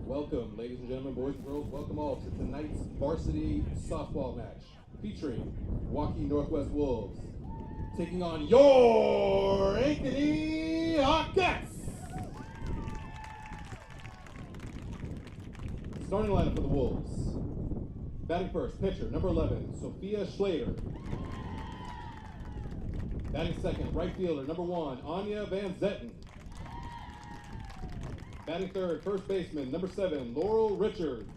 Welcome, ladies and gentlemen, boys and girls, welcome all to tonight's varsity softball match featuring Waukee Northwest Wolves taking on your Ankeny Hawkettes. Starting lineup for the Wolves. Batting first, pitcher, number 11, Sophia Schlater. Batting second, right fielder, number 1, Anya Van Zetten. Batting third, first baseman, number 7, Laurel Richards.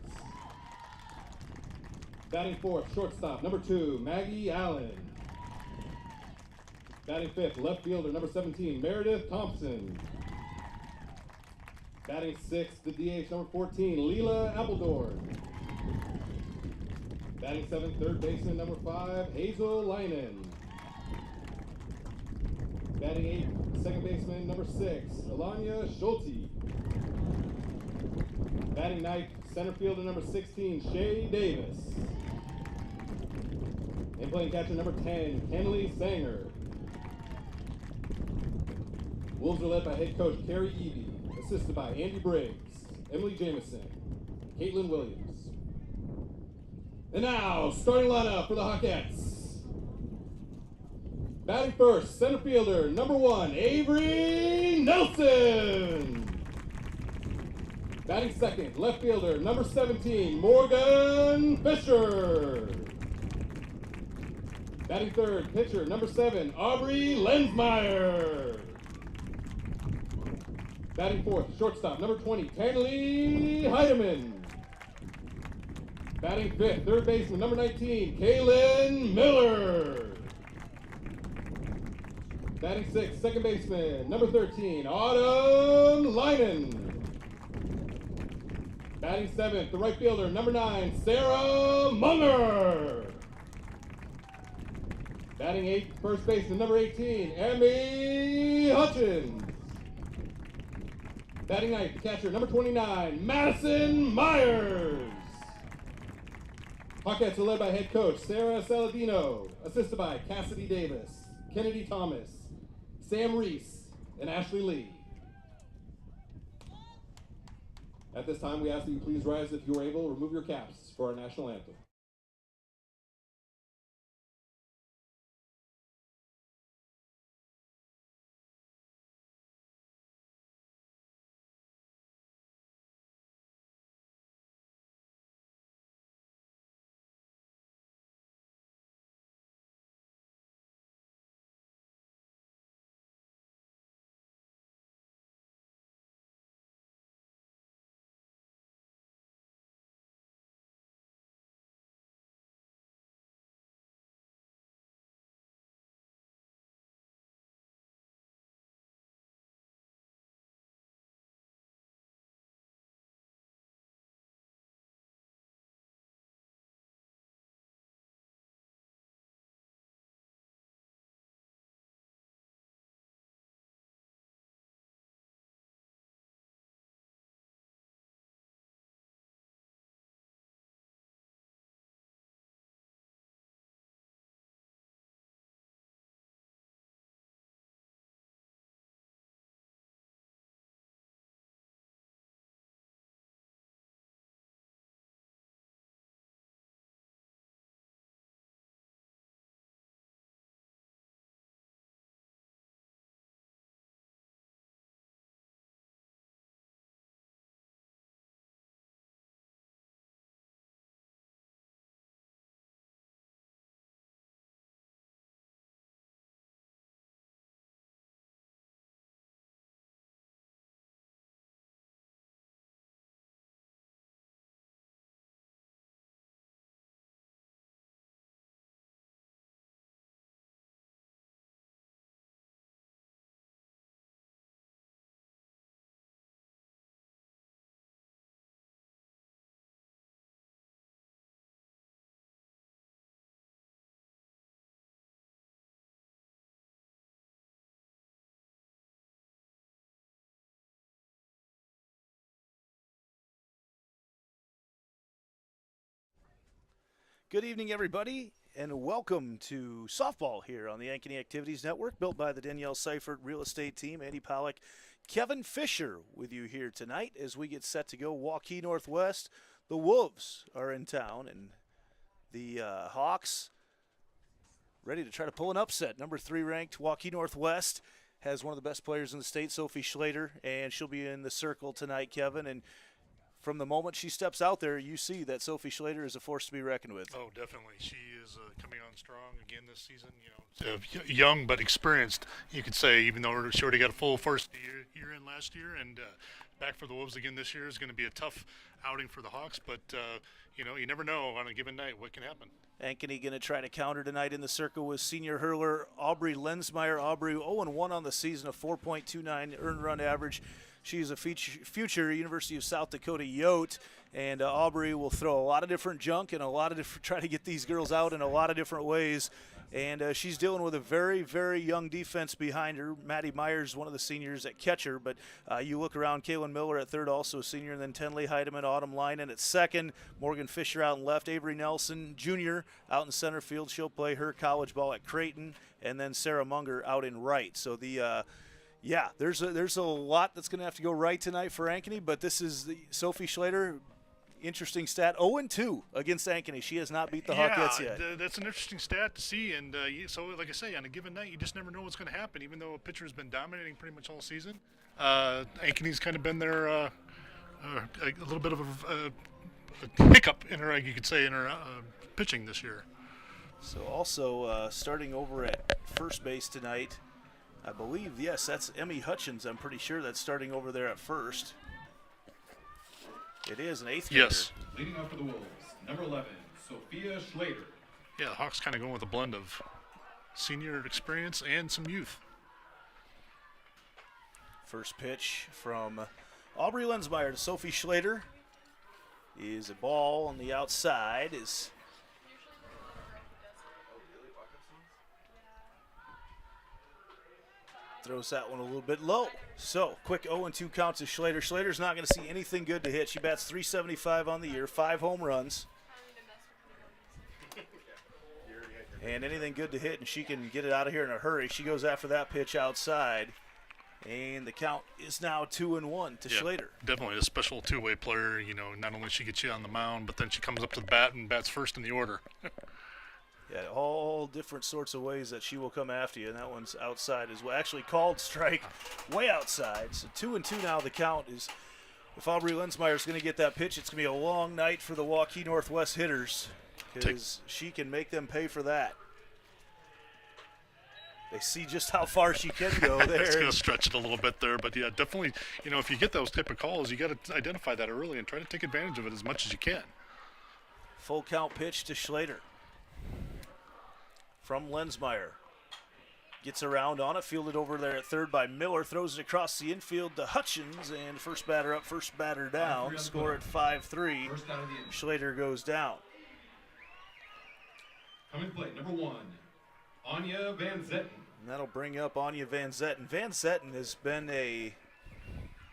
Batting fourth, shortstop, number 2, Maggie Allen. Batting fifth, left fielder, number 17, Meredith Thompson. Batting sixth, the DH, number 14, Leela Appledorn. Batting seventh, third baseman, number 5, Hazel Leinen. Batting eighth, second baseman, number 6, Alanya Schulte. Batting ninth, center fielder, number 16, Shay Davis. And playing catcher, number 10, Kenley Sanger. Wolves are led by head coach Carrie Eby, assisted by Andy Briggs, Emily Jameson, Caitlin Williams. And now, starting lineup for the Hawkettes. Batting first, center fielder, number 1, Avery Nelson. Batting second, left fielder, number 17, Morgan Fisher. Batting third, pitcher, number 7, Aubrey Lensmeyer. Batting fourth, shortstop, number 20, Tanley Heidemann. Batting fifth, third baseman, number 19, Kaylin Miller. Batting sixth, second baseman, number 13, Autumn Lyman. Batting seventh, the right fielder, number 9, Sarah Munger. Batting eighth, first baseman, number 18, Emmy Hutchins. Batting ninth, catcher, number 29, Madison Myers. Hawkettes are led by head coach Sarah Saladino, assisted by Cassidy Davis, Kennedy Thomas, Sam Reese, and Ashley Lee. At this time, we ask that you please rise if you are able, remove your caps for our national anthem. Good evening, everybody, and welcome to softball here on the Ankeny Activities Network, built by the Danielle Seifert Real Estate Team. Andy Pollock, Kevin Fisher with you here tonight as we get set to go Waukee Northwest. The Wolves are in town, and the Hawks ready to try to pull an upset. Number 3 ranked Waukee Northwest has one of the best players in the state, Sophie Schlater, and she'll be in the circle tonight, Kevin. And from the moment she steps out there, you see that Sophie Schlater is a force to be reckoned with. Oh, definitely. She is coming on strong again this season. Young but experienced, you could say, even though she already got a full first year in last year. And back for the Wolves again this year is going to be a tough outing for the Hawks. But, you never know on a given night what can happen. Ankeny going to try to counter tonight in the circle with senior hurler Aubrey Lensmeyer. Aubrey 0-1 on the season, a 4.29 earned run average. She's a future University of South Dakota Yote, and Aubrey will throw a lot of different junk and try to get these girls out in a lot of different ways. And she's dealing with a very, very young defense behind her. Maddie Myers, one of the seniors at catcher, but you look around, Kaylin Miller at third, also a senior, and then Tenley Heidemann, Autumn Lynan at second, Morgan Fisher out in left, Avery Nelson Jr. out in center field. She'll play her college ball at Creighton, and then Sarah Munger out in right. So yeah, there's a lot that's going to have to go right tonight for Ankeny, but this is Sophie Schlater. Interesting stat, 0-2 against Ankeny. She has not beat the Hawkettes yet. That's an interesting stat to see. And so, like I say, on a given night, you just never know what's going to happen, even though a pitcher has been dominating pretty much all season. Ankeny's kind of been there a little bit of a hiccup in her, you could say, in her pitching this year. So also starting over at first base tonight, I believe, yes, that's Emmy Hutchins. I'm pretty sure that's starting over there at first. It is an 8th grader. Yes. Leading off for the Wolves, number 11, Sophia Schlater. Yeah, the Hawks kind of going with a blend of senior experience and some youth. First pitch from Aubrey Lensmeyer to Sophie Schlater is a ball on the outside. Throws that one a little bit low. So, quick 0-2 count to Schlater. Schlater's not going to see anything good to hit. She bats .375 on the year, 5 home runs. And anything good to hit, and she can get it out of here in a hurry. She goes after that pitch outside. And the count is now 2-1 to Schlater. Definitely a special two-way player. Not only she gets you on the mound, but then she comes up to the bat and bats first in the order. Yeah, all different sorts of ways that she will come after you, and that one's outside as well. Actually called strike way outside. So 2-2 now. The count is, if Aubrey Lensmeyer is going to get that pitch, it's going to be a long night for the Waukee Northwest hitters because she can make them pay for that. They see just how far she can go there. It's going to stretch it a little bit there, but yeah, definitely, if you get those type of calls, you got to identify that early and try to take advantage of it as much as you can. Full count pitch to Schlater. From Lensmeyer. Gets around on it, fielded over there at third by Miller, throws it across the infield to Hutchins, and first batter up, first batter down. Score at 5-3. Schlater goes down. Coming to play, number 1, Anya Van Zetten. And that'll bring up Anya Van Zetten. Van Zetten has been a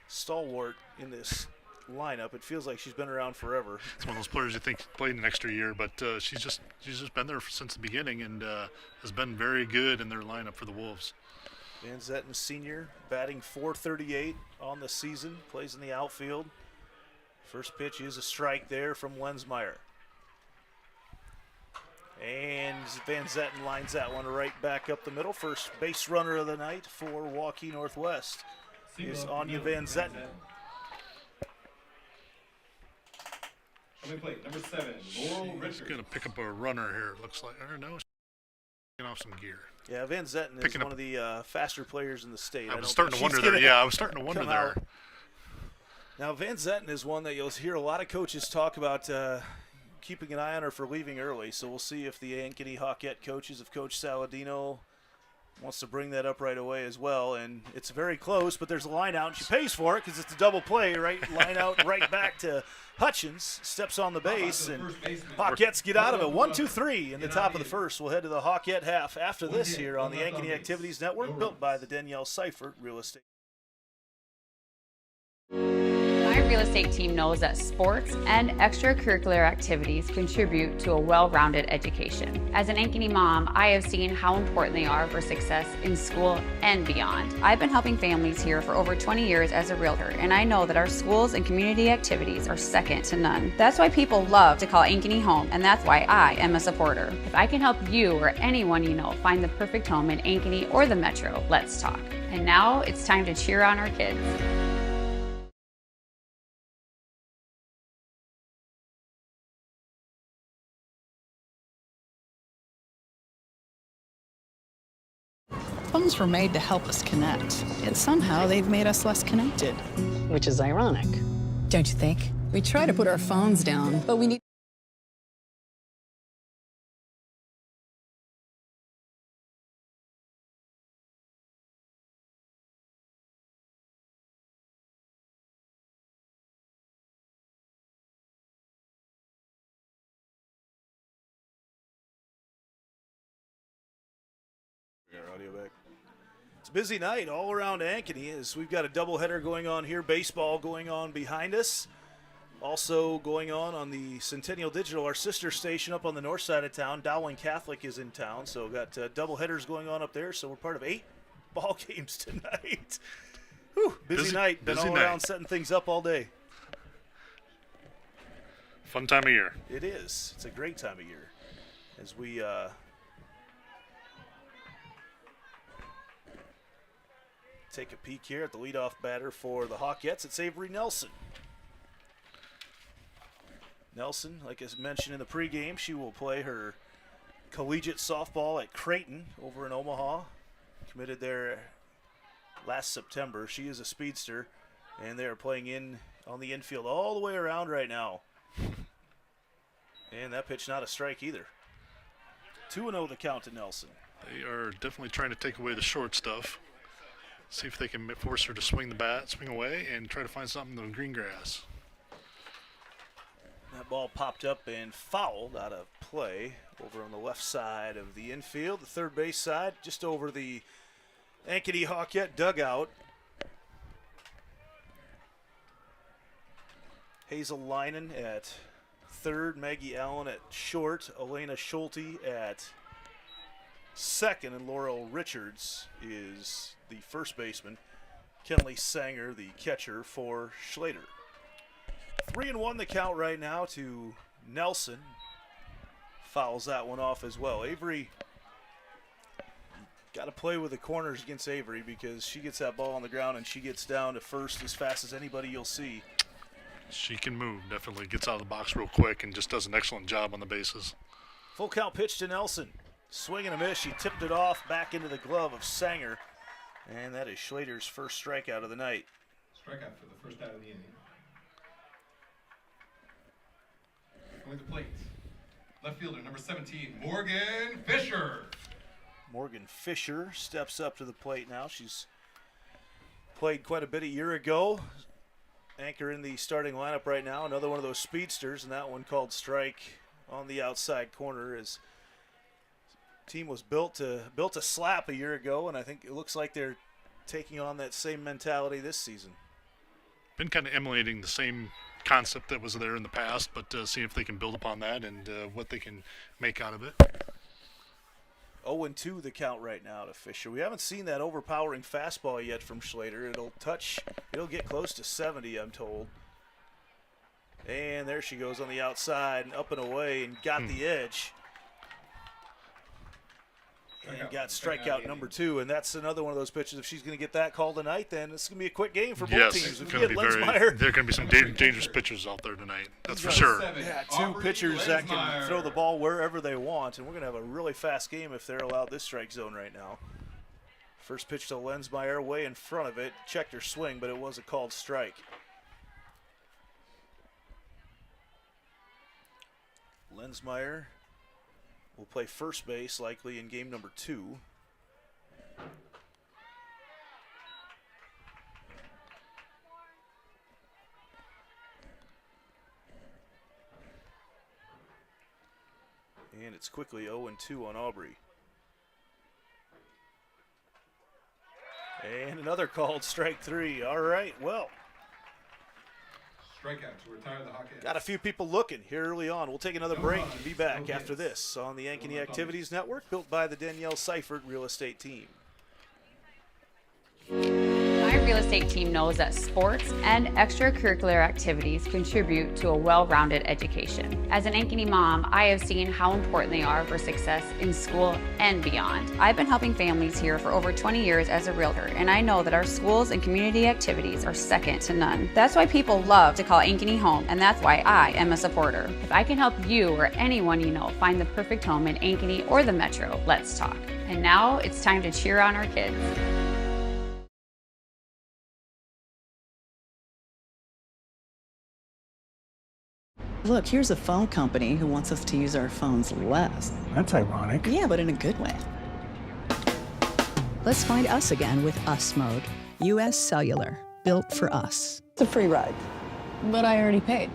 stalwart in this lineup. It feels like she's been around forever. It's one of those players you think played an extra year, but she's just been there since the beginning and has been very good in their lineup for the Wolves. Van Zetten, senior, batting .438 on the season, plays in the outfield. First pitch is a strike there from Lensmeyer. And Van Zetten lines that one right back up the middle. First base runner of the night for Waukee Northwest is Anya Van Zetten. Plate, number 7, Laurel Richards. She's going to pick up a runner here, it looks like. I don't know. She's getting off some gear. Yeah, Van Zetten is one of the faster players in the state. I was starting to wonder there. Yeah, I was starting to wonder there. Now, Van Zetten is one that you'll hear a lot of coaches talk about keeping an eye on her for leaving early. So we'll see if the Ankeny Hawkette coaches, if Coach Saladino wants to bring that up right away as well. And it's very close, but there's a line out, and she pays for it because it's a double play, right? Line out right back to Hutchins, steps on the base, and Hawkettes get out of it. 1-2-3 in the top of the first. We'll head to the Hawkette half after this here on the Ankeny Activities Network, built by the Danielle Seifert Real Estate. Bye, real estate team knows that sports and extracurricular activities contribute to a well-rounded education. As an Ankeny mom, I have seen how important they are for success in school and beyond. I've been helping families here for over 20 years as a realtor, and I know that our schools and community activities are second to none. That's why people love to call Ankeny home, and that's why I am a supporter. If I can help you or anyone you know find the perfect home in Ankeny or the Metro, let's talk. And now it's time to cheer on our kids. Phones were made to help us connect, yet somehow they've made us less connected. Which is ironic. Don't you think? We try to put our phones down, but we need Our audio back. It's a busy night all around Ankeny as we've got a doubleheader going on here, baseball going on behind us. Also going on the Centennial Digital, our sister station up on the north side of town. Dowling Catholic is in town, so we've got doubleheaders going on up there. So we're part of 8 ball games tonight. Whew, busy night. Been all around setting things up all day. Fun time of year. It is. It's a great time of year as we take a peek here at the leadoff batter for the Hawkettes. It's Avery Nelson. Nelson, like I mentioned in the pregame, she will play her collegiate softball at Creighton over in Omaha. Committed there last September. She is a speedster, and they are playing in on the infield all the way around right now. And that pitch not a strike either. 2-0 the count to Nelson. They are definitely trying to take away the short stuff. See if they can force her to swing the bat, swing away, and try to find something in the green grass. That ball popped up and fouled out of play over on the left side of the infield, the third base side, just over the Ankeny Hawkette dugout. Hazel Linen at third, Maggie Allen at short, Elena Schulte at second, and Laurel Richards is the first baseman. Kenley Sanger, the catcher for Schlater. 3-1 the count right now to Nelson. Fouls that one off as well. Avery, got to play with the corners against Avery because she gets that ball on the ground and she gets down to first as fast as anybody you'll see. She can move, definitely gets out of the box real quick and just does an excellent job on the bases. Full count pitch to Nelson. Swing and a miss. She tipped it off back into the glove of Sanger. And that is Schlater's first strikeout of the night. Strikeout for the first out of the inning. Going to the plate. Left fielder, number 17, Morgan Fisher. Morgan Fisher steps up to the plate now. She's played quite a bit a year ago. Anchor in the starting lineup right now. Another one of those speedsters, and that one called strike on the outside corner. As team was built to slap a year ago, and I think it looks like they're taking on that same mentality this season. Been kind of emulating the same concept that was there in the past, but see if they can build upon that and what they can make out of it. 0-2 the count right now to Fisher. We haven't seen that overpowering fastball yet from Schlater. It'll get close to 70, I'm told. And there she goes on the outside and up and away and got the edge. And got strikeout number 2, and that's another one of those pitches. If she's going to get that call tonight, then it's going to be a quick game for both teams. Yes, there are going to be some dangerous pitchers out there tonight. That's for sure. Yeah, 2 pitchers that can throw the ball wherever they want, and we're going to have a really fast game if they're allowed this strike zone right now. First pitch to Lensmeyer, way in front of it. Checked her swing, but it was a called strike. Lensmeyer will play first base likely in game number 2. And it's quickly 0-2 on Aubrey. And another called strike 3. All right, well, Strikeout to retire the Hawkeyes. Got a few people looking here early on. We'll take another break and be back after this on the Ankeny Activities Network, built by the Danielle Seifert Real Estate Team. My real estate team knows that sports and extracurricular activities contribute to a well-rounded education. As an Ankeny mom, I have seen how important they are for success in school and beyond. I've been helping families here for over 20 years as a realtor, and I know that our schools and community activities are second to none. That's why people love to call Ankeny home, and that's why I am a supporter. If I can help you or anyone you know find the perfect home in Ankeny or the Metro, let's talk. And now it's time to cheer on our kids. Look, here's a phone company who wants us to use our phones less. That's ironic. Yeah, but in a good way. Let's find us again with Us Mode. US Cellular, built for us. It's a free ride. But I already paid.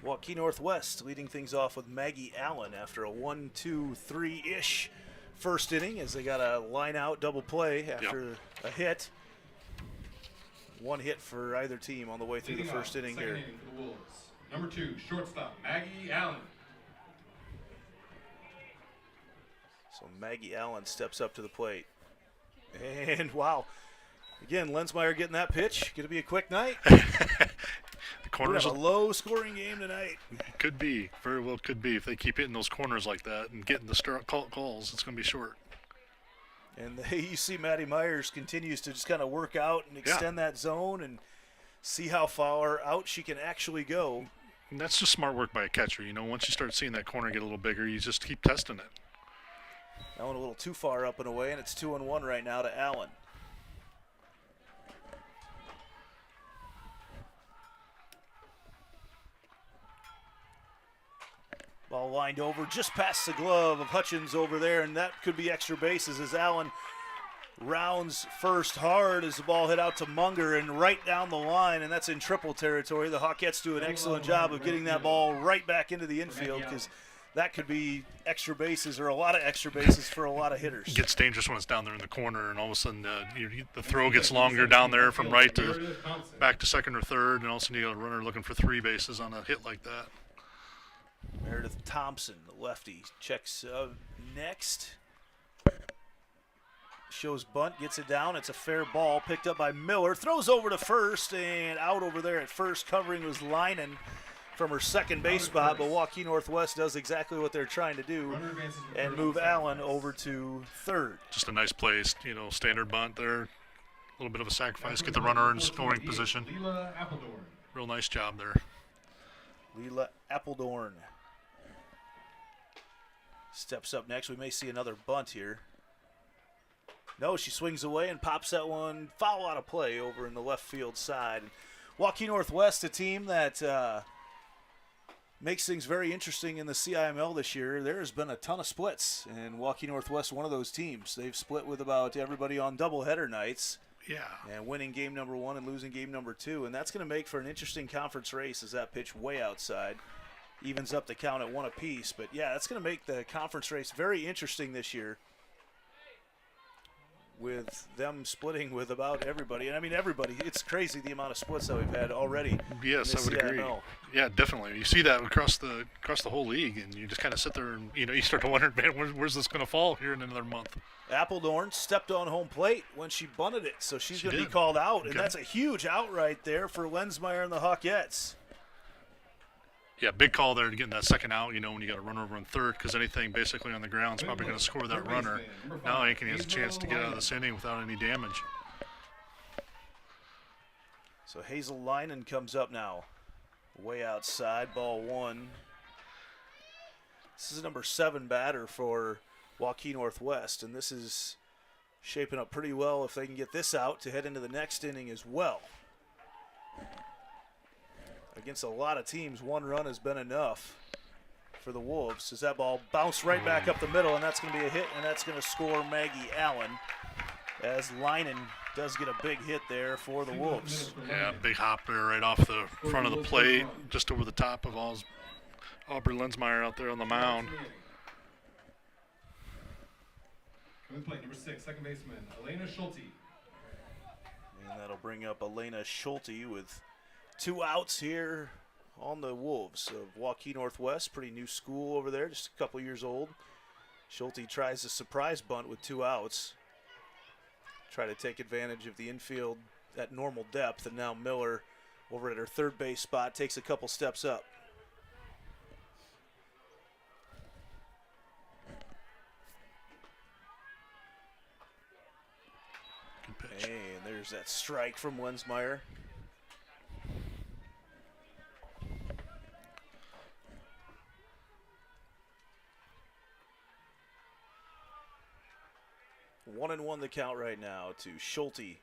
Waukee Northwest leading things off with Maggie Allen after a 1-2-3-ish first inning as they got a line-out double play after a hit. One hit for either team on the way through the first inning here. Inning for the Wolves. Number 2, shortstop, Maggie Allen. So Maggie Allen steps up to the plate. And wow. Again, Lensmeyer getting that pitch. Going to be a quick night. The corners a low-scoring game tonight. Could be, very well could be. If they keep hitting those corners like that and getting the calls, it's going to be short. And you see Maddie Myers continues to just kind of work out and extend that zone and see how far out she can actually go. And that's just smart work by a catcher. You know, once you start seeing that corner get a little bigger, you just keep testing it. That one a little too far up and away, and it's 2-1 right now to Allen. Ball lined over just past the glove of Hutchins over there, and that could be extra bases as Allen rounds first hard as the ball hit out to Munger and right down the line, and that's in triple territory. The Hawkettes do an excellent job of getting that ball right back into the infield because that could be extra bases or a lot of extra bases for a lot of hitters. It gets dangerous when it's down there in the corner, and all of a sudden the throw gets longer down there from right to back to second or third, and all of a sudden you got a runner looking for 3 bases on a hit like that. Meredith Thompson, the lefty, checks next. Shows bunt, gets it down. It's a fair ball picked up by Miller. Throws over to first and out over there at first. Covering was Linen from her second base spot, but Waukee Northwest does exactly what they're trying to do and move Allen over to third. Just a nice play, standard bunt there. A little bit of a sacrifice, get the runner in scoring position. Real nice job there. Leela Appledorn steps up next. We may see another bunt here. No, she swings away and pops that one foul out of play over in the left field side. Waukee Northwest, a team that makes things very interesting in the CIML this year. There has been a ton of splits, and Waukee Northwest, one of those teams. They've split with about everybody on doubleheader nights. Yeah. And winning game number 1 and losing game number 2. And that's going to make for an interesting conference race as that pitch way outside evens up the count at 1 apiece. But, yeah, that's going to make the conference race very interesting this year with them splitting with about everybody. And, I mean, everybody. It's crazy the amount of splits that we've had already. Yes, I would agree. Yeah, definitely. You see that across the whole league, and you just kind of sit there and, you start to wonder, man, where's this going to fall here in another month? Appledorn stepped on home plate when she bunted it, so she's going to be called out. Okay. And that's a huge out right there for Lensmeyer and the Hawkettes. Yeah, big call there to get that second out, when you got a runner over on third, because anything basically on the ground is probably going to score that runner. Now Ankeny has a chance to get out of this inning without any damage. So Hazel Linen comes up now. Way outside, ball 1. This is number 7 batter for Waukee Northwest, and this is shaping up pretty well if they can get this out to head into the next inning as well. Against a lot of teams, 1 run has been enough for the Wolves as that ball bounced right back up the middle, and that's going to be a hit, and that's going to score Maggie Allen as Linen does get a big hit there for the Wolves. Yeah, big hop there right off the front of the plate, just over the top of Aubrey Lensmeyer out there on the mound. Coming to play, number 6, second baseman, Elena Schulte. And that'll bring up Elena Schulte with 2 outs here on the Wolves of Waukee Northwest. Pretty new school over there, just a couple years old. Schulte tries a surprise bunt with 2 outs. Try to take advantage of the infield at normal depth, and now Miller over at her third base spot takes a couple steps up. And there's that strike from Lensmeyer. One and one the count right now to Schulte.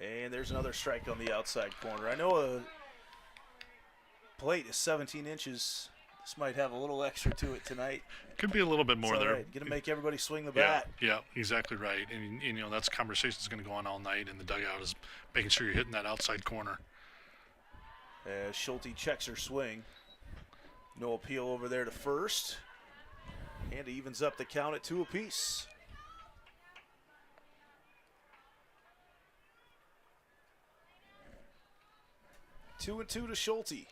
And there's another strike on the outside corner. I know a plate is 17 inches. This might have a little extra to it tonight. Could be a little bit more there. Right. Going to make everybody swing the bat. Yeah, exactly right. And you know, that's conversation is going to go on all night in the dugout, is making sure you're hitting that outside corner. As Schulte checks her swing. No appeal over there to first. And evens up the count at 2 apiece. Two and 2 to Schulte.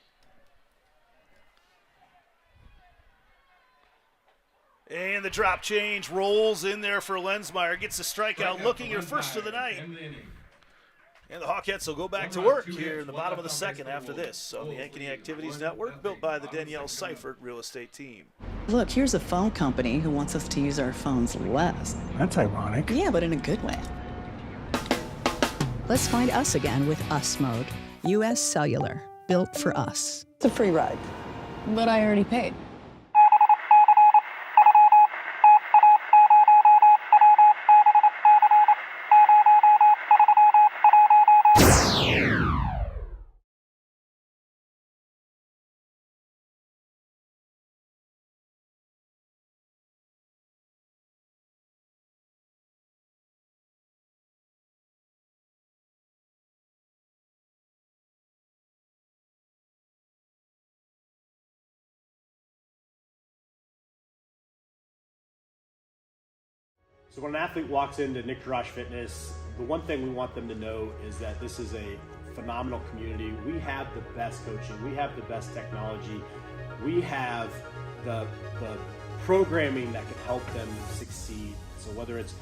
And the drop change rolls in there for Lensmeyer. Gets the strikeout, looking her first of the night. And the Hawkettes will go back to work here in the bottom of the second after this on the Ankeny Activities Network, built by the Danielle Seifert Real Estate Team. Look, here's a phone company who wants us to use our phones less. That's ironic. Yeah, but in a good way. Let's find us again with Us Mode. U.S. Cellular, built for us. It's a free ride. But I already paid. So when an athlete walks into Nick Drosh Fitness, the one thing we want them to know is that this is a phenomenal community. We have the best coaching. We have the best technology. We have the programming that can help them succeed. So whether it's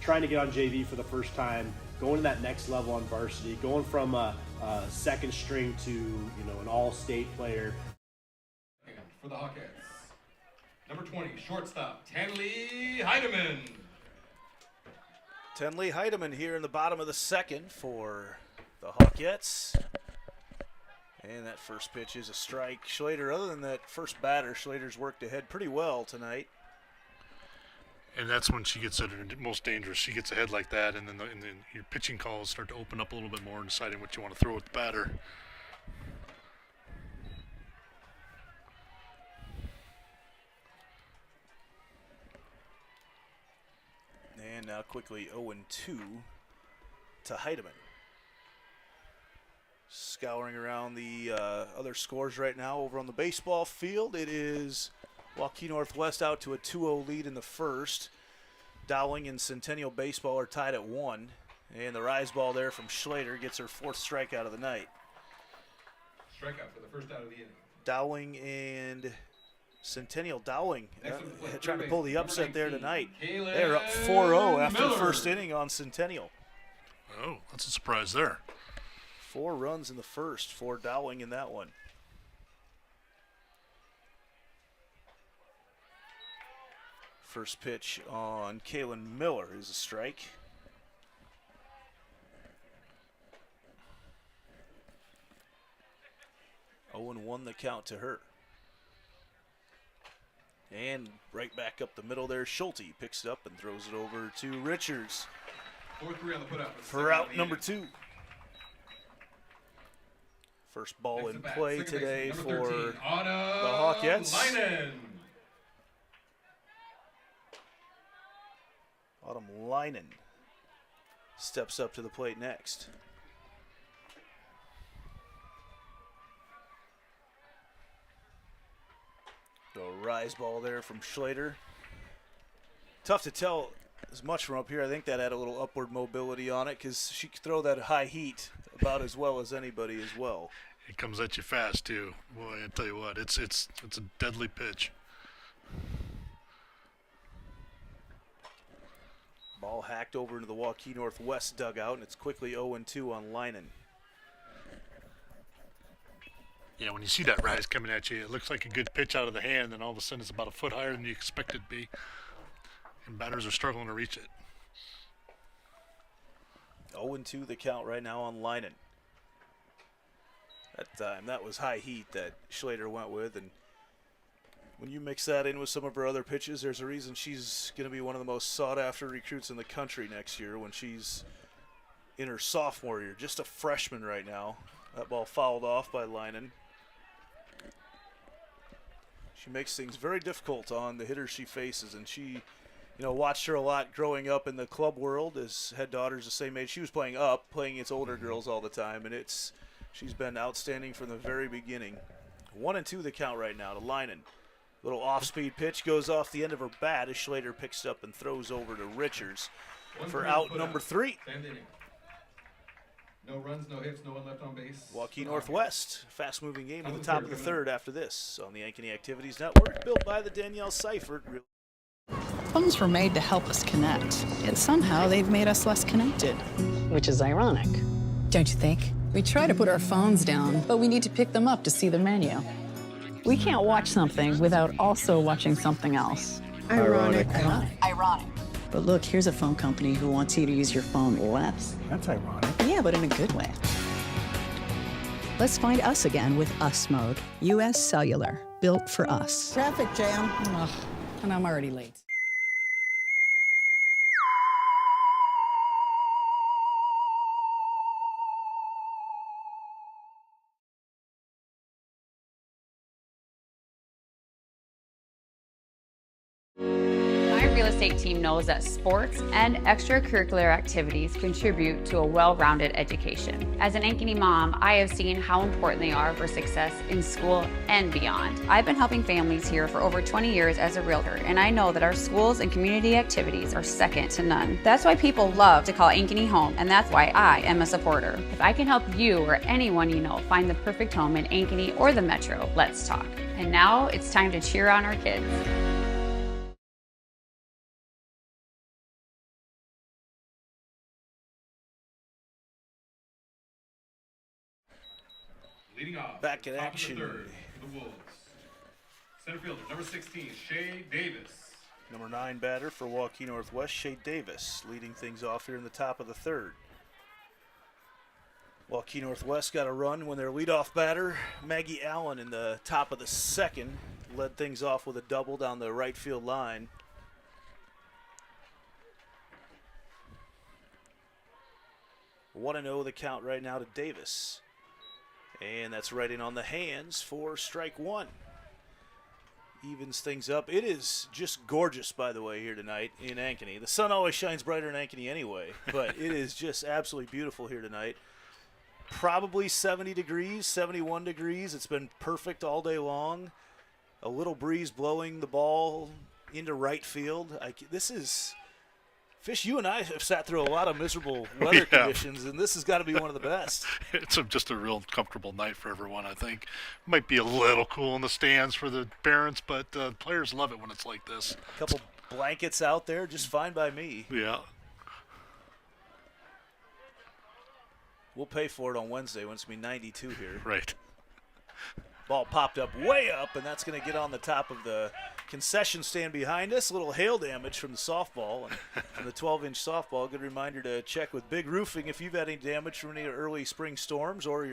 trying to get on JV for the first time, going to that next level on varsity, going from a second string to an all-state player. For the Hawkettes, number 20, shortstop, Tanley Heidemann. Tenley Heidemann here in the bottom of the second for the Hawkettes. And that first pitch is a strike. Schlater, other than that first batter, Schlater's worked ahead pretty well tonight. And that's when she gets at her most dangerous. She gets ahead like that, and then your pitching calls start to open up a little bit more and deciding what you want to throw at the batter. And now quickly 0-2 to Heidemann. Scouring around the other scores right now over on the baseball field. It is Waukee Northwest out to a 2-0 lead in the first. Dowling and Centennial Baseball are tied at 1. And the rise ball there from Schlater gets her 4th strikeout of the night. Strikeout for the first out of the inning. Dowling and Centennial. Dowling trying to pull the upset there tonight. They're up 4-0 after the first inning on Centennial. Oh, that's a surprise there. 4 runs in the first for Dowling in that one. First pitch on Kaylin Miller is a strike. Oh, and 1 the count to her. And right back up the middle there, Schulte picks it up and throws it over to Richards 4-3 on the putout for out number 2. First ball Next in at bat, play second today baseman, for number 13, the Hawkettes. Leinen. Autumn Leinen steps up to the plate next. A rise ball there from Schlater. Tough to tell as much from up here. I think that had a little upward mobility on it because she could throw that high heat about as well as anybody as well. It comes at you fast too. Boy, I tell you what, it's a deadly pitch. Ball hacked over into the Waukee Northwest dugout, and it's quickly 0-2 on Leinen. Yeah, when you see that rise coming at you, it looks like a good pitch out of the hand, and all of a sudden it's about a foot higher than you expect it to be. And batters are struggling to reach it. 0-2 the count right now on Leinen. That time, that was high heat that Schlater went with, and when you mix that in with some of her other pitches, there's a reason she's going to be one of the most sought-after recruits in the country next year when she's in her sophomore year. Just a freshman right now. That ball fouled off by Leinen. She makes things very difficult on the hitters she faces, and she, watched her a lot growing up in the club world as had daughters the same age. She was playing against older girls all the time, and she's been outstanding from the very beginning. 1-2 the count right now to Leinen. Little off-speed pitch goes off the end of her bat as Schlater picks it up and throws over to Richards for out number 3. No runs, no hits, no one left on base. Waukee Northwest, fast-moving game to the top of the third after this on the Ankeny Activities Network, built by the Danielle Seifert. Phones were made to help us connect, yet somehow they've made us less connected. Which is ironic, don't you think? We try to put our phones down, but we need to pick them up to see the menu. We can't watch something without also watching something else. Ironic. Ironic. But look, here's a phone company who wants you to use your phone less. That's ironic. Yeah, but in a good way. Let's find us again with Us Mode. US Cellular, built for us. Traffic jam. Ugh, and I'm already late. My real estate team knows that sports and extracurricular activities contribute to a well-rounded education. As an Ankeny mom, I have seen how important they are for success in school and beyond. I've been helping families here for over 20 years as a realtor, and I know that our schools and community activities are second to none. That's why people love to call Ankeny home, and that's why I am a supporter. If I can help you or anyone you know find the perfect home in Ankeny or the Metro, let's talk. And now it's time to cheer on our kids. Leading off. Back in top of the action. third for the Wolves. Center fielder, number 16, Shay Davis. Number 9 batter for Waukee Northwest, Shay Davis, leading things off here in the top of the third. Waukee Northwest got a run when their leadoff batter, Maggie Allen, in the top of the second, led things off with a double down the right field line. One and 0 the count right now to Davis. And that's right in on the hands for strike one. Evens things up. It is just gorgeous, by the way, here tonight in Ankeny. The sun always shines brighter in Ankeny anyway, but it is just absolutely beautiful here tonight. Probably 70 degrees, 71 degrees. It's been perfect all day long. A little breeze blowing the ball into right field. This is... Fish, you and I have sat through a lot of miserable weather conditions, and this has got to be one of the best. It's just a real comfortable night for everyone, I think. Might be a little cool in the stands for the parents, but players love it when it's like this. A couple blankets out there, just fine by me. Yeah. We'll pay for it on Wednesday when it's going to be 92 here. Right. Ball popped up way up, and that's going to get on the top of the concession stand behind us. A little hail damage from the softball and from the 12-inch softball. Good reminder to check with Big Roofing if you've had any damage from any early spring storms or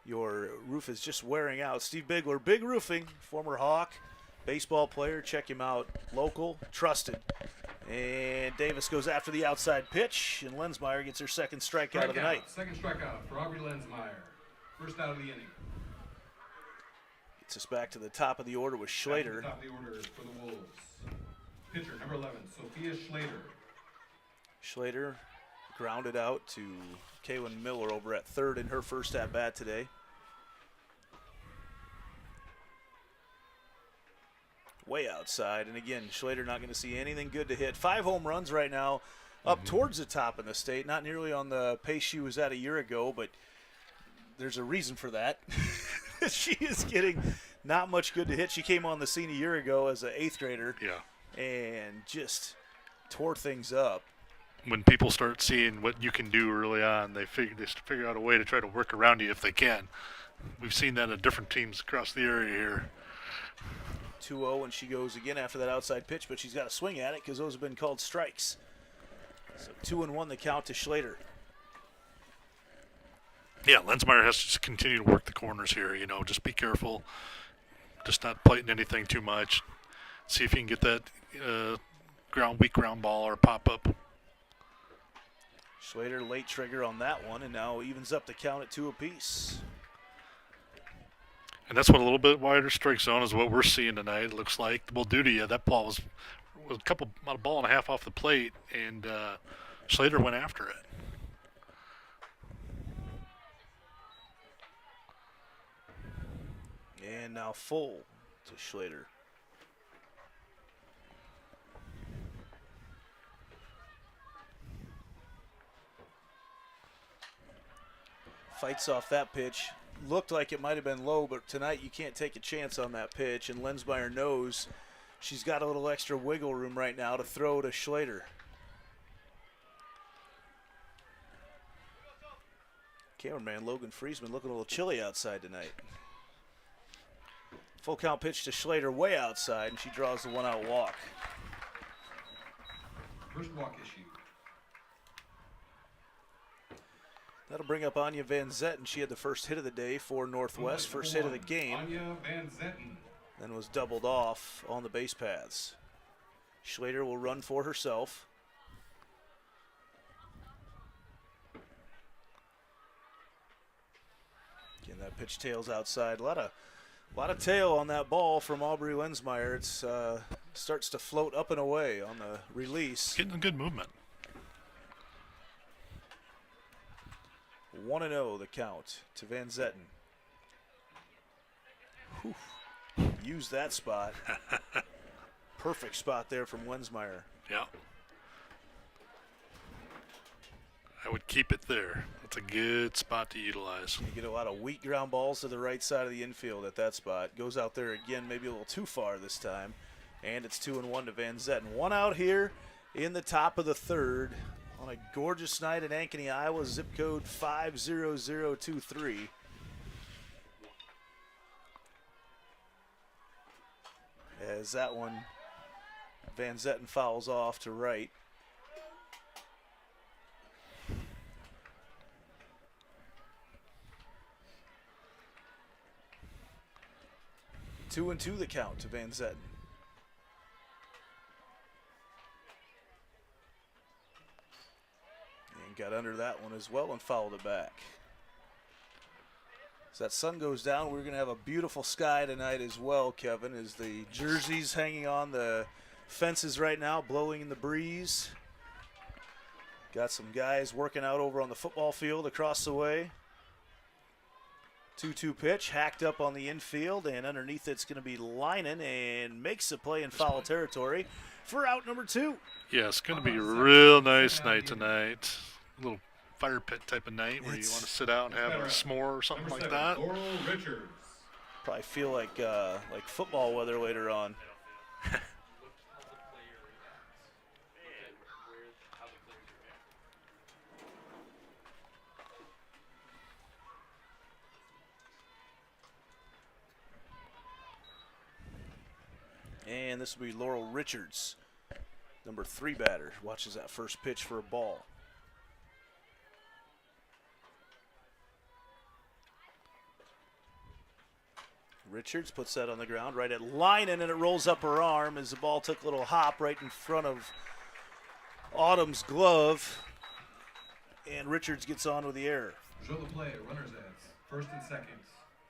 your roof is just wearing out. Steve Bigler, Big Roofing, former Hawk, baseball player. Check him out. Local, trusted. And Davis goes after the outside pitch, and Lensmeyer gets her second strikeout of the night. Second strikeout for Aubrey Lensmeyer. First out of the inning. Gets us back to the top of the order with Schlater. Top of the order for the Wolves. Pitcher number 11, Sophia Schlater. Schlater grounded out to Kaylin Miller over at third in her first at-bat today. Way outside, and again, Schlater not going to see anything good to hit. 5 home runs right now, up towards the top in the state. Not nearly on the pace she was at a year ago, but there's a reason for that. She is getting not much good to hit. She came on the scene a year ago as an 8th grader, and just tore things up. When people start seeing what you can do early on, they figure out a way to try to work around you if they can. We've seen that at different teams across the area here. 2-0, and she goes again after that outside pitch, but she's got to swing at it because those have been called strikes. So 2-1 the count to Schlater. Yeah, Lensmeyer has to just continue to work the corners here. You know, just be careful, just not plating anything too much. See if you can get that weak ground ball or pop up. Schlater late trigger on that one, and now evens up the count at 2 apiece. And that's what a little bit wider strike zone is what we're seeing tonight. It looks like will do to you. That ball was about a ball and a half off the plate, and Schlater went after it. And now full to Schlater. Fights off that pitch. Looked like it might have been low, but tonight you can't take a chance on that pitch, and Lensmeyer knows she's got a little extra wiggle room right now to throw to Schlater. Cameraman Logan Friesman looking a little chilly outside tonight. Full count pitch to Schlater way outside, and she draws the 1-out walk. First walk issue. That'll bring up Anya Van Zetten. She had the first hit of the day for Northwest, first hit of the game. Anya Van Zetten. Then was doubled off on the base paths. Schlater will run for herself. Again, that pitch tails outside. A lot of tail on that ball from Aubrey Lensmeyer. It's starts to float up and away on the release. Getting a good movement. 1-0 the count to Van Zetten. Whew. Use that spot. Perfect spot there from Lensmeyer. Yeah. I would keep it there. That's a good spot to utilize. You get a lot of weak ground balls to the right side of the infield at that spot. Goes out there again, maybe a little too far this time. And it's 2-1 to Van Zetten. 1 out here in the top of the third on a gorgeous night in Ankeny, Iowa, zip code 50023. As that one, Van Zetten fouls off to right. Two and 2 the count to Van Zetten. And got under that one as well and fouled it back. As that sun goes down, we're going to have a beautiful sky tonight as well, Kevin, as the jerseys hanging on the fences right now, blowing in the breeze. Got some guys working out over on the football field across the way. 2-2 pitch, hacked up on the infield, and underneath it's going to be Linen, and makes the play in foul territory for out number 2. Yeah, it's going to be a real nice night tonight. A little fire pit type of night where you want to sit out and have a s'more or something like that. Laurel Richards. Probably feel like football weather later on. And this will be Laurel Richards, number 3 batter. Watches that first pitch for a ball. Richards puts that on the ground right at Linen, and it rolls up her arm as the ball took a little hop right in front of Autumn's glove. And Richards gets on with the error. Show the play, runner's ends, first and second,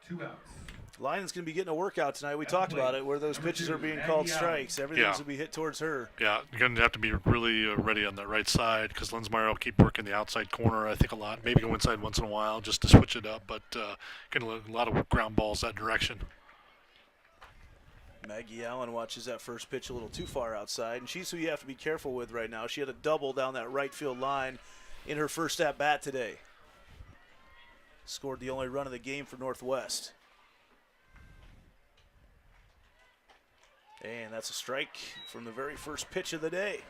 2 outs. Lyon's going to be getting a workout tonight. We talked about it, where those pitches are being called strikes. Everything's going to be hit towards her. Yeah, you're going to have to be really ready on that right side because Lensmeyer will keep working the outside corner, I think, a lot. Maybe go inside once in a while just to switch it up, but getting a lot of ground balls that direction. Maggie Allen watches that first pitch a little too far outside, and she's who you have to be careful with right now. She had a double down that right field line in her first at-bat today. Scored the only run of the game for Northwest. And that's a strike from the very first pitch of the day.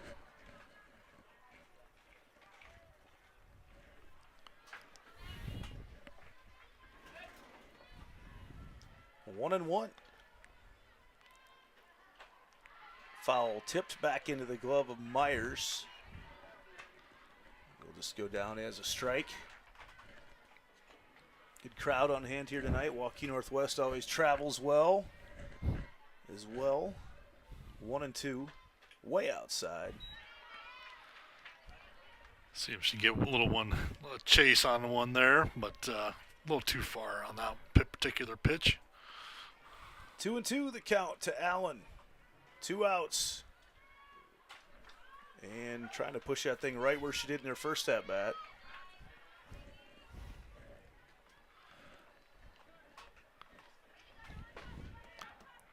One and one. Foul tipped back into the glove of Myers. Will just go down as a strike. Good crowd on hand here tonight. Waukee Northwest always travels well as well. 1 and 2, way outside. See if she get a little chase on one there, but a little too far on that particular pitch. 2 and 2, the count to Allen. 2 outs. And trying to push that thing right where she did in her first at-bat.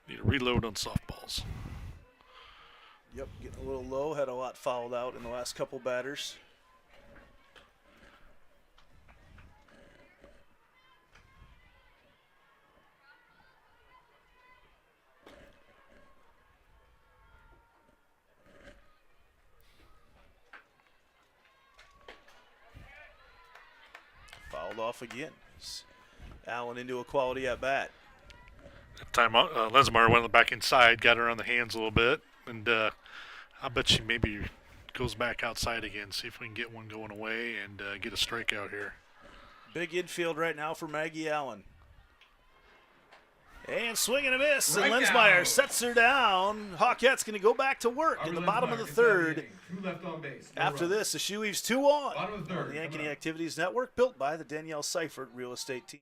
Need to reload on softballs. Yep, getting a little low. Had a lot fouled out in the last couple batters. Fouled off again. Allen into a quality at bat. Time Lensmeyer went back inside, got her on the hands a little bit, and I bet she maybe goes back outside again, see if we can get one going away and get a strikeout here. Big infield right now for Maggie Allen. And swing and a miss, Right and Lensmeyer down. sets her down. Hawkettes going to go back to work in the bottom of the third. 2 left on base. No After runs. this, the Shoe Leaves 2 on. Bottom of the third, The coming Ankeny up. Activities Network, built by the Danielle Seifert Real Estate Team.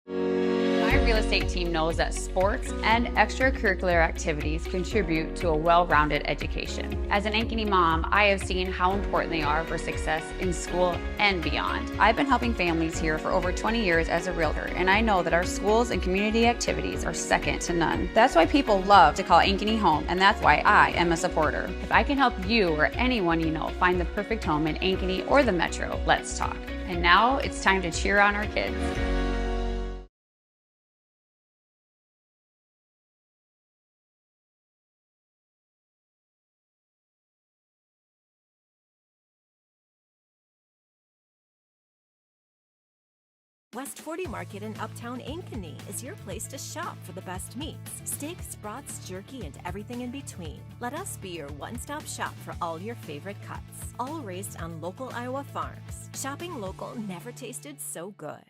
My real estate team knows that sports and extracurricular activities contribute to a well-rounded education. As an Ankeny mom, I have seen how important they are for success in school and beyond. I've been helping families here for over 20 years as a realtor, and I know that our schools and community activities are second to none. That's why people love to call Ankeny home, and that's why I am a supporter. If I can help you or anyone you know find the perfect home in Ankeny or the Metro, let's talk. And now it's time to cheer on our kids. West 40 Market in Uptown Ankeny is your place to shop for the best meats, steaks, brats, jerky, and everything in between. Let us be your one-stop shop for all your favorite cuts, all raised on local Iowa farms. Shopping local never tasted so good.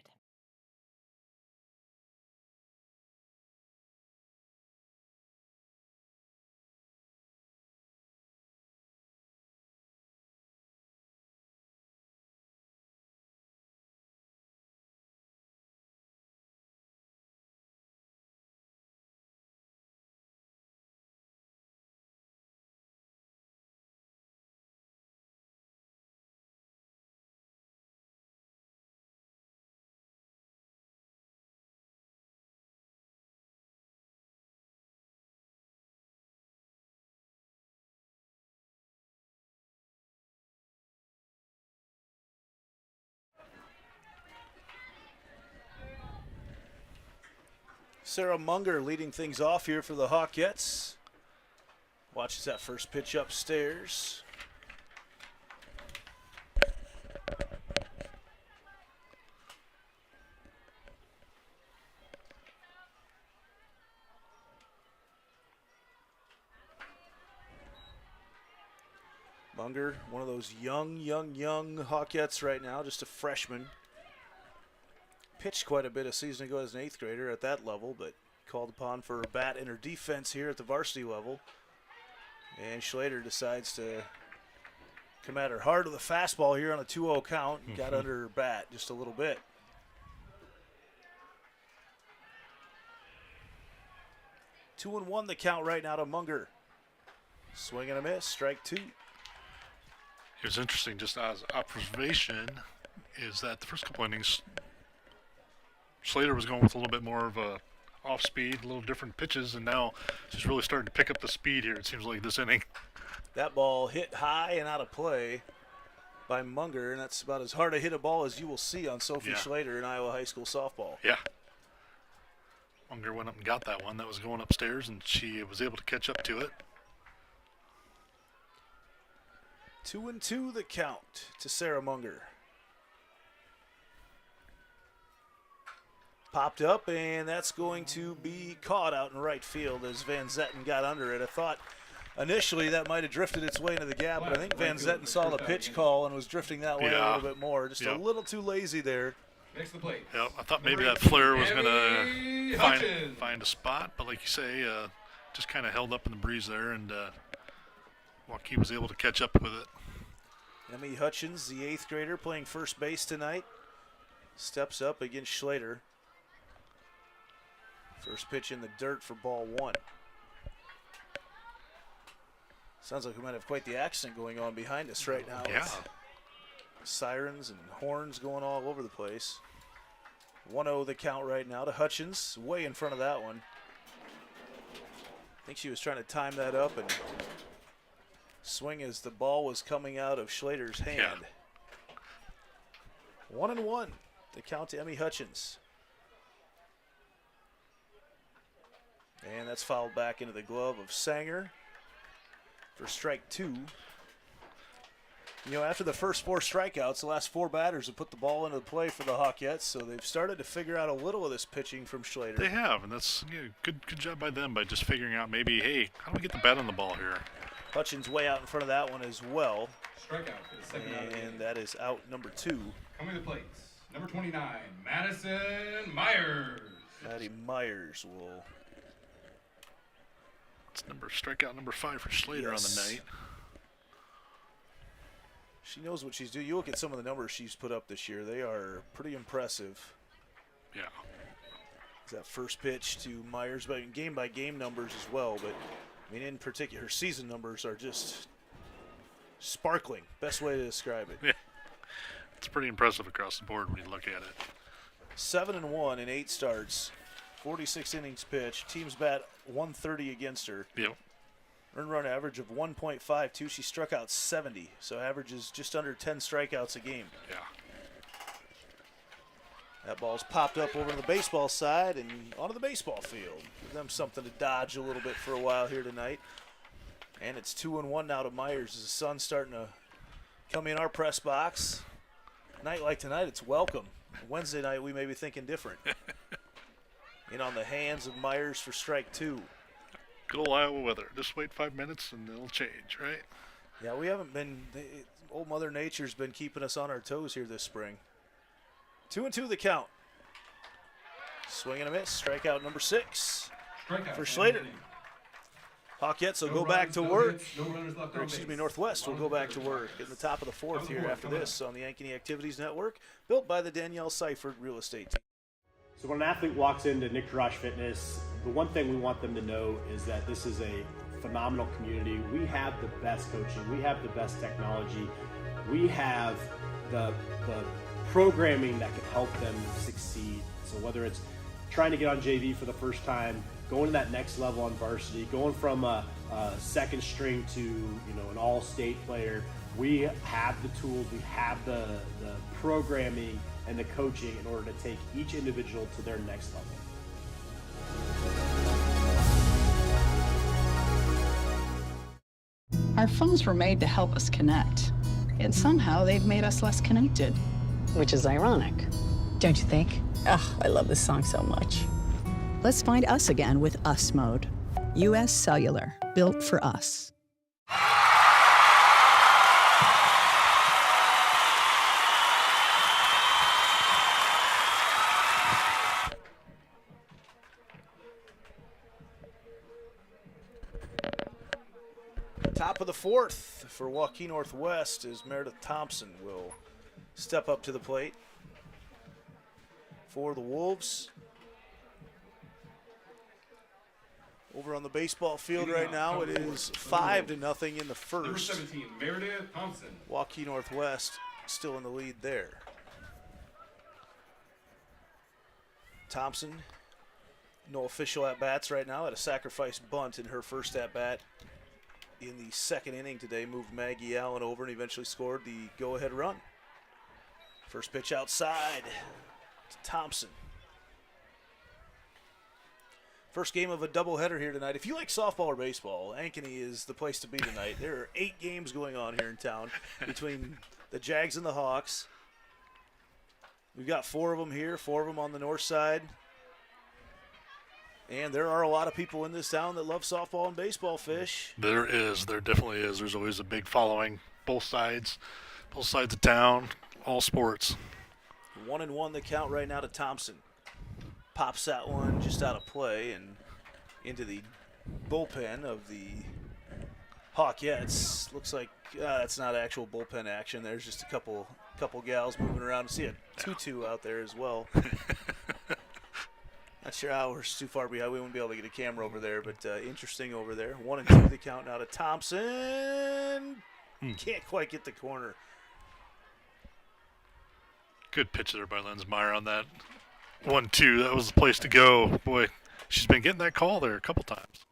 Sarah Munger leading things off here for the Hawkettes. Watches that first pitch upstairs. Munger, one of those young Hawkettes right now, just a freshman. Pitched quite a bit a season ago as an 8th grader at that level, but called upon for a bat in her defense here at the varsity level. And Schlater decides to come at her hard with a fastball here on a 2-0 count. And got under her bat just a little bit. 2-1 the count right now to Munger. Swing and a miss, strike 2. It was interesting, just as observation, is that the first couple innings, Slater was going with a little bit more of a off speed, a little different pitches, and now she's really starting to pick up the speed here, it seems like, this inning. That ball hit high and out of play by Munger, and that's about as hard a hit a ball as you will see on Sophie Slater in Iowa high school softball. Yeah. Munger went up and got that one. That was going upstairs, and she was able to catch up to it. 2-2 the count to Sarah Munger. Popped up, and that's going to be caught out in right field as Van Zetten got under it. I thought initially that might have drifted its way into the gap, but I think Van Zetten saw the pitch call and was drifting that way a little bit more. Just a little too lazy there. Next to the plate. Yep, I thought maybe that flare was going to find a spot, but like you say, just kind of held up in the breeze there, and Waukee was able to catch up with it. Emmy Hutchins, the 8th grader, playing first base tonight, steps up against Schlater. First pitch in the dirt for ball 1. Sounds like we might have quite the accident going on behind us right now. Yeah. Sirens and horns going all over the place. 1-0 the count right now to Hutchins, way in front of that one. I think she was trying to time that up and swing as the ball was coming out of Schlater's hand. 1-1 the count to Emmy Hutchins. And that's fouled back into the glove of Sanger for strike 2. You know, after the first 4 strikeouts, the last 4 batters have put the ball into play for the Hawkettes, so they've started to figure out a little of this pitching from Schlater. They have, and that's good job by them by just figuring out maybe, hey, how do we get the bat on the ball here? Hutchins way out in front of that one as well. Strikeout for the second out. And that is out number 2. Coming to the plate, number 29, Madison Myers. Maddie Myers will. It's strikeout number 5 for Slater on the night. She knows what she's doing. You look at some of the numbers she's put up this year. They are pretty impressive. Yeah. That first pitch to Myers, but game-by-game numbers as well. But, I mean, in particular, her season numbers are just sparkling. Best way to describe it. Yeah. It's pretty impressive across the board when you look at it. 7-1 in 8 starts. 46 innings pitched. Teams bat 130 against her. Yep. Earned run average of 1.52. She struck out 70, so averages just under 10 strikeouts a game. Yeah. That ball's popped up over to the baseball side and onto the baseball field. Give them something to dodge a little bit for a while here tonight. And it's 2-1 now to Myers as the sun's starting to come in our press box. A night like tonight, it's welcome. Wednesday night, we may be thinking different. In on the hands of Myers for strike 2. Good old Iowa weather. Just wait 5 minutes and it'll change, right? Yeah, we haven't been. Old Mother Nature's been keeping us on our toes here this spring. 2-2 the count. Swing and a miss. Strikeout number 6 for Schlater. Hawkettes will go back to work. Northwest will go back to work in the top of the 4th here after this on the Ankeny Activities Network, built by the Danielle Seifert Real Estate Team. So when an athlete walks into Nick Garage Fitness, the one thing we want them to know is that this is a phenomenal community. We have the best coaching. We have the best technology. We have the programming that can help them succeed. So whether it's trying to get on JV for the first time, going to that next level on varsity, going from a second string to an all-state player, we have the tools, we have the programming and the coaching in order to take each individual to their next level. Our phones were made to help us connect, and somehow they've made us less connected. Which is ironic, don't you think? Ugh, I love this song so much. Let's find us again with Us Mode. US Cellular, built for us. Top of the 4th. for Waukee Northwest as Meredith Thompson will step up to the plate for the Wolves. Over on the baseball field right now, it is 5-0 in the first. Number 17, Meredith Thompson. Waukee Northwest still in the lead there. Thompson, no official at-bats right now, had a sacrifice bunt in her first at-bat in the second inning today, moved Maggie Allen over and eventually scored the go-ahead run. First pitch outside to Thompson. First game of a doubleheader here tonight. If you like softball or baseball, Ankeny is the place to be tonight. There are 8 games going on here in town between the Jags and the Hawks. We've got 4 of them here, 4 of them on the north side. And there are a lot of people in this town that love softball and baseball, Fish. There definitely is. There's always a big following, both sides of town, all sports. 1-1 the count right now to Thompson. Pops that one just out of play and into the bullpen of the Hawkettes. Looks like that's not actual bullpen action. There's just a couple gals moving around. See a tutu out there as well. Not sure how we're too far behind. We won't be able to get a camera over there, but interesting over there. 1-2 the count now to Thompson. Can't quite get the corner. Good pitch there by Lensmeyer on that 1-2. That was the place to go. Boy, she's been getting that call there a couple times.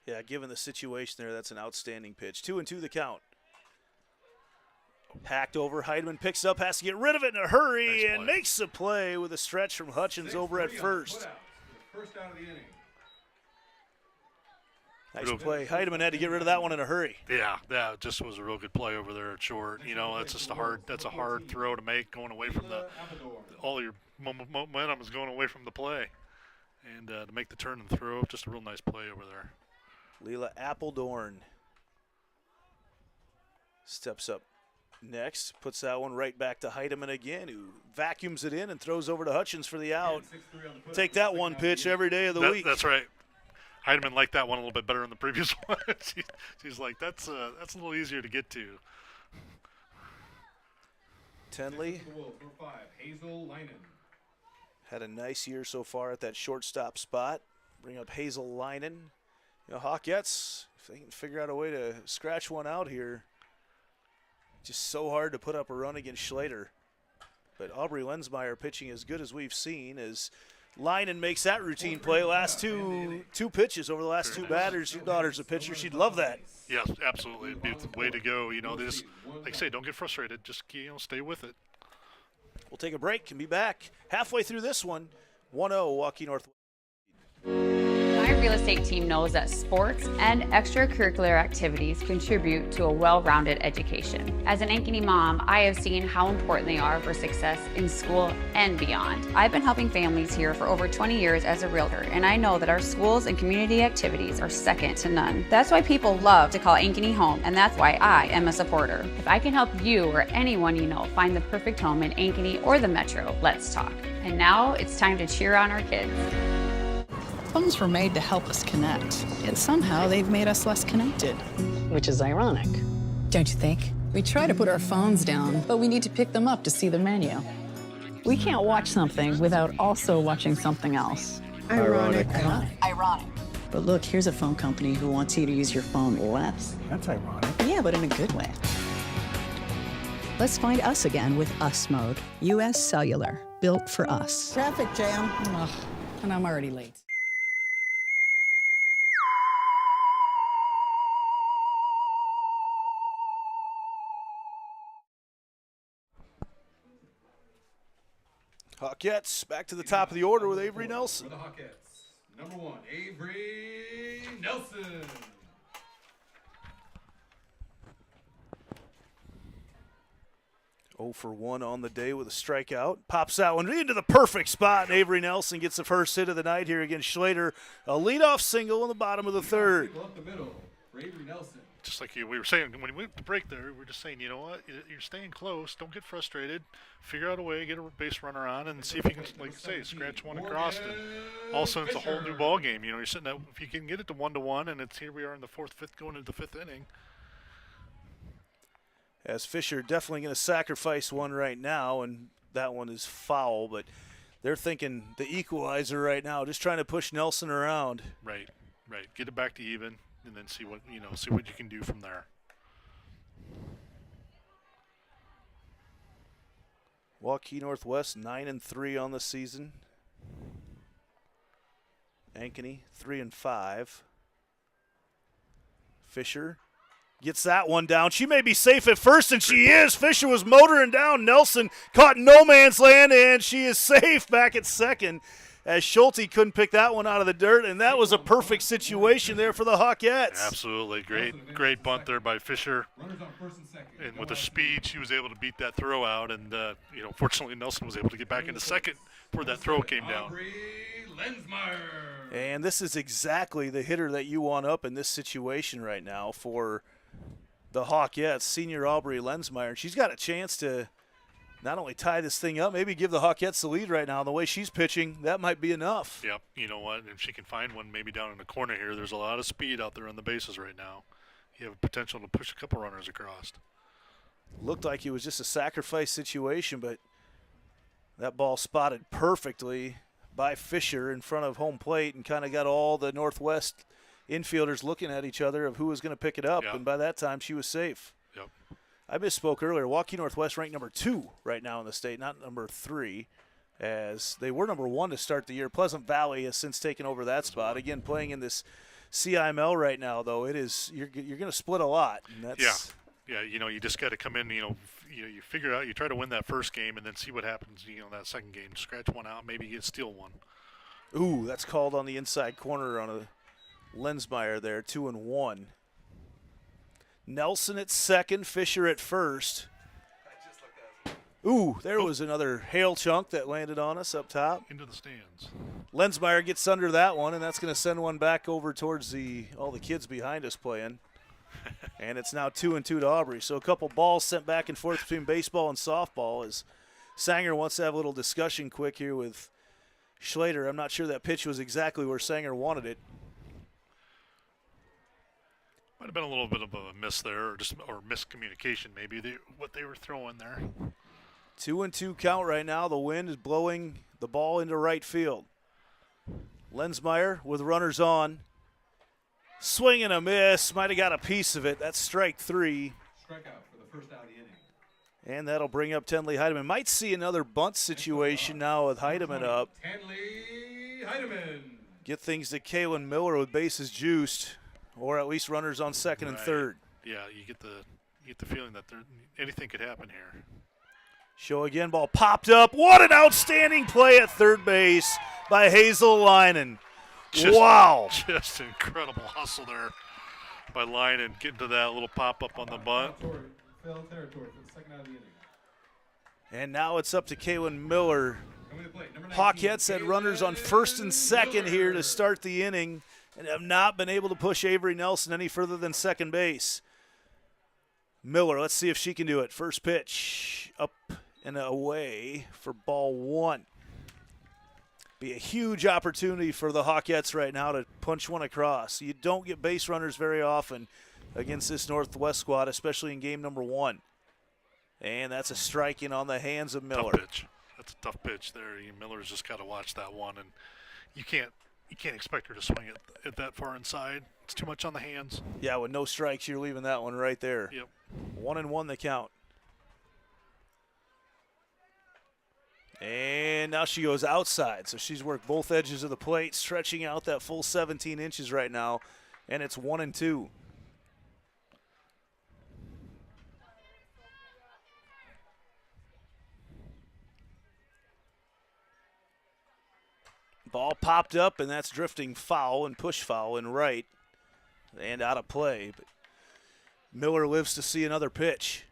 Yeah, given the situation there, that's an outstanding pitch. 2-2 the count. Hacked over. Heidemann picks up, has to get rid of it in a hurry, and makes the play with a stretch from Hutchins over at first. First out of the inning. Nice play. Heidemann had to get rid of that one in a hurry. Yeah, that just was a real good play over there at short. You know, that's just a hard throw to make, going away from all your momentum is going away from the play. And to make the turn and throw, just a real nice play over there. Leela Appledorn steps up next, puts that one right back to Heidemann again, who vacuums it in and throws over to Hutchins for the out. Take that one pitch every day of the week. That's right. Heidemann liked that one a little bit better than the previous one. She's like, that's a little easier to get to. Tenley had a nice year so far at that shortstop spot. Bring up Hazel Leinen. You know, Hawkettes, if they can figure out a way to scratch one out here, just so hard to put up a run against Schlater. But Aubrey Lensmeyer pitching as good as we've seen as Leinen makes that routine play. Last two pitches over the last 2 batters. Your daughter's a pitcher. She'd love that. Yes, absolutely. It'd be the way to go. You know, they just, like I say, don't get frustrated. Just, stay with it. We'll take a break and be back halfway through this one. 1-0 Waukee Northwest. My real estate team knows that sports and extracurricular activities contribute to a well-rounded education. As an Ankeny mom, I have seen how important they are for success in school and beyond. I've been helping families here for over 20 years as a realtor, and I know that our schools and community activities are second to none. That's why people love to call Ankeny home, and that's why I am a supporter. If I can help you or anyone you know find the perfect home in Ankeny or the Metro, let's talk. And now it's time to cheer on our kids. Phones were made to help us connect, yet somehow they've made us less connected. Which is ironic. Don't you think? We try to put our phones down, but we need to pick them up to see the menu. We can't watch something without also watching something else. Ironic. Ironic. But look, here's a phone company who wants you to use your phone less. That's ironic. Yeah, but in a good way. Let's find us again with Us Mode. US Cellular, built for us. Traffic jam. Ugh, and I'm already late. Hawkettes back to the top of the order with Avery Nelson. For the Hawkettes, number 1, Avery Nelson. Oh for 1 on the day with a strikeout. Pops that one into the perfect spot, and Avery Nelson gets the first hit of the night here against Schlater. A leadoff single in the bottom of the third. Up the middle for Avery Nelson. Just like we were saying when we went to break there, we were just saying, you know what, you're staying close. Don't get frustrated. Figure out a way, get a base runner on, and see if you can, like I say, scratch one across. And all of a sudden, it's a whole new ball game. You know, you're sitting at, if you can get it to 1-1, and it's here we are in the 4th, 5th, going into the 5th inning. As Fisher definitely going to sacrifice one right now, and that one is foul, but they're thinking the equalizer right now, just trying to push Nelson around. Right. Get it back to even, and then see what you can do from there. Waukee Northwest 9-3 on the season. Ankeny 3-5. Fisher gets that one down. She may be safe at first, and she is. Fisher was motoring down. Nelson caught no man's land, and she is safe back at second as Schulte couldn't pick that one out of the dirt, and that was a perfect situation there for the Hawkettes. Absolutely. Great bunt there by Fisher. And with the speed, she was able to beat that throw out, and fortunately Nelson was able to get back into second before that throw came down. And this is exactly the hitter that you want up in this situation right now for the Hawkettes, senior Aubrey Lensmeyer. She's got a chance to not only tie this thing up, maybe give the Hawkettes the lead right now. The way she's pitching, that might be enough. Yep. You know what? If she can find one maybe down in the corner here, there's a lot of speed out there on the bases right now. You have a potential to push a couple runners across. Looked like it was just a sacrifice situation, but that ball spotted perfectly by Fisher in front of home plate and kind of got all the Northwest infielders looking at each other of who was going to pick it up, and by that time she was safe. Yep. I misspoke earlier. Waukee Northwest ranked number 2 right now in the state, not number 3, as they were number 1 to start the year. Pleasant Valley has since taken over that spot. Again, playing in this CIML right now, though, it is you're going to split a lot. And that's Yeah, you just got to come in, you figure out, you try to win that first game and then see what happens, that second game. Scratch one out, maybe you steal one. Ooh, that's called on the inside corner on a Lensmeyer there, 2-1. Nelson at second, Fisher at first. Ooh, there was another hail chunk that landed on us up top. Into the stands. Lensmeyer gets under that one, and that's going to send one back over towards all the kids behind us playing. And it's now 2-2 to Aubrey. So a couple balls sent back and forth between baseball and softball as Sanger wants to have a little discussion quick here with Schlater. I'm not sure that pitch was exactly where Sanger wanted it. Might have been a little bit of a miss there, or miscommunication maybe, what they were throwing there. 2-2 count right now. The wind is blowing the ball into right field. Lensmeyer with runners on. Swing and a miss. Might have got a piece of it. That's strike 3. Strikeout for the first out of the inning. And that'll bring up Tenley Heidemann. Might see another bunt situation now with Heidemann up. Tenley Heidemann. Get things to Kaylin Miller with bases juiced, or at least runners on second and third. Yeah, you get the feeling that anything could happen here. Show again, ball popped up. What an outstanding play at third base by Hazel Leinen. Wow. Just incredible hustle there by Leinen, getting to that little pop-up on the bunt. Fail territory for the second out of the inning. And now it's up to Kaylin Miller. Hawkettes had runners on first and second here to start the inning and have not been able to push Avery Nelson any further than second base. Miller, let's see if she can do it. First pitch, up and away for ball 1. Be a huge opportunity for the Hawkettes right now to punch one across. You don't get base runners very often against this Northwest squad, especially in game number 1. And that's a strike in on the hands of Miller. Tough pitch. That's a tough pitch there. Miller's just got to watch that one, and you can't expect her to swing it that far inside. It's too much on the hands. Yeah, with no strikes, you're leaving that one right there. Yep. 1-1 the count. And now she goes outside, so she's worked both edges of the plate, stretching out that full 17 inches right now, and it's 1-2. Ball popped up, and that's drifting foul and push foul in right and out of play. But Miller lives to see another pitch.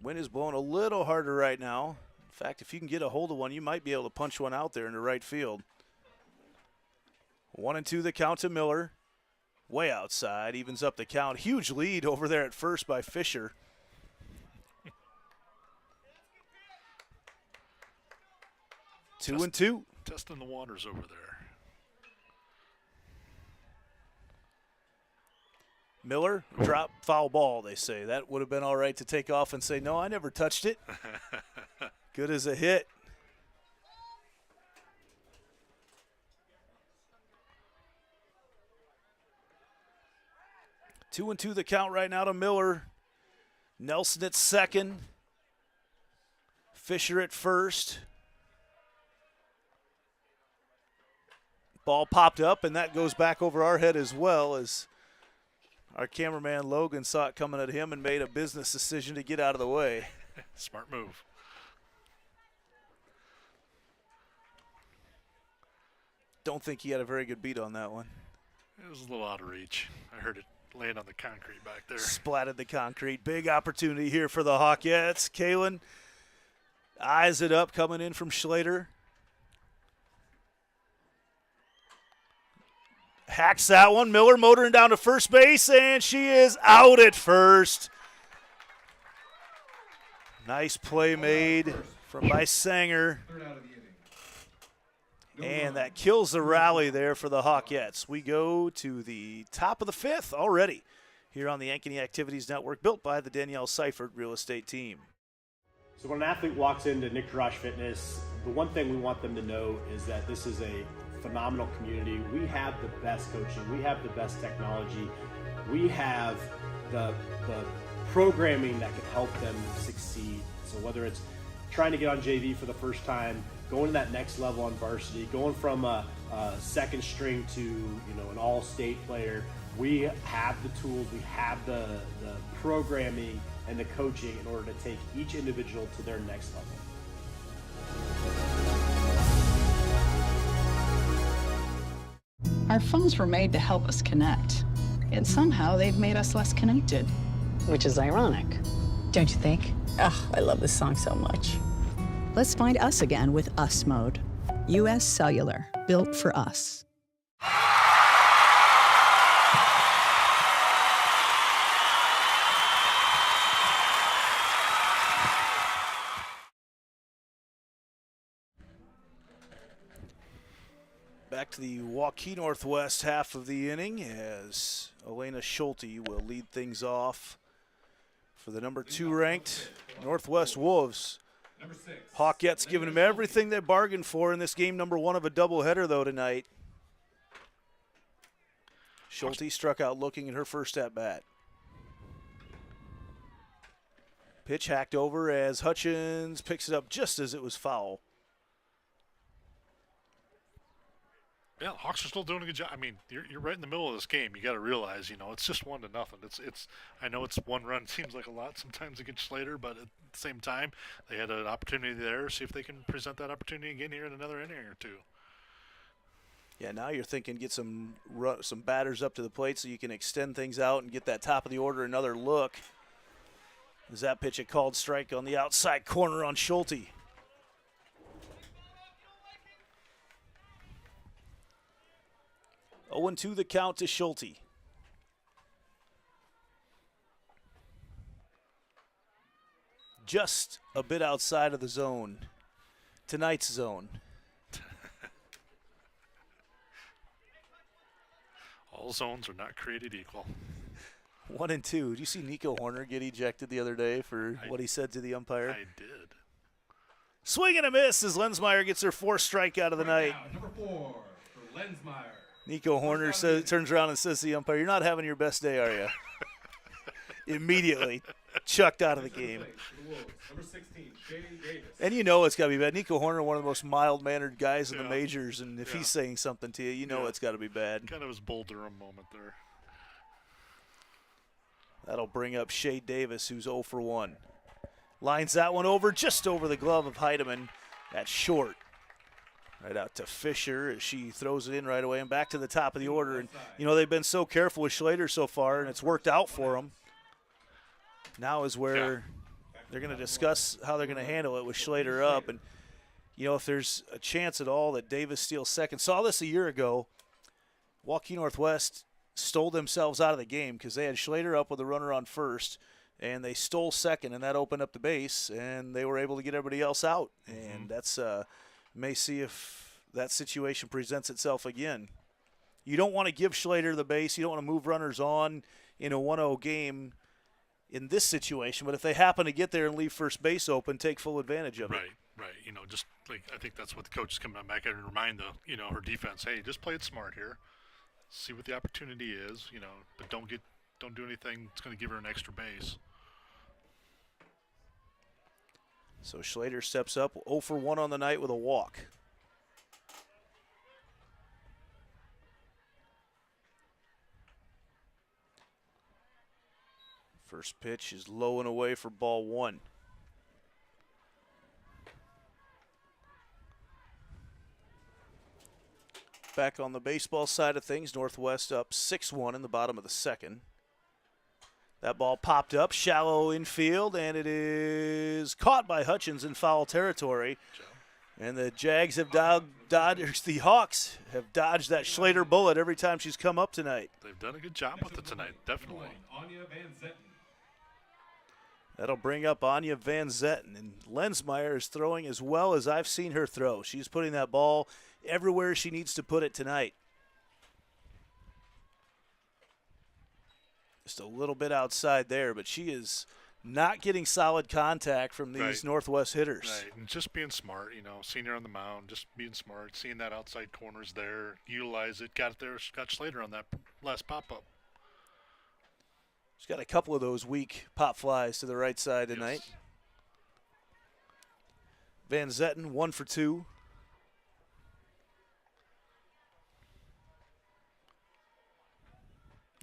Wind is blowing a little harder right now. In fact, if you can get a hold of one, you might be able to punch one out there into right field. 1-2 the count to Miller. Way outside, evens up the count. Huge lead over there at first by Fisher. Two and two. Testing the waters over there. Miller, drop foul ball, they say. That would have been all right to take off and say, no, I never touched it. Good as a hit. Two and two the count right now to Miller. Nelson at second. Fisher at first. Ball popped up, and that goes back over our head as well, as our cameraman Logan saw it coming at him and made a business decision to get out of the way. Smart move. Don't think he had a very good beat on that one. It was a little out of reach. I heard it land on the concrete back there. Splatted the concrete. Big opportunity here for the Hawkettes. Kalen eyes it up, coming in from Schlater. Hacks that one. Miller motoring down to first base, and she is out at first. Nice play made by Sanger. And that kills the rally there for the Hawkettes. We go to the top of the fifth already here on the Ankeny Activities Network, built by the Danielle Seifert Real Estate Team. So when an athlete walks into Nick Drosh Fitness, the one thing we want them to know is that this is a phenomenal community. We have the best coaching. We have the best technology. We have the programming that can help them succeed. So whether it's trying to get on JV for the first time, going to that next level on varsity, going from a second string to an all-state player, we have the tools, we have the programming and the coaching in order to take each individual to their next level. Our phones were made to help us connect, and somehow they've made us less connected. Which is ironic, don't you think? Ugh, I love this song so much. Let's find us again with Us Mode. U.S. Cellular, built for us. Back to the Waukee Northwest half of the inning as Elena Schulte will lead things off for the number 2 ranked Northwest Wolves. Hawkettes giving them everything they bargained for in this game number 1 of a doubleheader, though, tonight. Schulte struck out looking in her first at-bat. Pitch hacked over as Hutchins picks it up just as it was foul. Yeah, the Hawks are still doing a good job. I mean, you're right in the middle of this game. You got to realize, it's just 1-0. It's. I know it's one run. It seems like a lot sometimes against Schlater, but at the same time, they had an opportunity there. See if they can present that opportunity again here in another inning or two. Yeah, now you're thinking get some batters up to the plate so you can extend things out and get that top of the order another look. Is that pitch a called strike on the outside corner on Schulte? Oh, 0-2 the count to Schulte. Just a bit outside of the zone. Tonight's zone. All zones are not created equal. 1-2. Did you see Nico Horner get ejected the other day for what he said to the umpire? I did. Swing and a miss as Lensmeyer gets her 4th strikeout of the night. Now, number 4 for Lensmeyer. Nico Horner turns around and says to the umpire, "You're not having your best day, are you?" Immediately chucked out of the game. Number 16, Shea Davis. And it's got to be bad. Nico Horner, one of the most mild-mannered guys in the majors, and if he's saying something to you, it's got to be bad. Kind of his Bull Durham moment there. That'll bring up Shea Davis, who's 0 for 1. Lines that one over, just over the glove of Heidemann. That's short. Right out to Fisher as she throws it in right away and back to the top of the order. And, they've been so careful with Schlater so far, and it's worked out for them. Now is where they're going to discuss how they're going to handle it with Schlater up. And, if there's a chance at all that Davis steals second. Saw this a year ago. Waukee Northwest stole themselves out of the game because they had Schlater up with a runner on first, and they stole second, and that opened up the base, and they were able to get everybody else out. And that's may see if that situation presents itself again. You don't want to give Schlater the base. You don't want to move runners on. in a 1-0 game in this situation. But if they happen to get there and leave first base open, take full advantage of it. Right. Just like I think that's what the coach is coming back and remind her defense, hey, just play it smart here. See what the opportunity is, but don't do anything that's going to give her an extra base. So Schlater steps up 0 for 1 on the night with a walk. First pitch is low and away for ball 1. Back on the baseball side of things, Northwest up 6-1 in the bottom of the second. That ball popped up, shallow infield, and it is caught by Hutchins in foul territory. And the Jags have dodged, the Hawks have dodged that Schlater bullet every time she's come up tonight. They've done a good job with it tonight, definitely. That'll bring up Anya Van Zetten, and Lensmeyer is throwing as well as I've seen her throw. She's putting that ball everywhere she needs to put it tonight. Just a little bit outside there, but she is not getting solid contact from these Northwest hitters. Right, and just being smart, seeing her on the mound, just being smart, seeing that outside corner's there, utilize it, got it there, got Schlater on that last pop-up. She's got a couple of those weak pop flies to the right side tonight. Yes. Van Zetten, 1 for 2.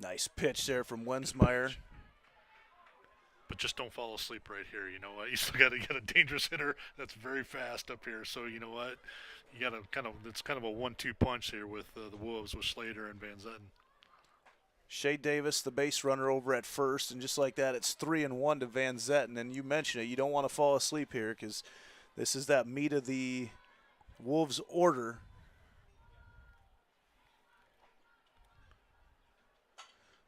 Nice pitch there from Lensmeyer. But just don't fall asleep right here. You know what? You still got to get a dangerous hitter that's very fast up here. So you know what? You got to it's kind of a 1-2 punch here with the Wolves with Schlater and Van Zetten. Shea Davis, the base runner, over at first, and just like that, it's 3-1 to Van Zetten. And you mentioned it, you don't want to fall asleep here because this is that meat of the Wolves' order.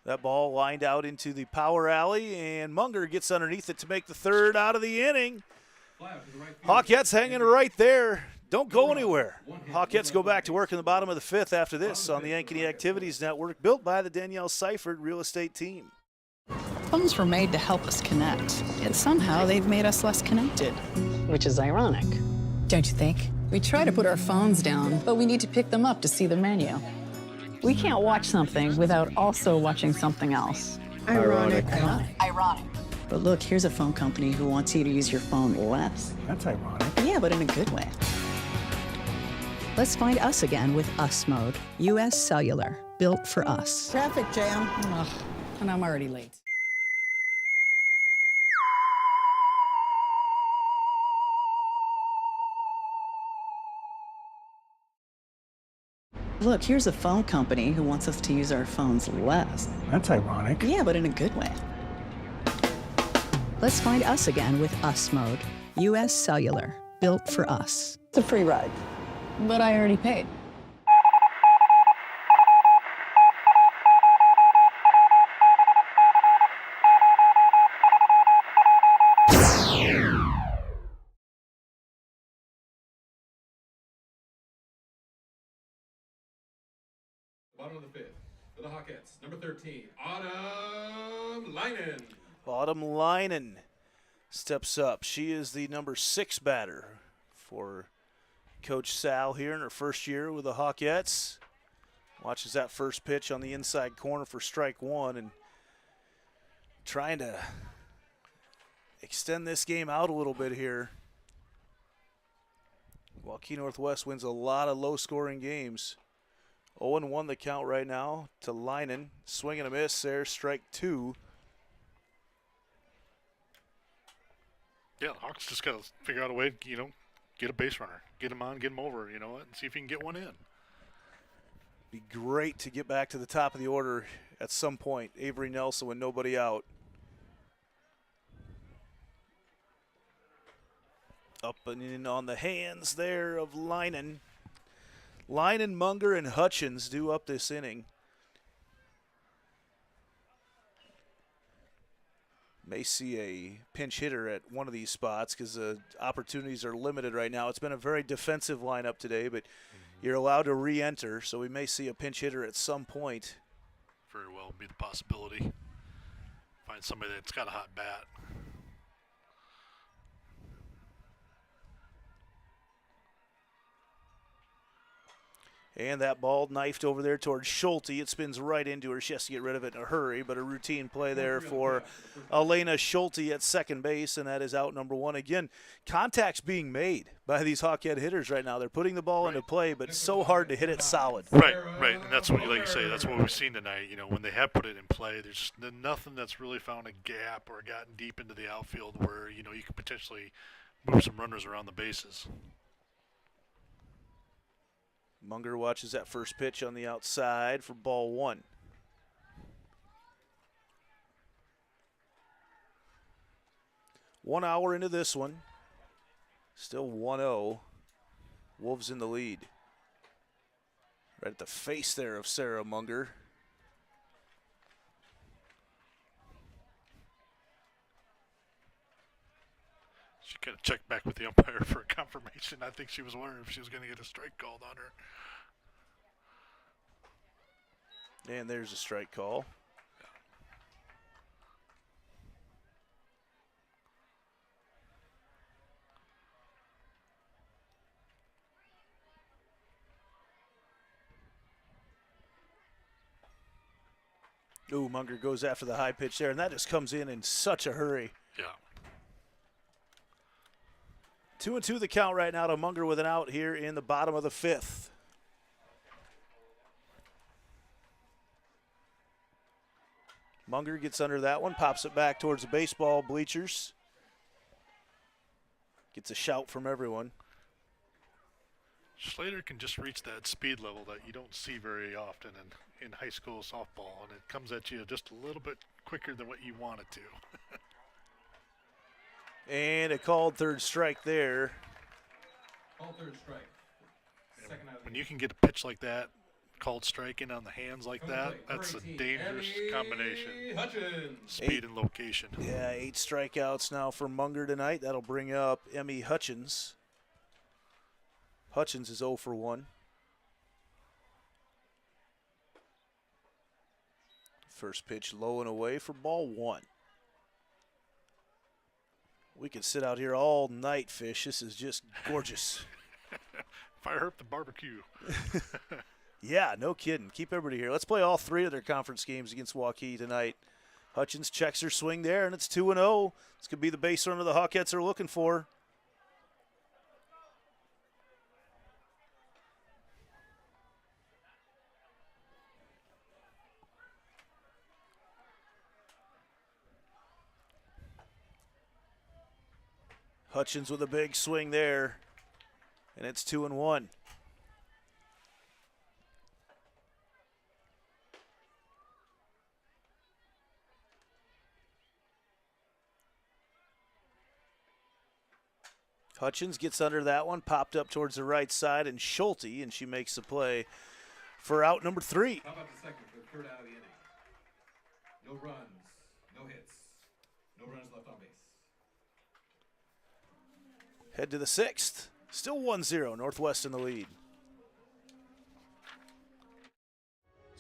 That ball lined out into the power alley, and Munger gets underneath it to make the third out of the inning. Hawkettes hanging right there. Don't go anywhere. Hawkettes go back to work in the bottom of the 5th after this on the Ankeny Activities Network, built by the Danielle Seifert Real Estate Team. Phones were made to help us connect, yet somehow they've made us less connected. Which is ironic, don't you think? We try to put our phones down, but we need to pick them up to see the menu. We can't watch something without also watching something else. Ironic. Ironic. But look, here's a phone company who wants you to use your phone less. That's ironic. Yeah, but in a good way. Let's find us again with Us Mode. U.S. Cellular, built for us. Traffic jam. Ugh, and I'm already late. Look, here's a phone company who wants us to use our phones less. That's ironic. Yeah, but in a good way. Let's find us again with Us Mode. U.S. Cellular, built for us. It's a free ride, but I already paid. Bottom of the 5th for the Hawkettes, number 13, Autumn Leinen. Autumn Leinen steps up. She is the number 6 batter for Coach Sal here in her first year with the Hawkettes. Watches that first pitch on the inside corner for strike 1 and trying to extend this game out a little bit here. Waukee Northwest wins a lot of low-scoring games. 0-1 the count right now to Leinen. Swing and a miss there, strike 2. Yeah, the Hawks just got to figure out a way, get a base runner. Get him on, get him over, and see if you can get one in. Be great to get back to the top of the order at some point. Avery Nelson with nobody out. Up and in on the hands there of Leinen. Leinen, Munger, and Hutchins do up this inning. May see a pinch hitter at one of these spots because the opportunities are limited right now. It's been a very defensive lineup today, but you're allowed to re-enter, so we may see a pinch hitter at some point. Very well be the possibility. Find somebody that's got a hot bat. And that ball knifed over there towards Schulte. It spins right into her. She has to get rid of it in a hurry, but a routine play there for Elena Schulte at second base, and that is out number one. Again, contact's being made by these Hawkhead hitters right now. They're putting the ball into play, but it's so hard to hit it solid. Right, and that's what, like you say, that's what we've seen tonight. You know, when they have put it in play, there's nothing that's really found a gap or gotten deep into the outfield where, you know, you could potentially move some runners around the bases. Munger watches that first pitch on the outside for ball one. One hour into this one. Still 1-0. Wolves in the lead. Right at the face there of Sarah Munger. She kind of checked back with the umpire for a confirmation. I think she was wondering if she was going to get a strike called on her. And there's a strike call. Ooh, Munger goes after the high pitch there, and that just comes in such a hurry. Yeah. 2-2 the count right now to Munger with an out here in the bottom of the fifth. Munger gets under that one, pops it back towards the baseball bleachers. Gets a shout from everyone. Slater can just reach that speed level that you don't see very often in high school softball, and it comes at you just a little bit quicker than what you want it to. And a called third strike there. Called third strike. Second out of the When you can get a pitch like that, called striking on the hands like that, that's a dangerous combination. Hutchins. Speed and location. Yeah, 8 strikeouts now for Munger tonight. That'll bring up Emmy Hutchins. Hutchins is 0 for 1. First pitch low and away for ball one. We could sit out here all night, Fish. This is just gorgeous. Fire up the barbecue. Yeah, no kidding. Keep everybody here. Let's play all 3 of their conference games against Waukee tonight. Hutchins checks her swing there, and it's 2-0. This could be the base runner the Hawkettes are looking for. Hutchins with a big swing there, and it's 2-1. Hutchins gets under that one, popped up towards the right side, and Schulte, and she makes the play for out number 3. How about the second for the third out of the inning? No runs, no hits, no runs left on base. Head to the 6th. Still 1-0, Northwest in the lead.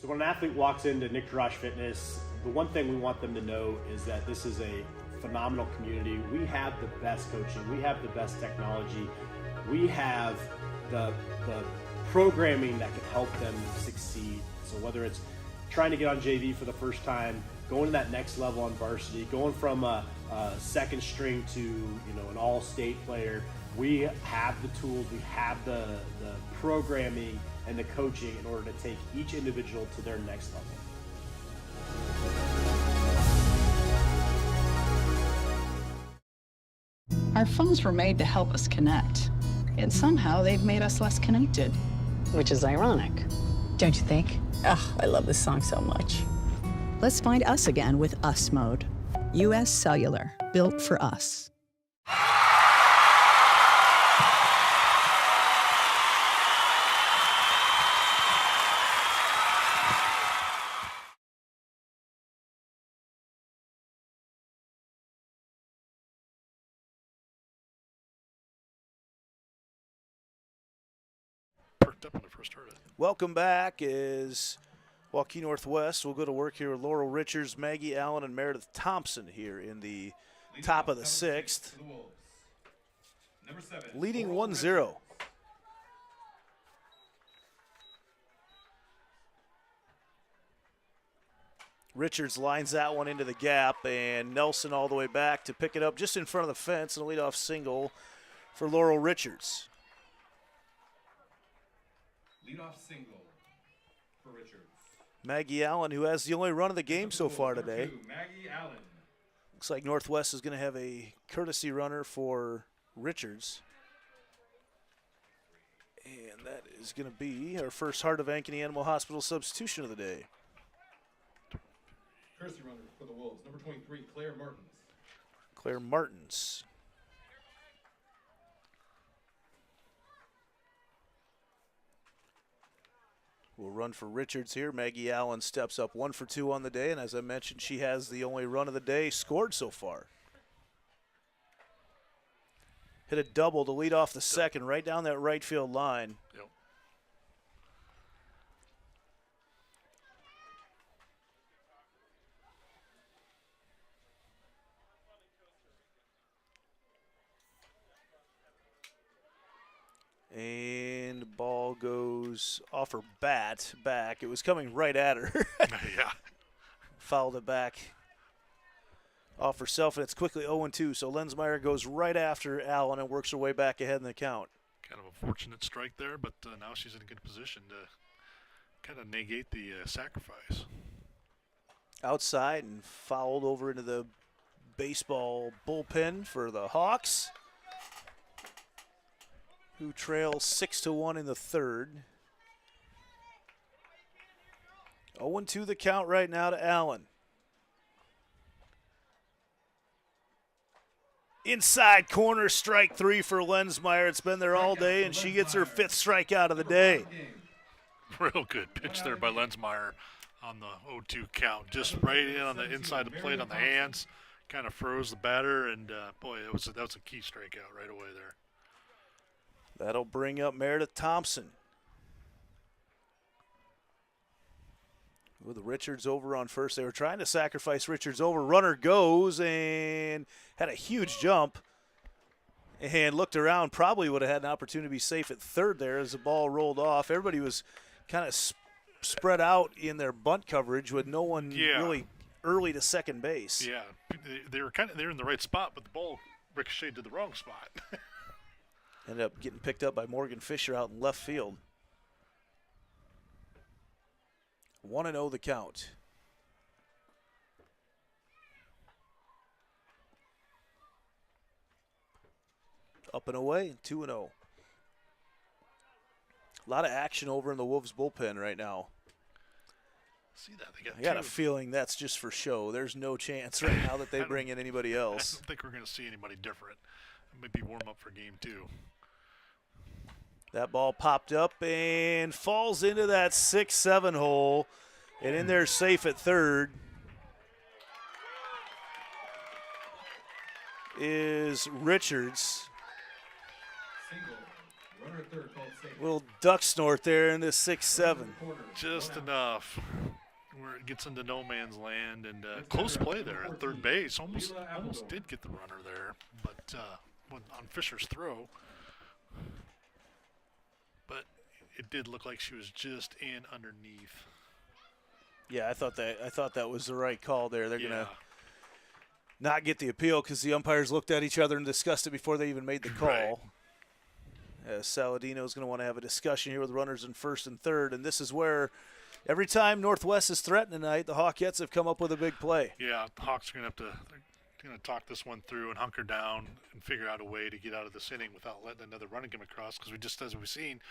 So when an athlete walks into Nick Drosh Fitness, the one thing we want them to know is that this is a phenomenal community. We have the best coaching. We have the best technology. We have the programming that can help them succeed. So whether it's trying to get on JV for the first time, going to that next level on varsity, going from a second string to an all-state player, we have the tools, we have the programming and the coaching in order to take each individual to their next level. Our phones were made to help us connect, yet somehow they've made us less connected. Which is ironic, don't you think? Ugh, I love this song so much. Let's find us again with Us Mode. US Cellular, built for us. Perked up when I first heard it. Welcome back as Waukee Northwest will go to work here with Laurel Richards, Maggie Allen, and Meredith Thompson here in the top of the 6th. Leading 1-0. Richards lines that one into the gap, and Nelson all the way back to pick it up just in front of the fence, and a leadoff single for Laurel Richards. Leadoff single for Richards. Maggie Allen, who has the only run of the game so far today. Maggie Allen. Looks like Northwest is going to have a courtesy runner for Richards. And that is going to be our first Heart of Ankeny Animal Hospital substitution of the day. Courtesy runner for the Wolves, number 23, Claire Martins. Claire Martins. Will run for Richards here. Maggie Allen steps up 1 for 2 on the day, and as I mentioned, she has the only run of the day scored so far. Hit a double to lead off the second, right down that right field line. Yep. And the ball goes off her bat back. It was coming right at her. Yeah. Fouled it back off herself, and it's quickly 0-2. So Lensmeyer goes right after Allen and works her way back ahead in the count. Kind of a fortunate strike there, but now she's in a good position to kind of negate the sacrifice. Outside and fouled over into the baseball bullpen for the Hawks, who trail 6-1 in the third. 0-2 the count right now to Allen. Inside corner, strike 3 for Lensmeyer. It's been there all day, and she gets her 5th strikeout of the day. Real good pitch there by Lensmeyer on the 0-2 count. Just right in on the inside of the plate on the hands. Kind of froze the batter, and boy, that was a key strikeout right away there. That'll bring up Meredith Thompson. With Richards over on first. They were trying to sacrifice Richards over. Runner goes and had a huge jump and looked around. Probably would have had an opportunity to be safe at third there as the ball rolled off. Everybody was kind of spread out in their bunt coverage with no one really early to second base. Yeah, they were in the right spot, but the ball ricocheted to the wrong spot. Ended up getting picked up by Morgan Fisher out in left field. 1-0 the count. Up and away, 2-0. A lot of action over in the Wolves bullpen right now. See that? They I got a feeling that's just for show. There's no chance right now that they bring in anybody else. I don't think we're going to see anybody different. Maybe warm up for game 2. That ball popped up and falls into that 6-7 hole, and in there safe at third is Richards. Runner at third called safe. Little duck snort there in this 6-7. Just enough where it gets into no man's land, and close play there at third base. Almost did get the runner there, but on Fisher's throw. But it did look like she was just in underneath. Yeah, I thought that was the right call there. They're gonna not get the appeal because the umpires looked at each other and discussed it before they even made the call. Right. Saladino's going to want to have a discussion here with runners in first and third, and this is where every time Northwest is threatened tonight, the Hawkettes have come up with a big play. Yeah, the Hawks are going to talk this one through and hunker down and figure out a way to get out of this inning without letting another run come across, because as we've seen,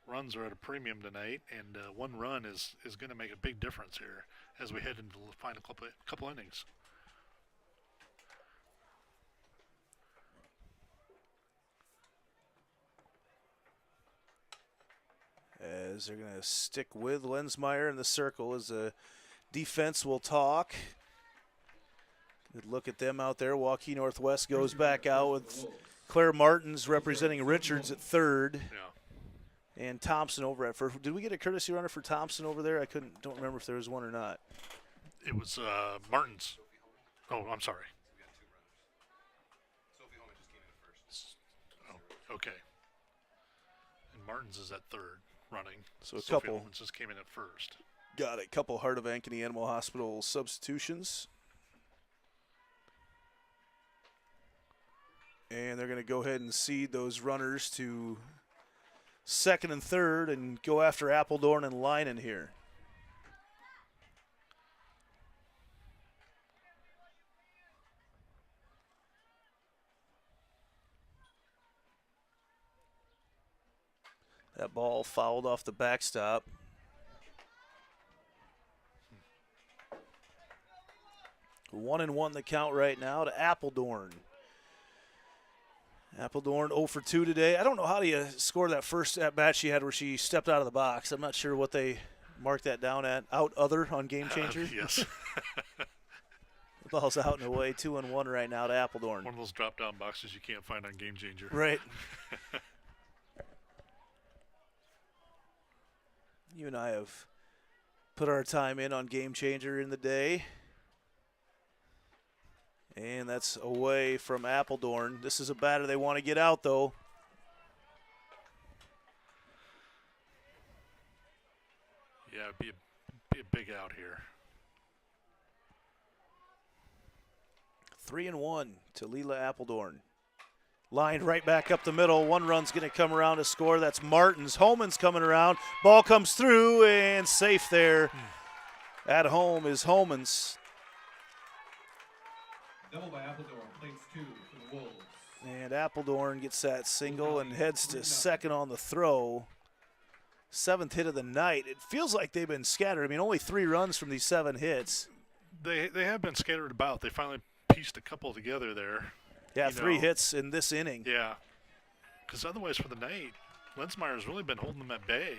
runs are at a premium tonight, and one run is going to make a big difference here as we head into the final couple innings. As they're going to stick with Lensmeyer in the circle as the defense will talk. Good look at them out there. Waukee Northwest goes back out with Claire Martins representing Richards at third. And Thompson over at first. Did we get a courtesy runner for Thompson over there? Don't remember if there was one or not. It was Martin's. Oh, I'm sorry. Oh, okay. And Martin's is at third running. So a Sophie couple. Holman just came in at first. Got it. Couple Heart of Ankeny Animal Hospital substitutions. And they're going to go ahead and seed those runners to second and third and go after Appledorn and Linen here. That ball fouled off the backstop. One and one the count right now to Appledorn. Appledorn 0 for 2 today. I don't know how do you score that first at-bat she had where she stepped out of the box. I'm not sure what they marked that down at. Out other on Game Changer? Yes. The ball's out and away. 2-1 right now to Appledorn. One of those drop-down boxes you can't find on Game Changer. Right. You and I have put our time in on Game Changer in the day. And that's away from Appledorn. This is a batter they want to get out, though. Yeah, it'd be a big out here. 3-1 to Leela Appledorn. Lined right back up the middle. One run's going to come around to score. That's Martins. Holman's coming around. Ball comes through and safe there. At home is Holman's. Double by Appledorn, plates 2 for the Wolves. And Appledorn gets that single and heads to second on the throw. 7th hit of the night. It feels like they've been scattered. I mean, only 3 runs from these 7 hits. They have been scattered about. They finally pieced a couple together there. Yeah, 3 hits in this inning. Yeah, because otherwise for the night, Lensmeyer's really been holding them at bay.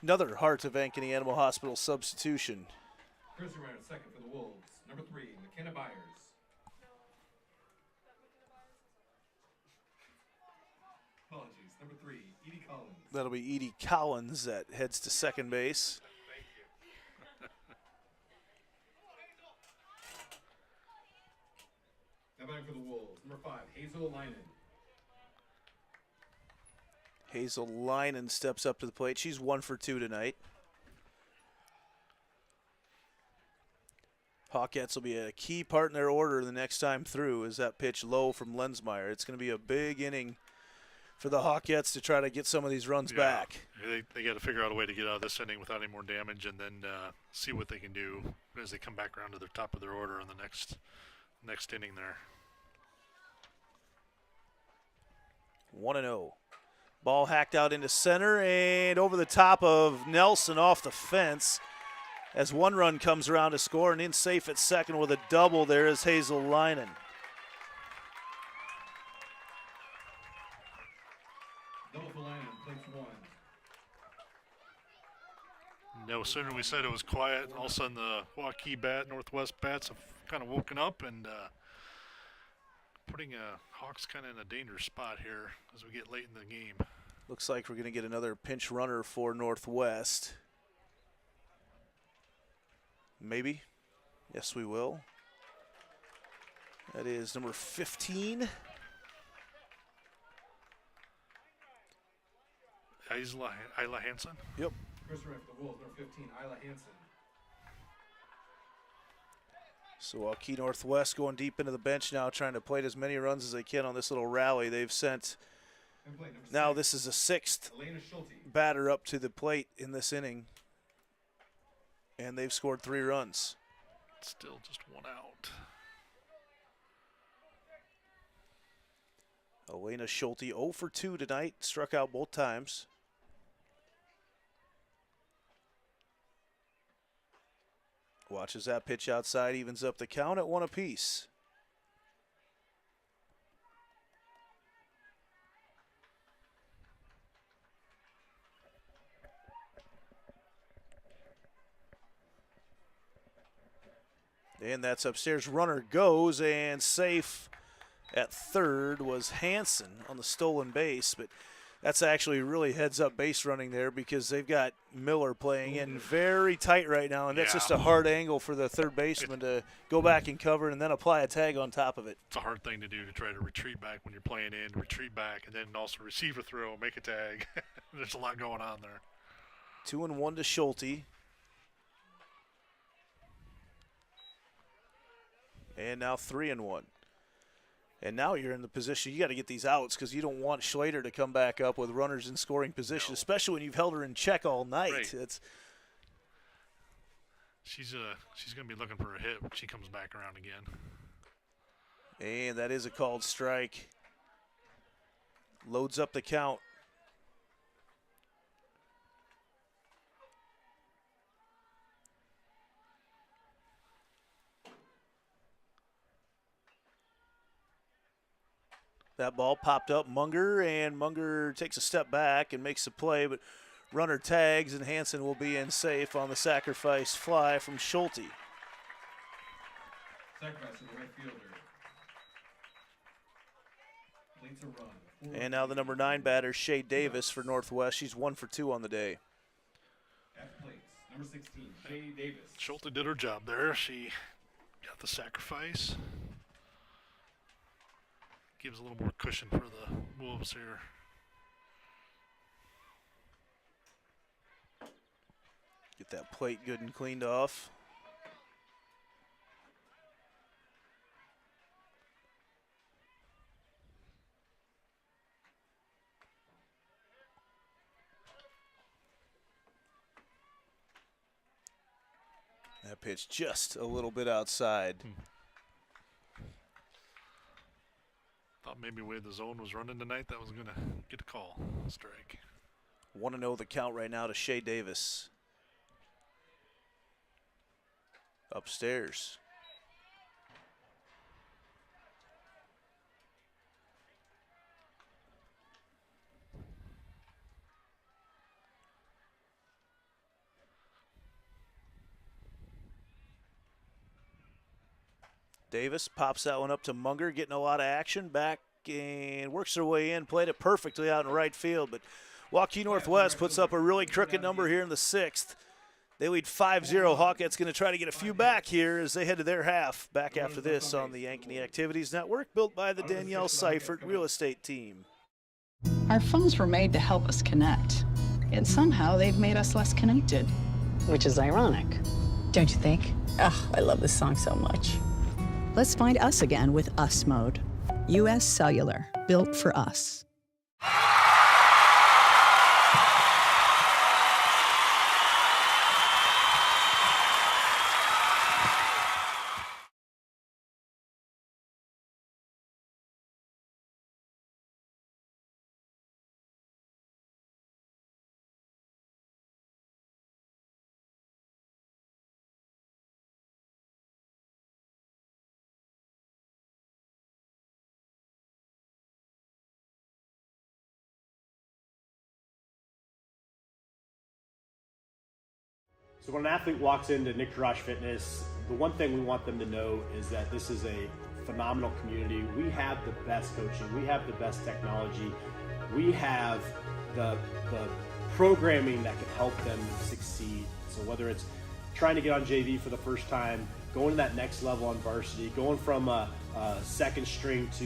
Another Heart of Ankeny Animal Hospital substitution. Chris Ryan, second for the Wolves. Number 3, McKenna Byers. Apologies. Number 3, Edie Collins. That'll be Edie Collins that heads to second base. Now batting for the Wolves. Number 5, Hazel Linen. Hazel Linen steps up to the plate. She's 1 for 2 tonight. Hawkettes will be a key part in their order the next time through as that pitch low from Lensmeyer. It's going to be a big inning for the Hawkettes to try to get some of these runs back. They got to figure out a way to get out of this inning without any more damage and then see what they can do as they come back around to the top of their order in the next inning there. 1-0. Ball hacked out into center and over the top of Nelson off the fence. As one run comes around to score, and in safe at second with a double there is Hazel Linen. Double for Linen, plates 1. No sooner we said it was quiet, all of a sudden the Waukee Northwest bats have kind of woken up and putting Hawks kind of in a dangerous spot here as we get late in the game. Looks like we're going to get another pinch runner for Northwest. Maybe. Yes, we will. That is number 15. Isla Hansen? Yep. Chris Ryan for the Wolves. Number 15, Isla Hansen. So Waukee Northwest going deep into the bench now, trying to plate as many runs as they can on this little rally. They've sent, now this is the 6th batter up to the plate in this inning. And they've scored 3 runs. Still just 1 out. Elena Schulte 0 for 2 tonight, struck out both times. Watches that pitch outside, evens up the count at 1 apiece. And that's upstairs. Runner goes, and safe at third was Hansen on the stolen base. But That's actually really heads-up base running there because they've got Miller playing in very tight right now, and that's just a hard angle for the third baseman to go back and cover and then apply a tag on top of it. It's a hard thing to do to try to retreat back when you're playing in, retreat back, and then also receive a throw, make a tag. There's a lot going on there. 2-1 to Schulte. And now 3-1. And now you're in the position, you got to get these outs because you don't want Schlater to come back up with runners in scoring position, especially when you've held her in check all night. Right. It's She's going to be looking for a hit when she comes back around again. And that is a called strike. Loads up the count. That ball popped up Munger, and Munger takes a step back and makes a play, but runner tags, and Hansen will be in safe on the sacrifice fly from Schulte. Sacrifice to the right fielder. Leads a run. And now the number 9 batter, Shay Davis for Northwest. She's 1 for 2 on the day. At plates, number 16, Shay Davis. Schulte did her job there. She got the sacrifice. Gives a little more cushion for the Wolves here. Get that plate good and cleaned off. That pitch just a little bit outside. Thought maybe where the zone was running tonight, that was going to get a call. Strike. 1-0 the count right now to Shay Davis. Upstairs. Davis pops that one up to Munger, getting a lot of action back and works their way in, played it perfectly out in right field. But Waukee Northwest puts up a really crooked number here in the 6th. They lead 5-0. Hawkettes going to try to get a few back here as they head to their half. Back after this on the Ankeny Activities Network, built by the Danielle Seifert Real Estate Team. Our phones were made to help us connect, yet somehow they've made us less connected. Which is ironic, don't you think? Oh, I love this song so much. Let's find us again with Us Mode. U.S. Cellular, built for us. So when an athlete walks into Nick Garage Fitness, the one thing we want them to know is that this is a phenomenal community. We have the best coaching. We have the best technology. We have the programming that can help them succeed. So whether it's trying to get on JV for the first time, going to that next level on varsity, going from a second string to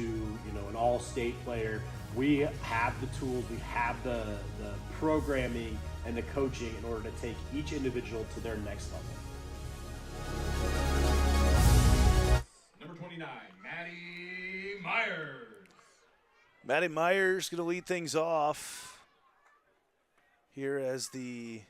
an all-state player, we have the tools, we have the programming and the coaching in order to take each individual to their next level. Number 29, Maddie Myers. Maddie Myers going to lead things off here as the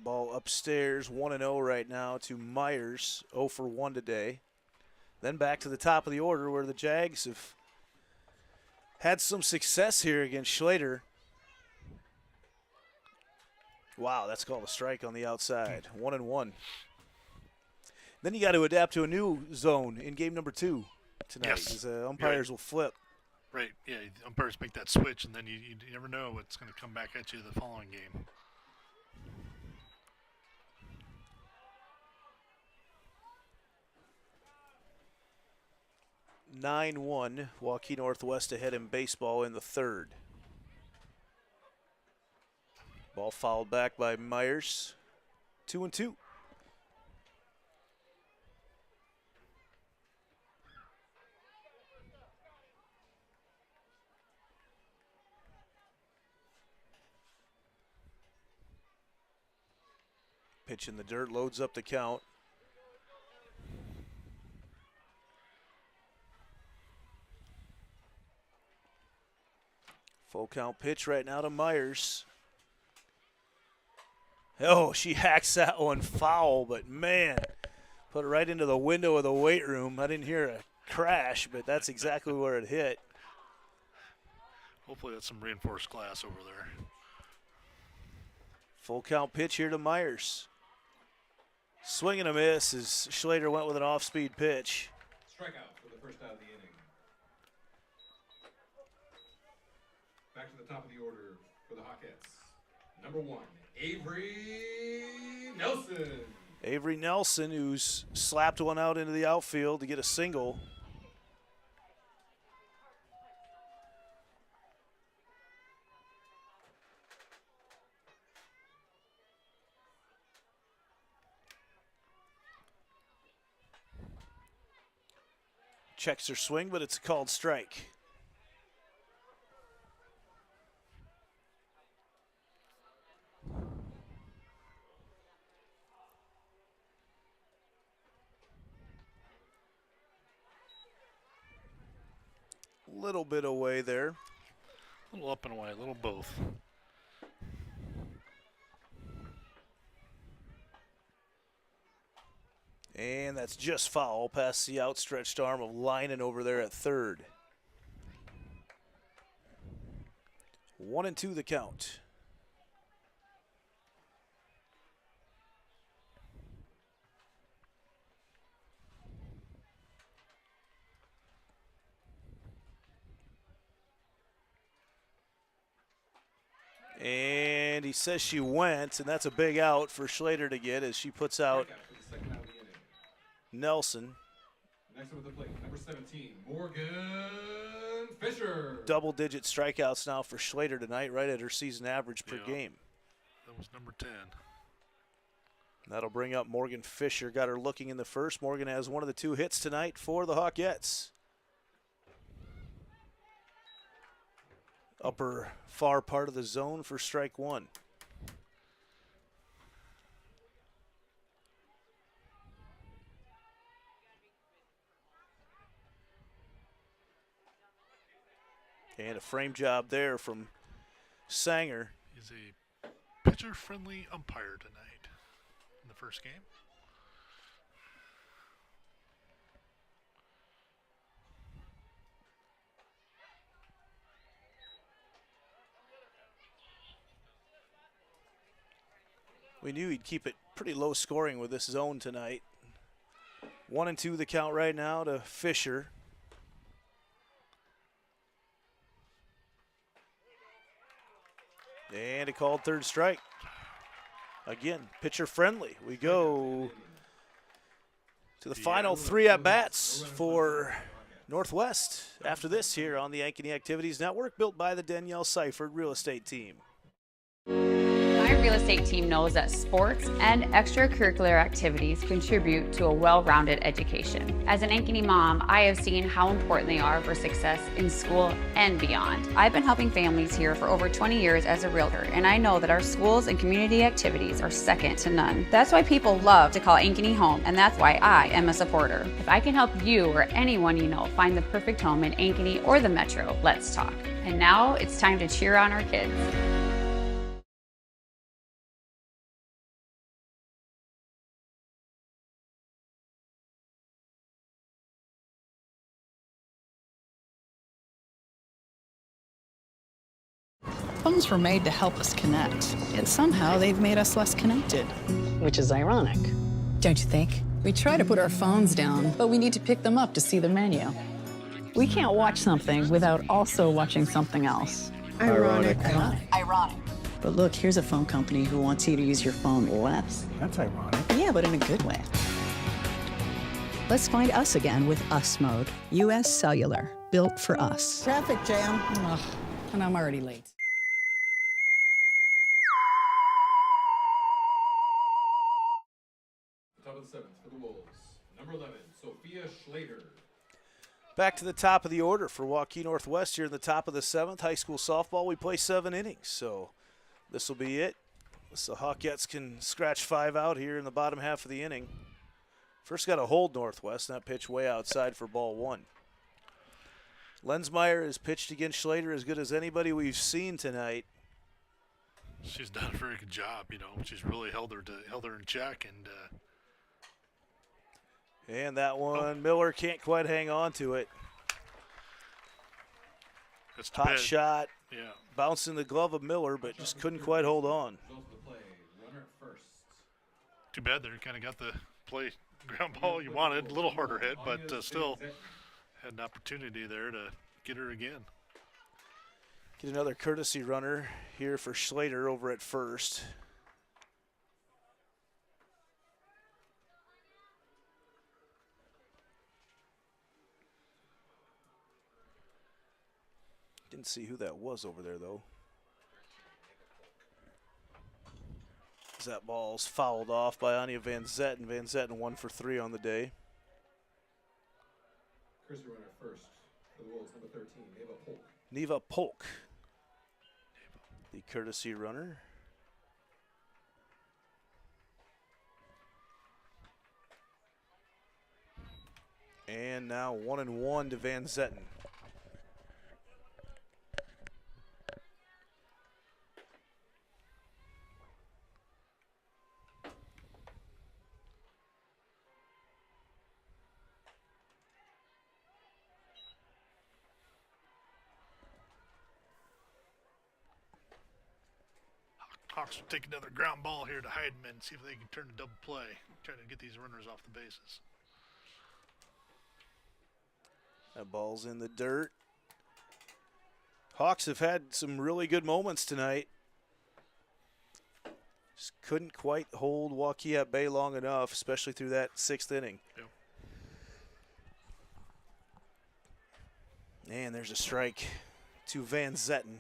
ball upstairs, 1-0 right now to Myers, 0 for 1 today. Then back to the top of the order where the Jags have had some success here against Schlater. Wow, that's called a strike on the outside. 1-1. Then you got to adapt to a new zone in game number 2 tonight. Yes. As umpires will flip. Right, yeah, the umpires make that switch, and then you never know what's going to come back at you the following game. (9-1), Waukee Northwest ahead in baseball in the 3rd. Ball fouled back by Myers. 2-2. Pitch in the dirt, loads up the count. Full count pitch right now to Myers. Oh, she hacks that one foul, but man, put it right into the window of the weight room. I didn't hear a crash, but that's exactly where it hit. Hopefully that's some reinforced glass over there. Full count pitch here to Myers. Swing and a miss as Schlater went with an off-speed pitch. Strikeout for the first out of the inning. Back to the top of the order for the Hawkettes. Number 1, Avery Nelson. Avery Nelson, who's slapped one out into the outfield to get a single. Checks her swing, but it's a called strike. Little bit away there. A little up and away, a little both. And that's just foul past the outstretched arm of Linen over there at 3rd. 1-2 the count. And he says she went, and that's a big out for Schlater to get as she puts out Nelson. Next up with the plate, number 17, Morgan Fisher. Double-digit strikeouts now for Schlater tonight, right at her season average per game. That was number 10. That'll bring up Morgan Fisher. Got her looking in the first. Morgan has one of the 2 hits tonight for the Hawkettes. Upper far part of the zone for strike 1. And a frame job there from Sanger. He's a pitcher-friendly umpire tonight in the first game. We knew he'd keep it pretty low scoring with this zone tonight. 1-2 the count right now to Fisher. And a called 3rd strike. Again, pitcher friendly. We go to the final 3 at-bats for Northwest after this here on the Ankeny Activities Network, built by the Danielle Seifert Real Estate Team. My real estate team knows that sports and extracurricular activities contribute to a well-rounded education. As an Ankeny mom, I have seen how important they are for success in school and beyond. I've been helping families here for over 20 years as a realtor, and I know that our schools and community activities are second to none. That's why people love to call Ankeny home, and that's why I am a supporter. If I can help you or anyone you know find the perfect home in Ankeny or the Metro, let's talk. And now it's time to cheer on our kids. Phones were made to help us connect, yet somehow they've made us less connected. Which is ironic. Don't you think? We try to put our phones down, but we need to pick them up to see the menu. We can't watch something without also watching something else. Ironic. Ironic. But look, here's a phone company who wants you to use your phone less. That's ironic. Yeah, but in a good way. Let's find us again with Us Mode. US Cellular, built for us. Traffic jam. Ugh, and I'm already late. Top of the seventh for the Wolves. Number 11, Sophia Schlater. Back to the top of the order for Waukee Northwest here in the top of the seventh. High school softball, we play 7 innings, so this will be it. So Hawkettes can scratch 5 out here in the bottom half of the inning. First got to hold Northwest, and that pitch way outside for ball 1. Lensmeyer has pitched against Schlater as good as anybody we've seen tonight. She's done a very good job. You know, she's really held her in check, and that one, Miller can't quite hang on to it. That's Hot bad. shot, Yeah. bounced in the glove of Miller, but just couldn't quite hold on. Too bad they kind of got the play ground ball you wanted. A little harder hit, but still had an opportunity there to get her again. Get another courtesy runner here for Schlater over at first. Didn't see who that was over there, though. As that ball's fouled off by Anya Van Zetten. Van Zetten 1 for 3 on the day. Courtesy runner first for the Wolves, number 13, Neva Polk. Neva Polk, the courtesy runner. And now 1-1 to Van Zetten. Hawks will take another ground ball here to Heidemann, see if they can turn a double play, try to get these runners off the bases. That ball's in the dirt. Hawks have had some really good moments tonight. Just couldn't quite hold Waukee at bay long enough, especially through that 6th inning. Yep. And there's a strike to Van Zetten.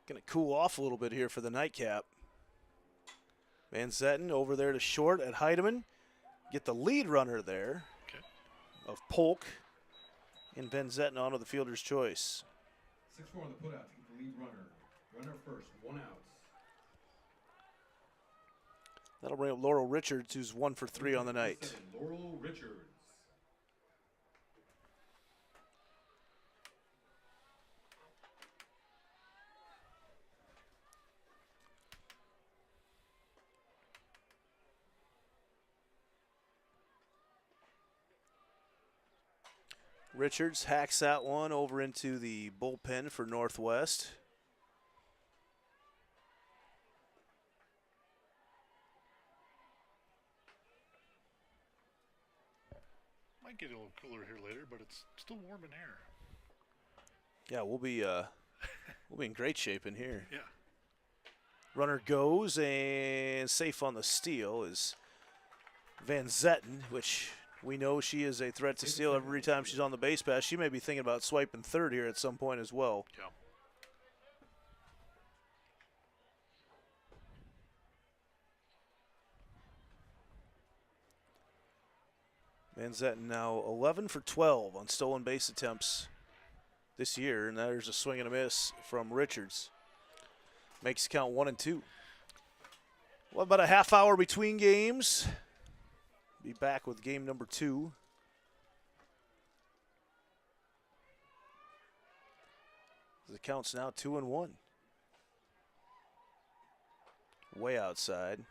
Going to cool off a little bit here for the nightcap. Van Zetten over there to short at Heidemann. Get the lead runner there of Polk. And Van Zetten onto the fielder's choice. 6-4 on the putout to get the lead runner. Runner first, 1 out. That'll bring up Laurel Richards, who's 1 for 3 on the night. Laurel Richards. Richards hacks that one over into the bullpen for Northwest. Might get a little cooler here later, but it's still warm in here. Yeah, we'll be in great shape in here. Yeah. Runner goes, and safe on the steal is Van Zetten, which we know she is a threat to steal every time she's on the base pass. She may be thinking about swiping third here at some point as well. Yeah. Van Zetten now 11 for 12 on stolen base attempts this year, and there's a swing and a miss from Richards. Makes the count 1-2. Well, about a half hour between games. Be back with game number 2. The count's now 2-1. Way outside.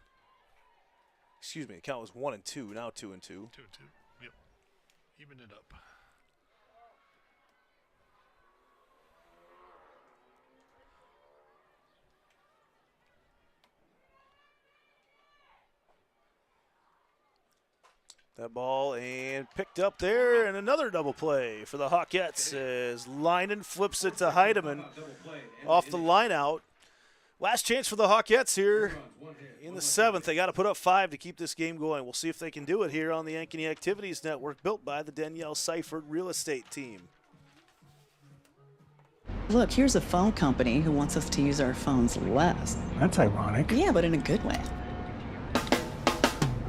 Excuse me, the count was 1 and 2, now 2 and 2. 2 and 2. Yep. Even it up. That ball and picked up there, and another double play for the Hawkettes as Linen flips it to Heidemann off the line out. Last chance for the Hawkettes here in the 7th. They got to put up 5 to keep this game going. We'll see if they can do it here on the Ankeny Activities Network, built by the Danielle Seifert Real Estate Team. Look, here's a phone company who wants us to use our phones less. That's ironic. Yeah, but in a good way.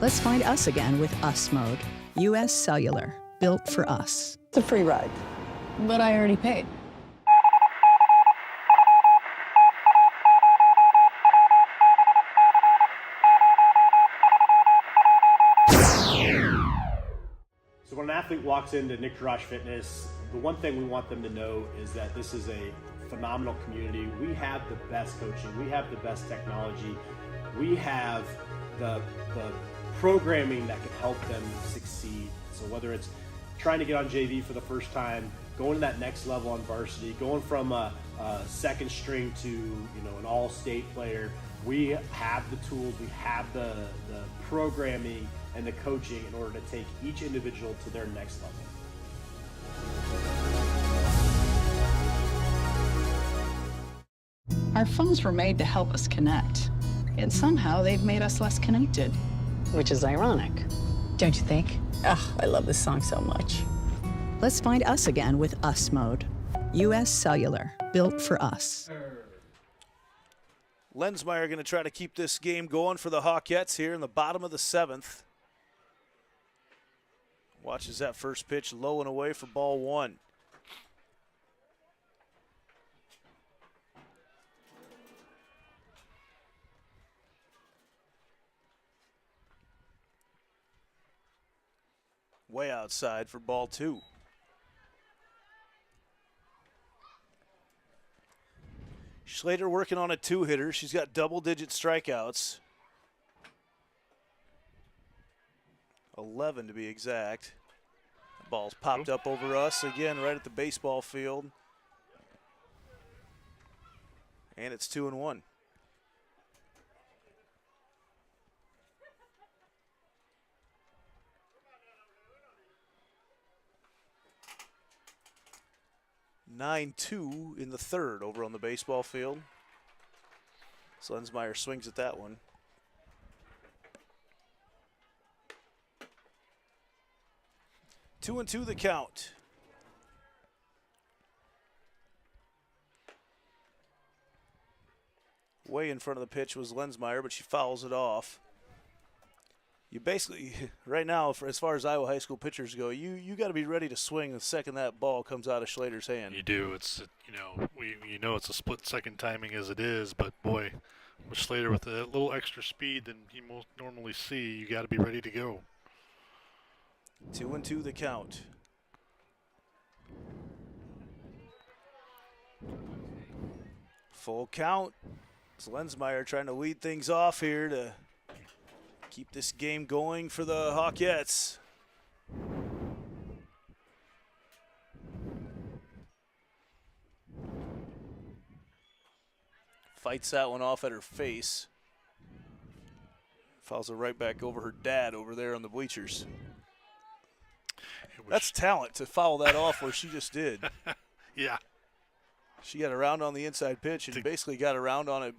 Let's find us again with Us Mode. U.S. Cellular, built for us. It's a free ride. But I already paid. So when an athlete walks into Nick Jarash Fitness, the one thing we want them to know is that this is a phenomenal community. We have the best coaching. We have the best technology. We have the programming that can help them succeed. So whether it's trying to get on JV for the first time, going to that next level on varsity, going from a second string to an all-state player, we have the tools, we have the programming and the coaching in order to take each individual to their next level. Our phones were made to help us connect, and somehow they've made us less connected. Which is ironic, don't you think? Ugh, I love this song so much. Let's find us again with Us Mode. U.S. Cellular, built for us. Lensmeyer going to try to keep this game going for the Hawkettes here in the bottom of the 7th. Watches that first pitch low and away for ball 1. Way outside for ball 2. Schlater working on a 2-hitter. She's got double-digit strikeouts. 11 to be exact. The ball's popped up over us again right at the baseball field. And it's 2-1. (9-2) in the 3rd over on the baseball field. Lensmeyer swings at that one. Two and 2 the count. Way in front of the pitch was Lensmeyer, but she fouls it off. You basically, right now, as far as Iowa high school pitchers go, you got to be ready to swing the second that ball comes out of Schlater's hand. You do. It's it's a split-second timing as it is, but boy, with Schlater with a little extra speed than you most normally see, you got to be ready to go. 2 and 2 the count. Full count. It's Lensmeyer trying to lead things off here to keep this game going for the Hawkettes. Fights that one off at her face. Fouls it right back over her dad over there on the bleachers. That's talent to foul that off where she just did. Yeah. She got around on the inside pitch and basically got around on it.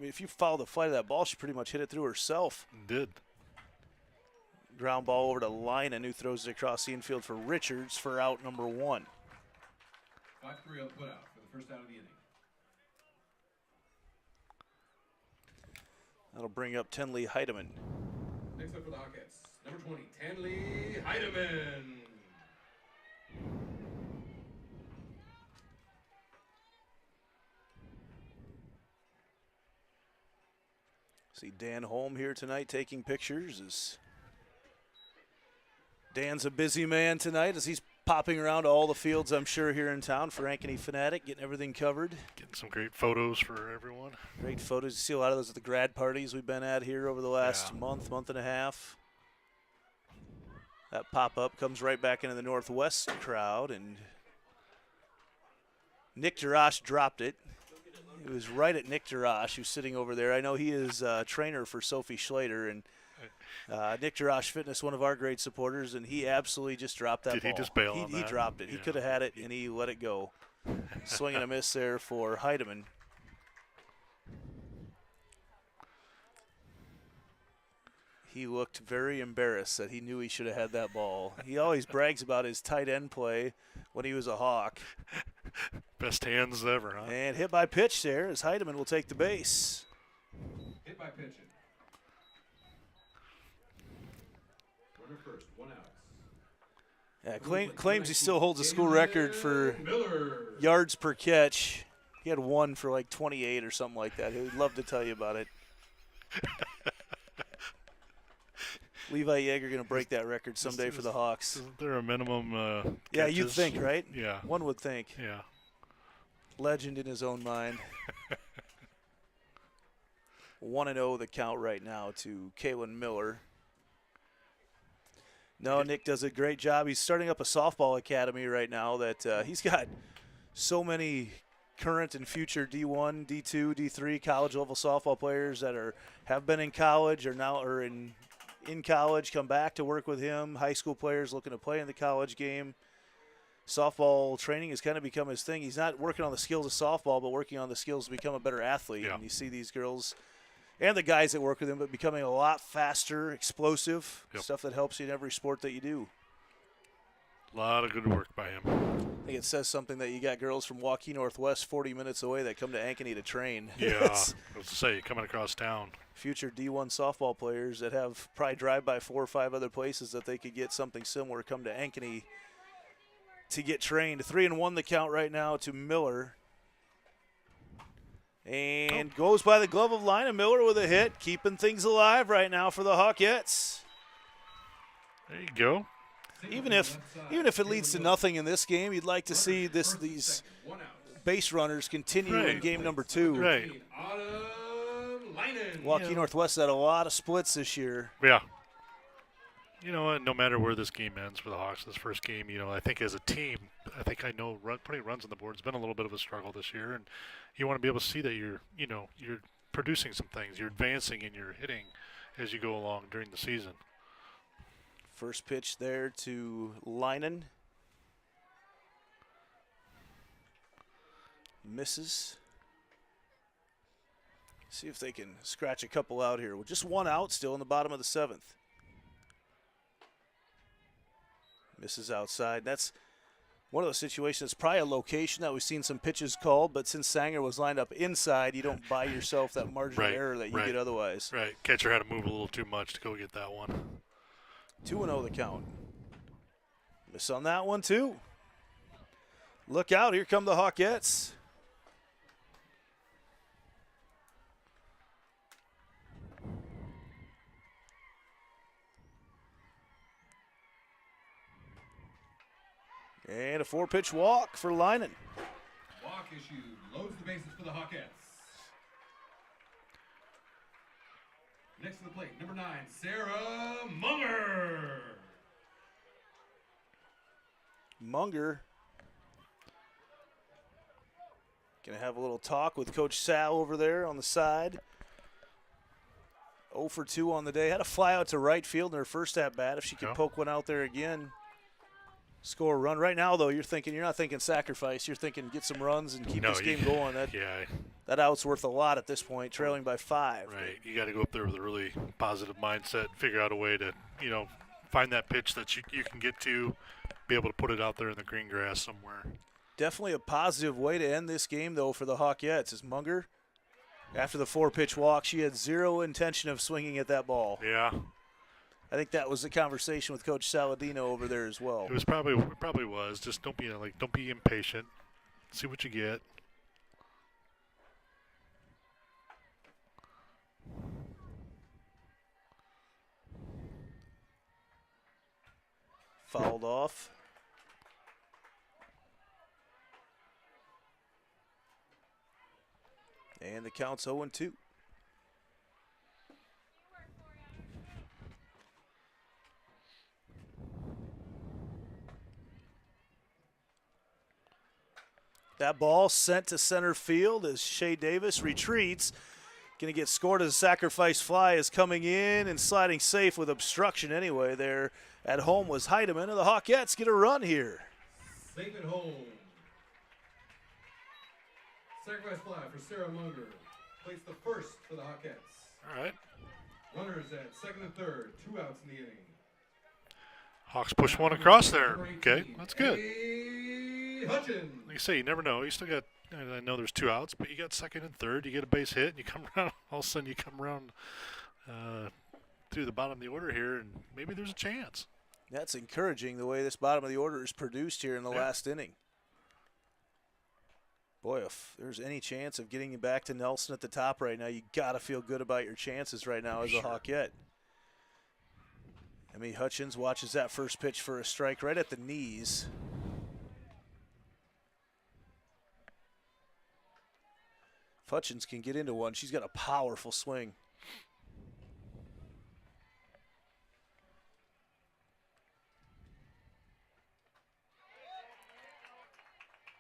If you follow the flight of that ball, she pretty much hit it through herself. Did. Ground ball over to Linen, who throws it across the infield for Richards for out number 1. 5-3 on the putout for the first out of the inning. That'll bring up Tenley Heidemann. Next up for the Hawkettes, number 20, Tenley Heidemann. See Dan Holm here tonight taking pictures. Dan's a busy man tonight as he's popping around all the fields, I'm sure, here in town for Ankeny Fanatic, getting everything covered. Getting some great photos for everyone. Great photos. You see a lot of those at the grad parties we've been at here over the last month and a half. That pop-up comes right back into the Northwest crowd, and Nick Jarash dropped it. It was right at Nick Jarash, who's sitting over there. I know he is a trainer for Sophie Schlater, and Nick Jarash Fitness, one of our great supporters, and he absolutely just dropped that ball. Did he just bail on that? He dropped it. Yeah. He could have had it, and he let it go. Swing and a miss there for Heidemann. He looked very embarrassed that he knew he should have had that ball. He always brags about his tight end play when he was a Hawk. Best hands ever, huh? And hit by pitch there as Heidemann will take the base. Hit by pitch. Runner first, 1 out. Yeah, claims he still holds a school record for yards per catch. He had one for like 28 or something like that. He'd love to tell you about it. Levi Yeager going to break that record someday for the Hawks. Isn't there a minimum yeah, you'd think, right? Yeah. One would think. Yeah. Legend in his own mind. 1-0 the count right now to Kalen Miller. No, Nick does a great job. He's starting up a softball academy right now that he's got so many current and future D1, D2, D3 college level softball players that have been in college or now are in college, come back to work with him. High school players looking to play in the college game. Softball training has kind of become his thing. He's not working on the skills of softball, but working on the skills to become a better athlete. Yeah. And you see these girls and the guys that work with him, but becoming a lot faster, explosive, stuff that helps you in every sport that you do. A lot of good work by him. I think it says something that you got girls from Waukee Northwest 40 minutes away that come to Ankeny to train. Yeah, I was to say, coming across town. Future D1 softball players that have probably drive by 4 or 5 other places that they could get something similar, come to Ankeny to get trained. 3-1 the count right now to Miller. And goes by the glove of line, and Miller with a hit, keeping things alive right now for the Hawkettes. There you go. Even if it leads to nothing in this game, you'd like to see these base runners continue in game number 2. Right. Waukee Northwest had a lot of splits this year. Yeah. You know what? No matter where this game ends for the Hawks, this first game, you know, I think as a team, I know putting runs on the board has been a little bit of a struggle this year, and you want to be able to see that you're producing some things, you're advancing and you're hitting as you go along during the season. First pitch there to Leinen. Misses. See if they can scratch a couple out here. With just 1 out still in the bottom of the 7th. Misses outside. That's one of those situations. It's probably a location that we've seen some pitches called, but since Sanger was lined up inside, you don't buy yourself that margin of error that you get otherwise. Right. Catcher had to move a little too much to go get that one. 2-0 the count. Miss on that one too. Look out, here come the Hawkettes. And a 4-pitch walk for Leinen. Walk issued, loads the bases for the Hawkettes. Next to the plate, number 9, Sarah Munger. Munger gonna have a little talk with Coach Sal over there on the side. 0 for 2 on the day. Had a fly out to right field in her first at bat. If she could poke one out there again, score a run. Right now, though, you're not thinking sacrifice. You're thinking get some runs and keep this game going. That out's worth a lot at this point, trailing by 5. Right. You got to go up there with a really positive mindset, figure out a way to, find that pitch that you can get to, be able to put it out there in the green grass somewhere. Definitely a positive way to end this game, though, for the Hawkettes. Is Munger, after the 4-pitch walk, she had zero intention of swinging at that ball. Yeah. I think that was the conversation with Coach Saladino over there as well. It probably was. Just don't be impatient. See what you get. Fouled off. And the count's 0-2. That ball sent to center field as Shea Davis retreats. Going to get scored as a sacrifice fly is coming in and sliding safe with obstruction anyway. There at home was Heidemann, and the Hawkettes get a run here. Safe at home. Sacrifice fly for Sarah Munger. Plays the first for the Hawkettes. All right. Runners at second and third. 2 outs in the inning. Hawks push one across there. Okay, that's good. Hutchins. Like you say, you never know. You still got, I know there's 2 outs, but you got second and third. You get a base hit, and you come around. All of a sudden, you come around through the bottom of the order here, and maybe there's a chance. That's encouraging the way this bottom of the order is produced here in the last inning. Boy, if there's any chance of getting you back to Nelson at the top right now, you got to feel good about your chances right now as a Hawkette. I mean, Hutchins watches that first pitch for a strike right at the knees. If Hutchins can get into one, she's got a powerful swing.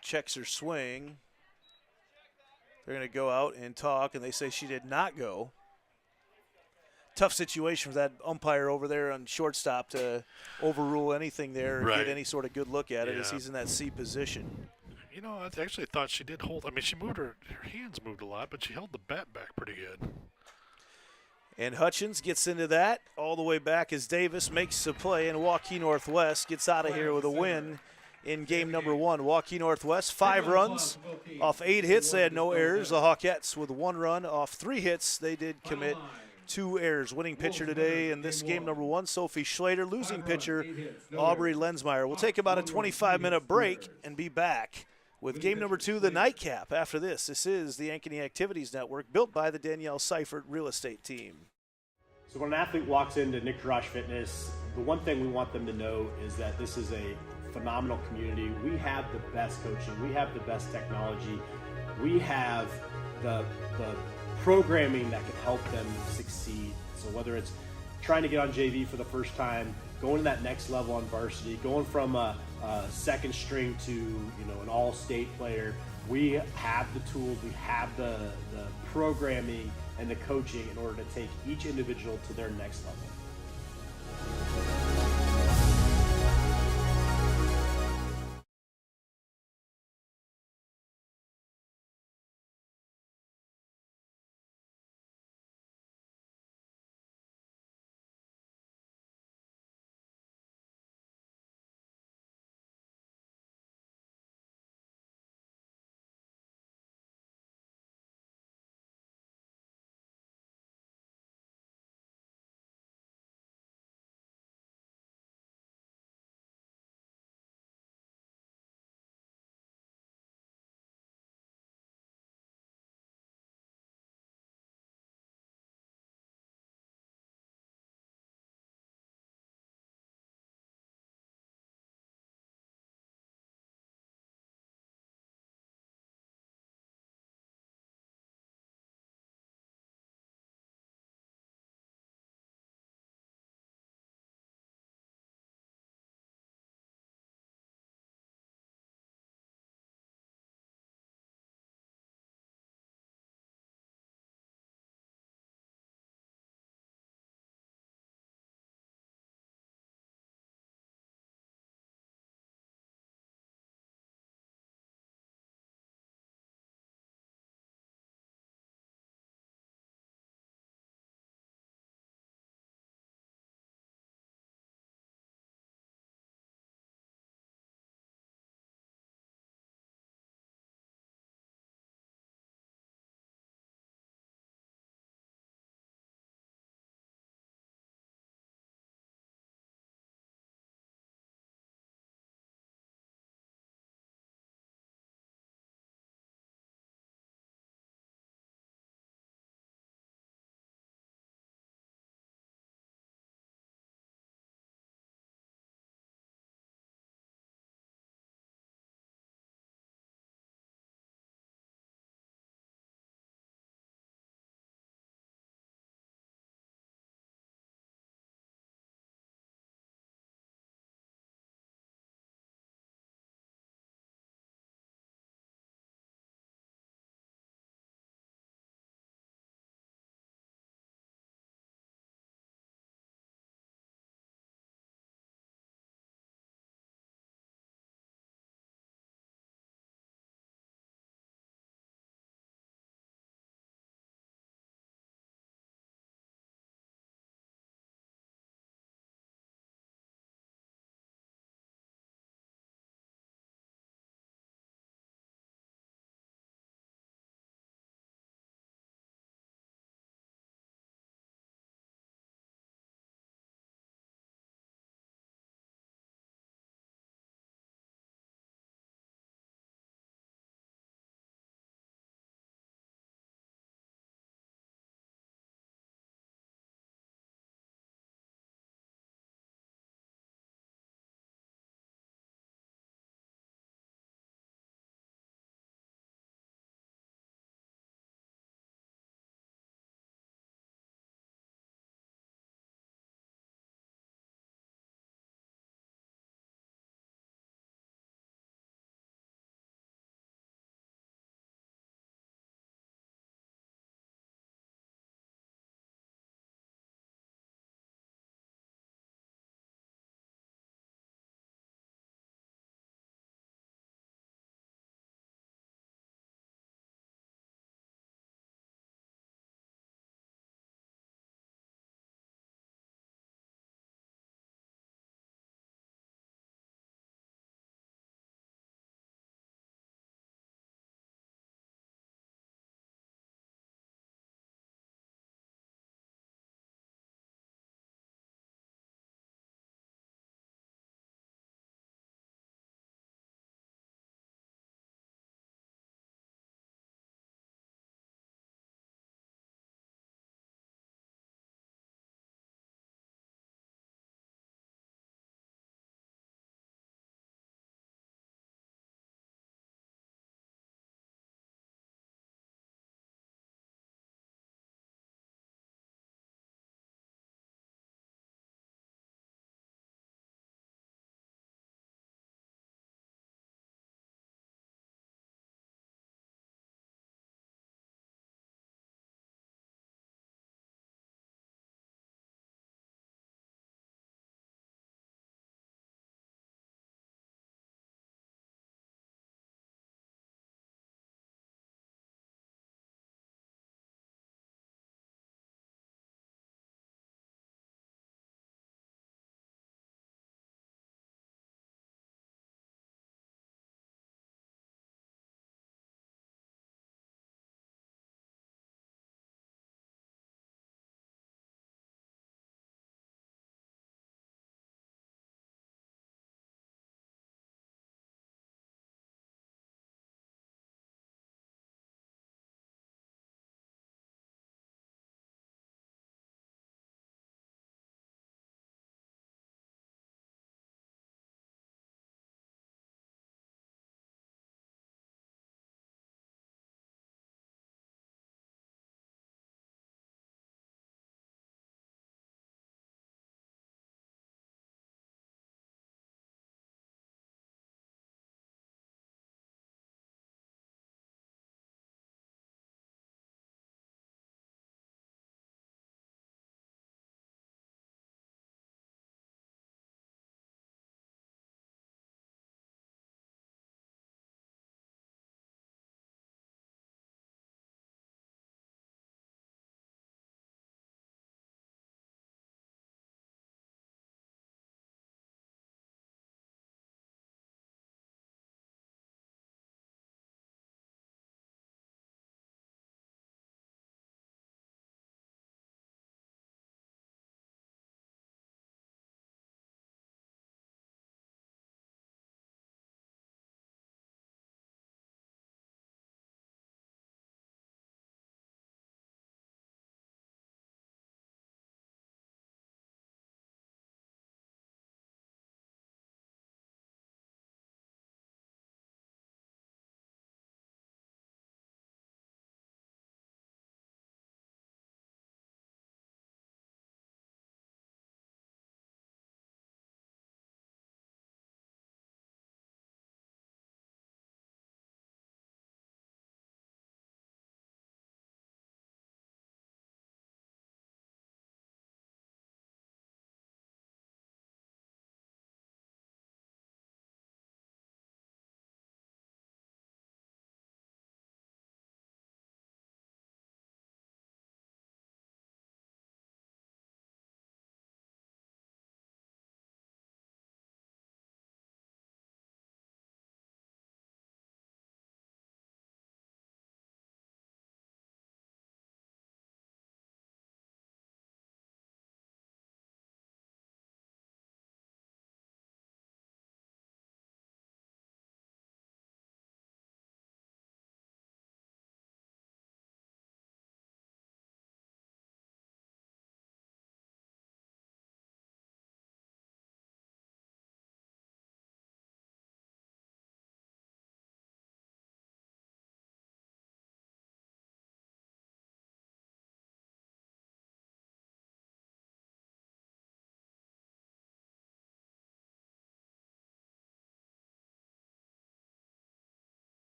Checks her swing. They're going to go out and talk, and they say she did not go. Tough situation for that umpire over there on shortstop to overrule anything there and get any sort of good look at it as he's in that C position. You know, I actually thought she did hold. I mean, she moved her hands moved a lot, but she held the bat back pretty good. And Hutchins gets into that all the way back as Davis makes the play, and Waukee Northwest gets out of here with a win in game number 1. Waukee Northwest, 5 runs off 8 hits. They had no errors. The Hawkettes with 1 run off 3 hits. They did commit 2 errors. Winning pitcher today in this game number 1, Sophie Schlater. Losing pitcher, Aubrey Lensmeyer. We'll take about a 25-minute break and be back with game number 2, the nightcap. After this, this is the Ankeny Activities Network, built by the Danielle Seifert Real Estate Team. So when an athlete walks into Nick Drosh Fitness, the one thing we want them to know is that this is a phenomenal community. We have the best coaching. We have the best technology. We have the programming that can help them succeed. So whether it's trying to get on JV for the first time, going to that next level on varsity, going from a second string to an all-state player, we have the tools, we have the programming and the coaching in order to take each individual to their next level.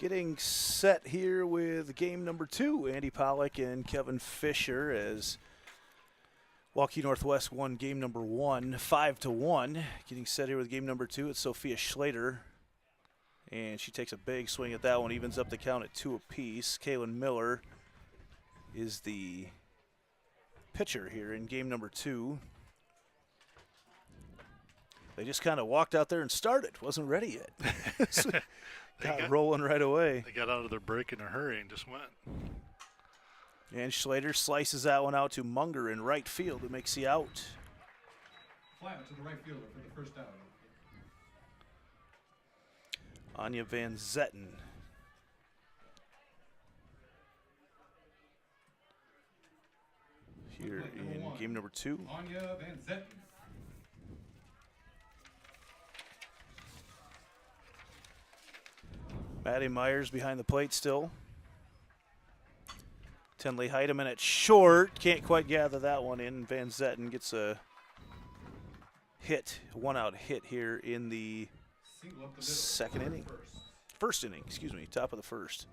Getting set here with game number 2, Andy Pollock and Kevin Fisher, as Waukee Northwest won game number 1, 5-1. Getting set here with game number 2, it's Sophia Schlater. And she takes a big swing at that one, evens up the count at 2 apiece. Kaylin Miller is the pitcher here in game number 2. They just kind of walked out there and started. Wasn't ready yet. got rolling right away. They got out of their break in a hurry and just went. And Schlater slices that one out to Munger in right field, who makes the out. Fly out to the right fielder for the first out. Anya Van Zetten. Here in game number 2. Anya Van Zetten. Maddie Myers behind the plate still. Tenley Heidemann at short. Can't quite gather that one in. Van Zetten gets a hit, 1-out hit here in the second inning. First inning, excuse me, top of the first.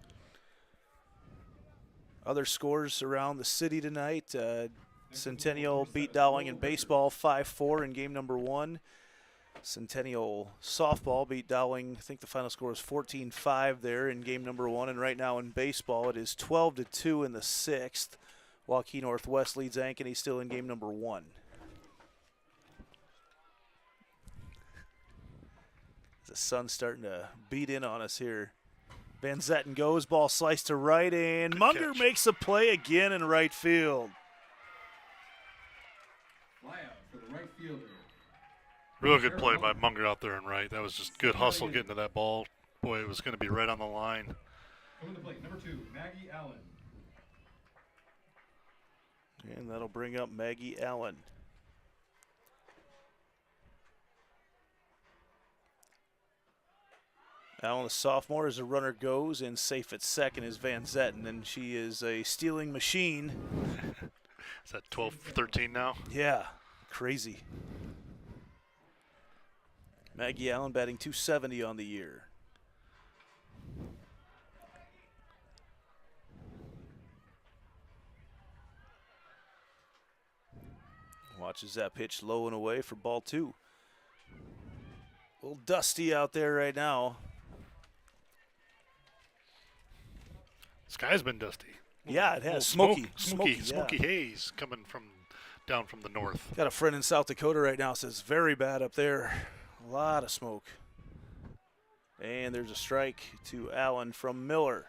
Other scores around the city tonight. Centennial beat Dowling in baseball 5-4 in game number 1. Centennial softball beat Dowling. I think the final score was 14-5 there in game number 1. And right now in baseball, it is 12-2 in the 6th. Waukee Northwest leads Ankeny still in game number 1. The sun's starting to beat in on us here. Van Zetten goes, ball sliced to right, and Munger makes a play again in right field. Fly out for the right fielder. Real good play by Munger out there and right. That was just good hustle getting to that ball. Boy, it was going to be right on the line. Coming to plate, number 2, Maggie Allen. And that'll bring up Maggie Allen. Allen, the sophomore, as a runner goes, and safe at second is Van Zetten, and she is a stealing machine. Is that 12-13 now? Yeah, crazy. Maggie Allen batting .270 on the year. Watches that pitch low and away for ball 2. A little dusty out there right now. Sky's been dusty. Yeah, it has. Smoky Yeah. haze coming down from the north. Got a friend in South Dakota right now, says very bad up there. A lot of smoke. And there's a strike to Allen from Miller.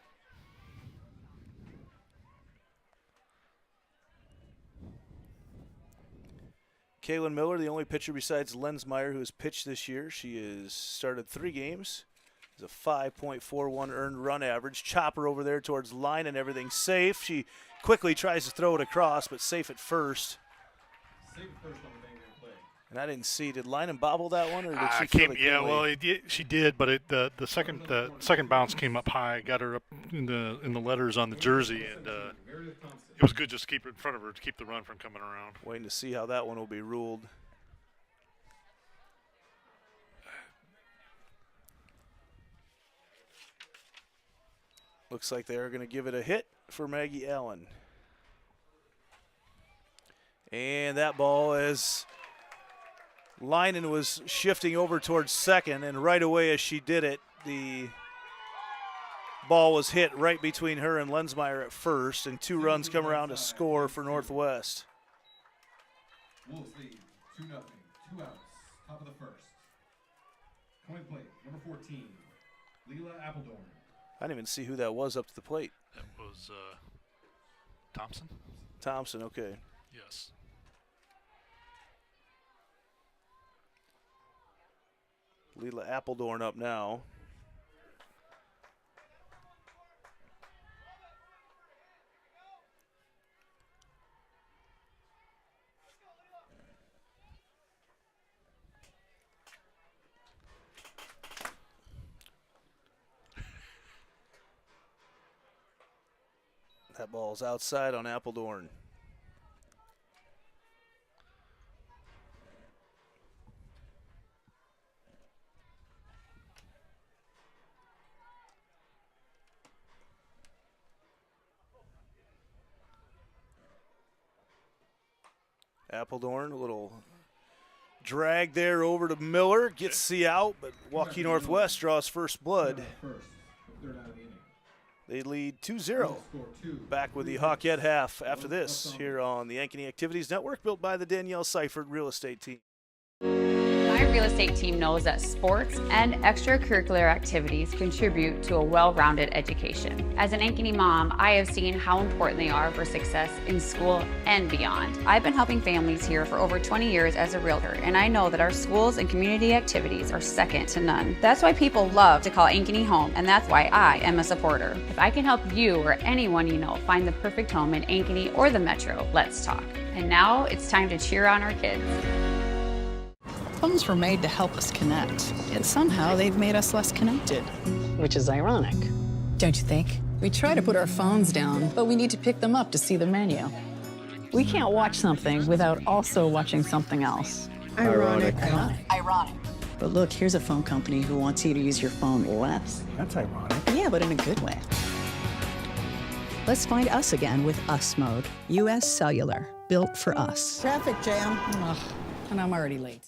Kaylin Miller, the only pitcher besides Lensmeyer who has pitched this year. She has started 3 games. Has a 5.41 earned run average. Chopper over there towards line and everything's safe. She quickly tries to throw it across, but safe at first. Safe at first on the bang play. And I didn't see. Did Lynham bobble that one, or did she she did, but the second bounce came up high, got her up in the letters on the jersey, and it was good just to keep it in front of her to keep the run from coming around. Waiting to see how that one will be ruled. Looks like they are going to give it a hit for Maggie Allen. And that ball, as Linen was shifting over towards second, and right away as she did it, the ball was hit right between her and Lensmeyer at first, and 2 runs come around to score for Northwest. Wolves lead 2-0, 2 outs, top of the first. Coming to plate, number 14, Leela Appledorn. I didn't even see who that was up to the plate. That was Thompson. Thompson, okay. Yes. Leela Appledorn up now. That ball's outside on Appledorn. Appledorn, a little drag there over to Miller, gets the out, but Waukee Northwest draws first blood. They lead 2-0. Back with the Hawkette half after this here on the Ankeny Activities Network, built by the Danielle Seifert Real Estate Team. My real estate team knows that sports and extracurricular activities contribute to a well-rounded education. As an Ankeny mom, I have seen how important they are for success in school and beyond. I've been helping families here for over 20 years as a realtor, and I know that our schools and community activities are second to none. That's why people love to call Ankeny home, and that's why I am a supporter. If I can help you or anyone you know find the perfect home in Ankeny or the Metro, let's talk. And now it's time to cheer on our kids. Phones were made to help us connect, yet somehow they've made us less connected. Which is ironic, don't you think? We try to put our phones down, but we need to pick them up to see the menu. We can't watch something without also watching something else. Ironic. Ironic. But look, here's a phone company who wants you to use your phone less. That's ironic. Yeah, but in a good way. Let's find us again with Us Mode. US Cellular, built for us. Traffic jam. Ugh, and I'm already late.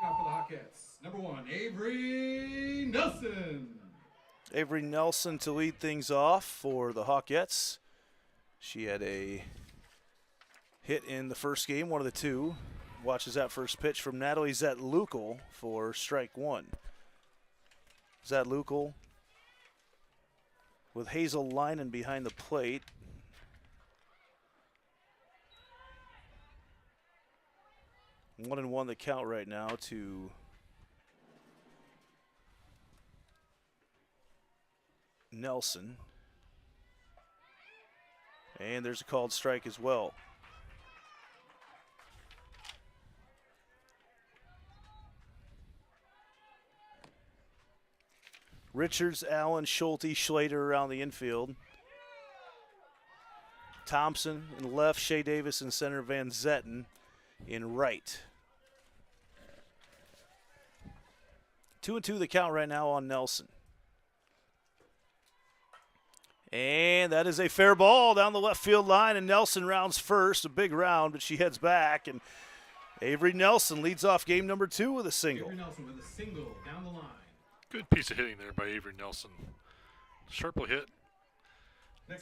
Now for the Hawkettes, number 1, Avery Nelson. Avery Nelson to lead things off for the Hawkettes. She had a hit in the first game, one of the two. Watches that first pitch from Natalie Zetlukel for strike one. Zetlukel with Hazel Linen behind the plate. One and one the count right now to Nelson. And there's a called strike as well. Richards, Allen, Schulte, Schlater around the infield. Thompson in left, Shea Davis in center, Van Zetten in right. 2-2 the count right now on Nelson. And that is a fair ball down the left field line, and Nelson rounds first, a big round, but she heads back, and Avery Nelson leads off game number 2 with a single. Avery Nelson with a single down the line. Good piece of hitting there by Avery Nelson. Sharp little hit.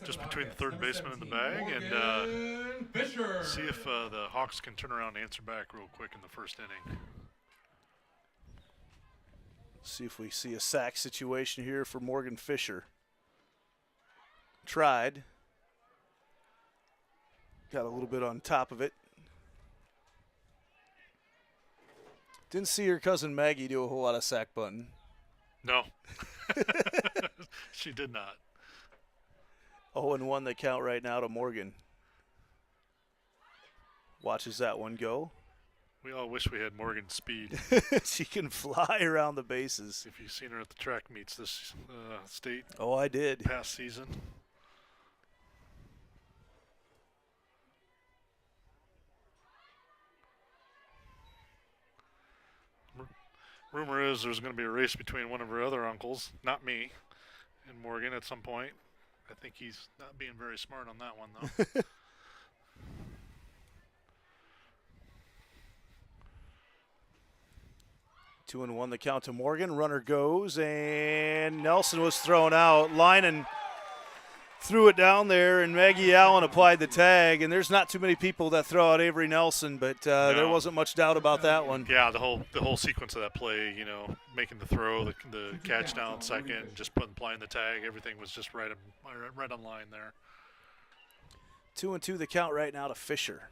Just between the third baseman and the bag, and Fisher. see if the Hawks can turn around and answer back real quick in the first inning. See if we see a sack situation here for Morgan Fisher. Tried. Got a little bit on top of it. Didn't see her cousin Maggie do a whole lot of sack bunting. No. She did not. 0-1 the count right now to Morgan. Watches that one go. We all wish we had Morgan's speed. She can fly around the bases. If you've seen her at the track meets this state. Oh, I did. Past season. Rumor is there's going to be a race between one of her other uncles, not me, and Morgan at some point. I think he's not being very smart on that one, though. 2-1 the count to Morgan. Runner goes, and Nelson was thrown out. Linen threw it down there, and Maggie Allen applied the tag. And there's not too many people that throw out Avery Nelson, but there wasn't much doubt about that one. Yeah, the whole sequence of that play, you know, making the throw, the catch down second, just applying the tag, everything was just right on line there. 2-2 the count right now to Fisher.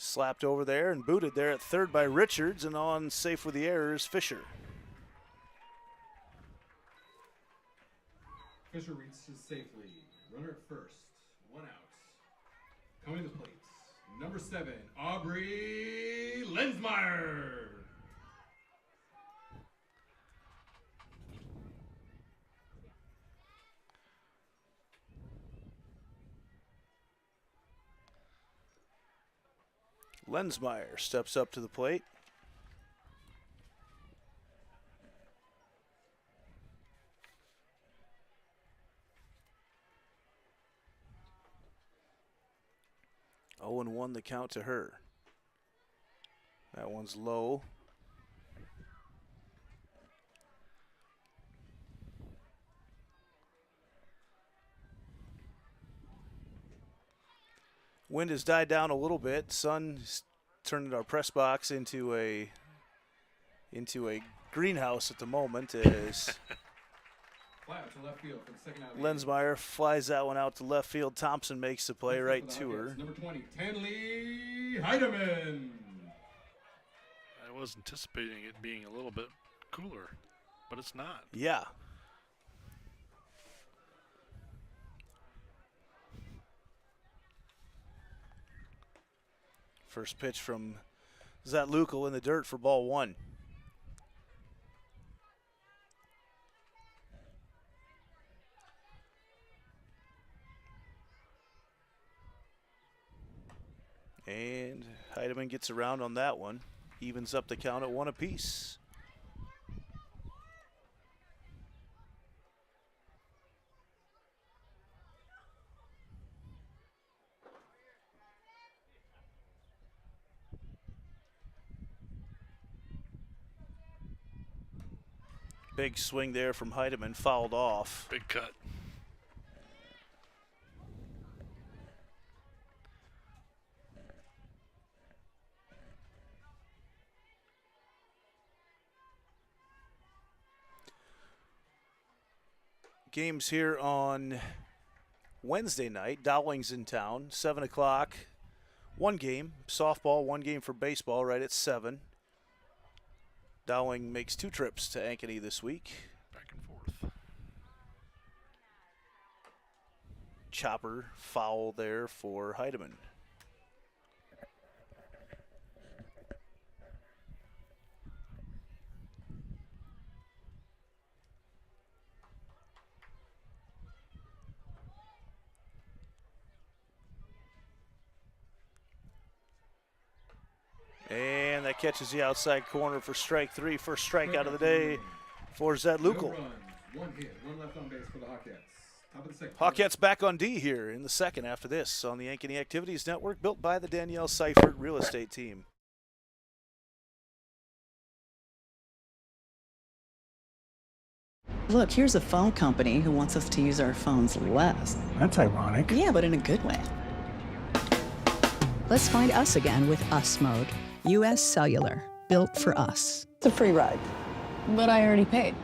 Slapped over there and booted there at third by Richards, and on safe with the errors, Fisher. Fisher reaches safely. Runner at first. 1 out. Coming to the plate. Number 7, Aubrey Lensmeyer. Lensmeyer steps up to the plate. 0-1 the count to her. That one's low. Wind has died down a little bit. Sun's turned our press box into a greenhouse at the moment as Fly out to left field for the second out. Lensmeyer flies that one out to left field. Thompson makes the play right to her. Number 20, Tenley Heidemann. I was anticipating it being a little bit cooler, but it's not. Yeah. First pitch from Zatlukel in the dirt for ball 1. And Heidemann gets around on that one. Evens up the count at 1 apiece. Big swing there from Heidemann, fouled off. Big cut. Games here on Wednesday night. Dowling's in town, 7 o'clock. One game, softball, one game for baseball, right at 7. Dowling makes 2 trips to Ankeny this week. Back and forth. Chopper foul there for Heidemann. And that catches the outside corner for strike 3. First strikeout of the day for Zatlukel. No runs, 1 hit, 1 left on base for the Hawkettes. Top of the second. Hawkettes back on D here in the second after this on the Ankeny Activities Network, built by the Danielle Seifert Real Estate Team. Look, here's a phone company who wants us to use our phones less. That's ironic. Yeah, but in a good way. Let's find us again with Us Mode. US Cellular, built for us. It's a free ride. But I already paid.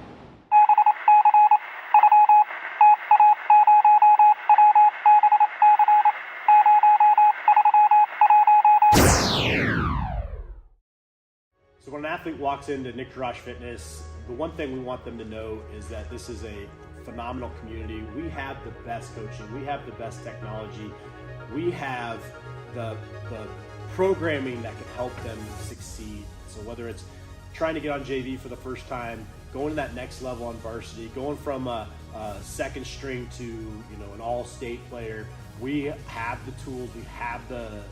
So when an athlete walks into Nick Garage Fitness, the one thing we want them to know is that this is a phenomenal community. We have the best coaching. We have the best technology. We have the programming that can help them succeed. So whether it's trying to get on JV for the first time, going to that next level on varsity, going from a second string to an all-state player, we have the tools, we have the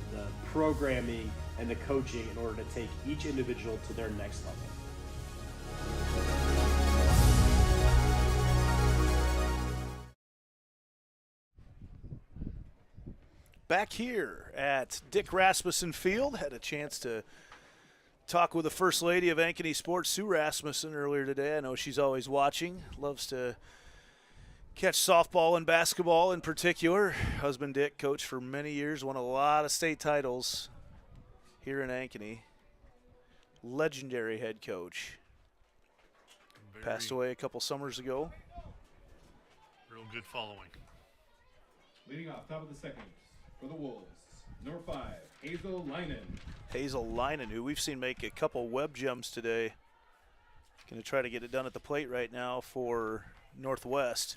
programming and the coaching in order to take each individual to their next level. Back here at Dick Rasmussen Field, had a chance to talk with the First Lady of Ankeny Sports, Sue Rasmussen, earlier today. I know she's always watching, loves to catch softball and basketball in particular. Husband Dick, coached for many years, won a lot of state titles here in Ankeny. Legendary head coach. Passed away a couple summers ago. Real good following. Leading off, top of the second, for the Wolves, number 5, Hazel Leinen. Hazel Leinen, who we've seen make a couple web jumps today. Going to try to get it done at the plate right now for Northwest.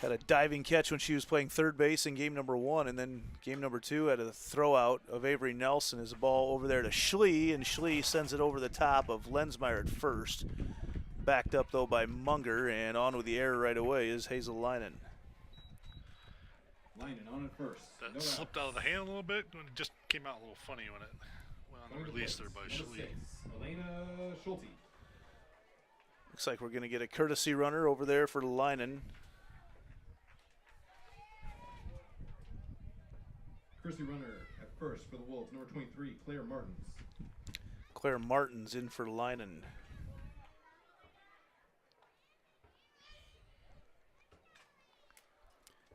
Had a diving catch when she was playing third base in game number 1, and then game number 2 had a throw out of Avery Nelson as a ball over there to Schlee, and Schlee sends it over the top of Lensmeyer at first. Backed up though by Munger, and on with the error right away is Hazel Leinen. Leinen on at first. That slipped out of the hand a little bit. When it just came out a little funny when it went on the release there by Schlee. Elena Schulte. Looks like we're going to get a courtesy runner over there for Leinen. Courtesy runner at first for the Wolves, number 23, Claire Martins. Claire Martins in for Linen.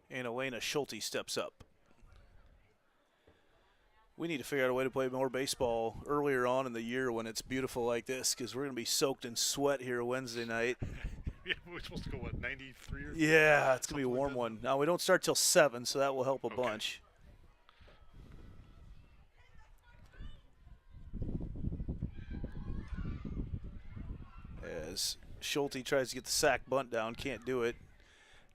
And Elena Schulte steps up. We need to figure out a way to play more baseball earlier on in the year when it's beautiful like this, because we're going to be soaked in sweat here Wednesday night. Yeah, we're supposed to go, what, 93 or Yeah, it's going to be a warm one. Now, we don't start till 7, so that will help a bunch. As Schulte tries to get the sack bunt down, can't do it.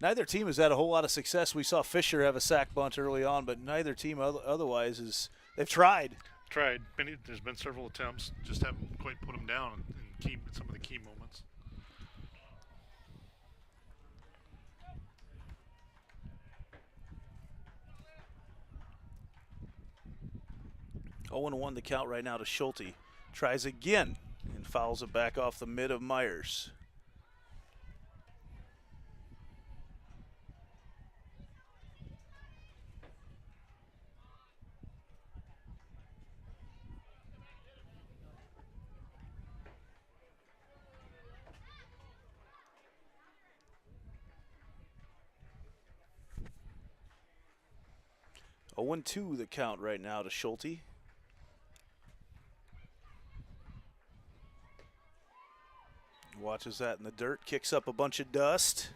Neither team has had a whole lot of success. We saw Fisher have a sack bunt early on, but neither team otherwise is. They've tried. There's been several attempts, just haven't quite put them down in some of the key moments. Oh, 0-1 the count right now to Schulte. Tries again and fouls it back off the mid of Myers. Oh, 1-2 the count right now to Schulte. Watches that in the dirt, kicks up a bunch of dust.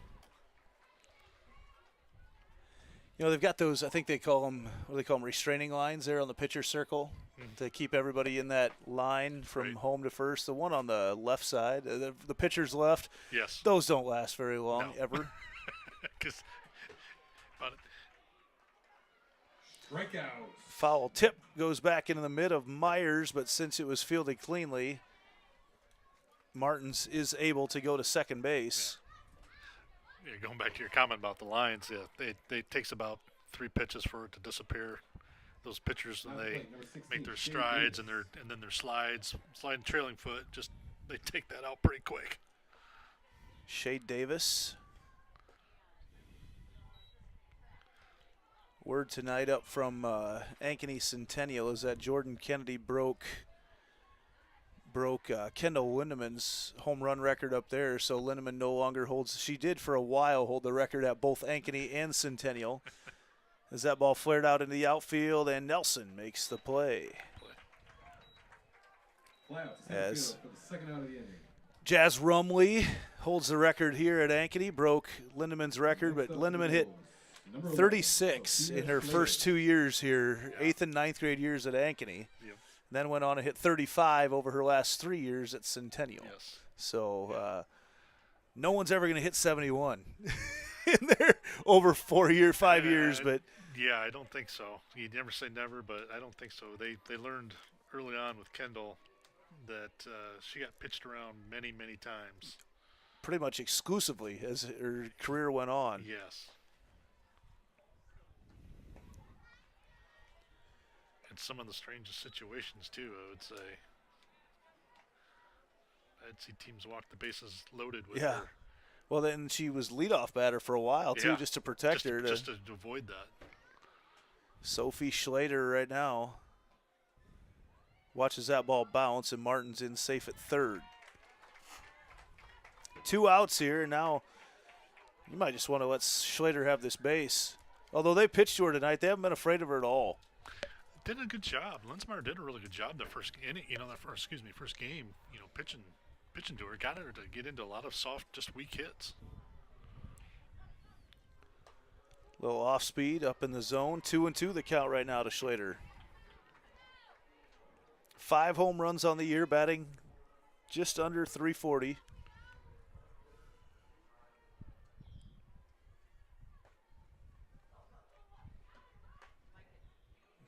You know, they've got those, I think they call them, what do they call them, restraining lines there on the pitcher circle to keep everybody in that line from home to first. The one on the left side, the pitcher's left, yes, those don't last very long, ever. Strikeout. Foul tip goes back into the mid of Myers, but since it was fielded cleanly, Martins is able to go to second base. Yeah, going back to your comment about the lines, it takes about 3 pitches for it to disappear. Those pitchers, when they make their strides and then their slides, sliding trailing foot, they take that out pretty quick. Shade Davis. Word tonight up from Ankeny Centennial is that Jordan Kennedy broke Kendall Lindemann's home run record up there, so Lindemann no longer holds. She did for a while hold the record at both Ankeny and Centennial. As that ball flared out into the outfield, and Nelson makes the play. As for the second out of the inning. Jazz Rumley holds the record here at Ankeny, broke Lindemann's record, but Lindemann hit 36 in her first 2 years here, 8th and 9th grade years at Ankeny. Yep. Then went on to hit 35 over her last 3 years at Centennial. Yes. So no one's ever going to hit 71 in there over 5 years. But yeah, I don't think so. You never say never, but I don't think so. They learned early on with Kendall that she got pitched around many, many times. Pretty much exclusively as her career went on. Yes. And some of the strangest situations, too, I would say. I'd see teams walk the bases loaded with her. Well, then she was leadoff batter for a while, too, just to protect her. Just to avoid that. Sophie Schlater right now watches that ball bounce, and Martin's in safe at third. 2 outs here, and now you might just want to let Schlater have this base. Although they pitched to her tonight, they haven't been afraid of her at all. Did a good job. Lensmeyer did a really good job the first inning, first game, pitching to her, got her to get into a lot of soft, just weak hits. Little off speed up in the zone. 2-2 the count right now to Schlater. 5 home runs on the year, batting just under .340.